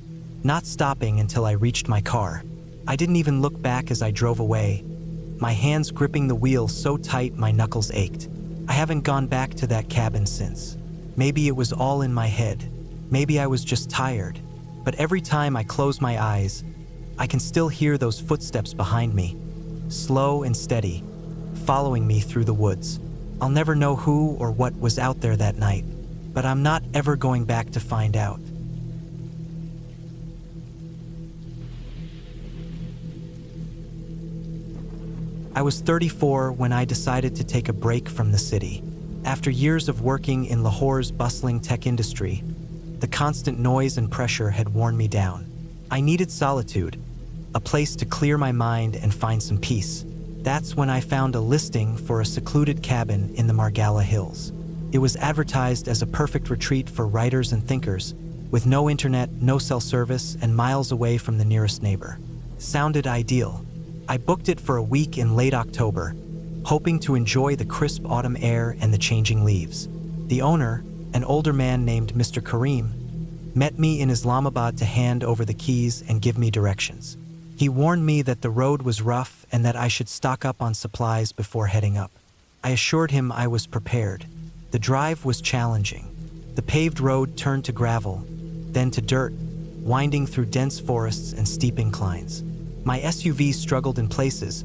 Speaker 1: not stopping until I reached my car. I didn't even look back as I drove away, my hands gripping the wheel so tight my knuckles ached. I haven't gone back to that cabin since. Maybe it was all in my head. Maybe I was just tired. But every time I close my eyes, I can still hear those footsteps behind me, slow and steady, following me through the woods. I'll never know who or what was out there that night, but I'm not ever going back to find out. I was 34 when I decided to take a break from the city. After years of working in Lahore's bustling tech industry, the constant noise and pressure had worn me down. I needed solitude, a place to clear my mind and find some peace. That's when I found a listing for a secluded cabin in the Margalla Hills. It was advertised as a perfect retreat for writers and thinkers, with no internet, no cell service, and miles away from the nearest neighbor. Sounded ideal. I booked it for a week in late October, hoping to enjoy the crisp autumn air and the changing leaves. The owner, an older man named Mr. Kareem, met me in Islamabad to hand over the keys and give me directions. He warned me that the road was rough and that I should stock up on supplies before heading up. I assured him I was prepared. The drive was challenging. The paved road turned to gravel, then to dirt, winding through dense forests and steep inclines. My SUV struggled in places,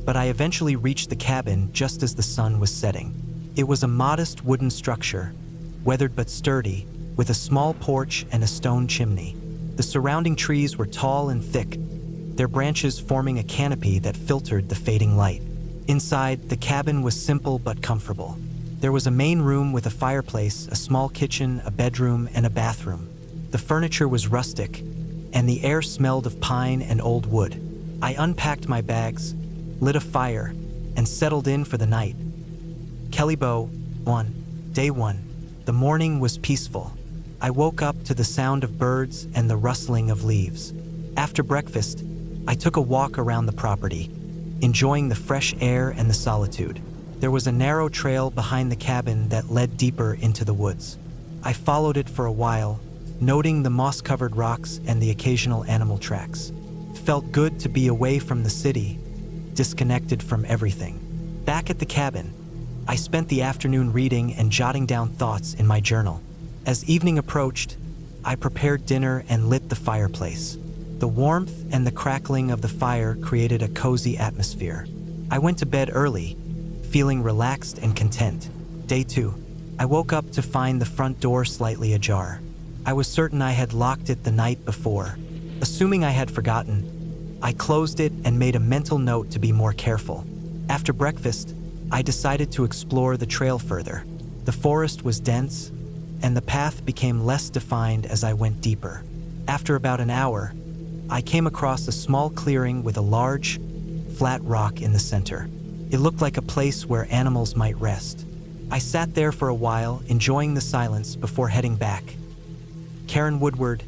Speaker 1: but I eventually reached the cabin just as the sun was setting. It was a modest wooden structure, weathered but sturdy, with a small porch and a stone chimney. The surrounding trees were tall and thick, their branches forming a canopy that filtered the fading light. Inside, the cabin was simple but comfortable. There was a main room with a fireplace, a small kitchen, a bedroom, and a bathroom. The furniture was rustic, and the air smelled of pine and old wood. I unpacked my bags, lit a fire, and settled in for the night. Kellybo 1, Day 1. The morning was peaceful. I woke up to the sound of birds and the rustling of leaves. After breakfast, I took a walk around the property, enjoying the fresh air and the solitude. There was a narrow trail behind the cabin that led deeper into the woods. I followed it for a while, noting the moss-covered rocks and the occasional animal tracks. It felt good to be away from the city, disconnected from everything. Back at the cabin, I spent the afternoon reading and jotting down thoughts in my journal. As evening approached, I prepared dinner and lit the fireplace. The warmth and the crackling of the fire created a cozy atmosphere. I went to bed early, feeling relaxed and content. Day 2. I woke up to find the front door slightly ajar. I was certain I had locked it the night before. Assuming I had forgotten, I closed it and made a mental note to be more careful. After breakfast, I decided to explore the trail further. The forest was dense, and the path became less defined as I went deeper. After about an hour, I came across a small clearing with a large, flat rock in the center. It looked like a place where animals might rest. I sat there for a while, enjoying the silence before heading back. Karen Woodward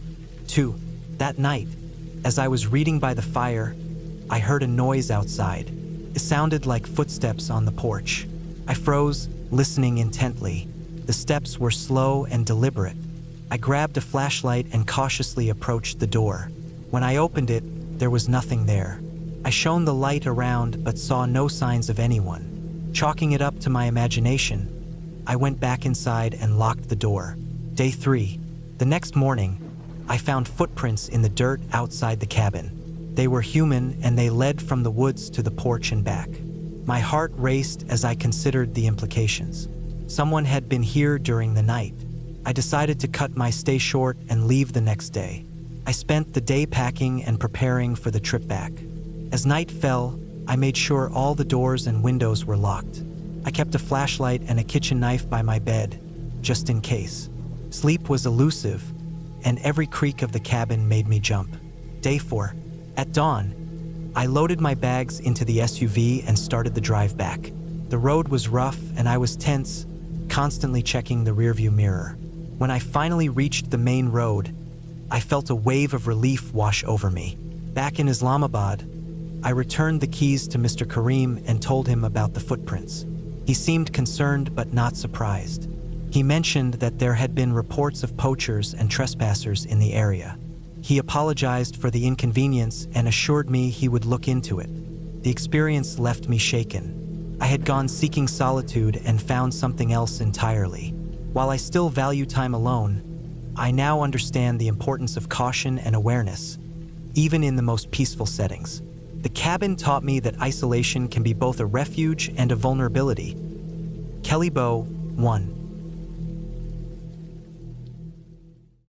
Speaker 1: 2. That night, as I was reading by the fire, I heard a noise outside. It sounded like footsteps on the porch. I froze, listening intently. The steps were slow and deliberate. I grabbed a flashlight and cautiously approached the door. When I opened it, there was nothing there. I shone the light around but saw no signs of anyone. Chalking it up to my imagination, I went back inside and locked the door. Day 3. The next morning, I found footprints in the dirt outside the cabin. They were human and they led from the woods to the porch and back. My heart raced as I considered the implications. Someone had been here during the night. I decided to cut my stay short and leave the next day. I spent the day packing and preparing for the trip back. As night fell, I made sure all the doors and windows were locked. I kept a flashlight and a kitchen knife by my bed, just in case. Sleep was elusive, and every creak of the cabin made me jump. Day 4. At dawn, I loaded my bags into the SUV and started the drive back. The road was rough and I was tense, constantly checking the rearview mirror. When I finally reached the main road, I felt a wave of relief wash over me. Back in Islamabad, I returned the keys to Mr. Karim and told him about the footprints. He seemed concerned but not surprised. He mentioned that there had been reports of poachers and trespassers in the area. He apologized for the inconvenience and assured me he would look into it. The experience left me shaken. I had gone seeking solitude and found something else entirely. While I still value time alone, I now understand the importance of caution and awareness, even in the most peaceful settings. The cabin taught me that isolation can be both a refuge and a vulnerability. Kelly Bow, 1.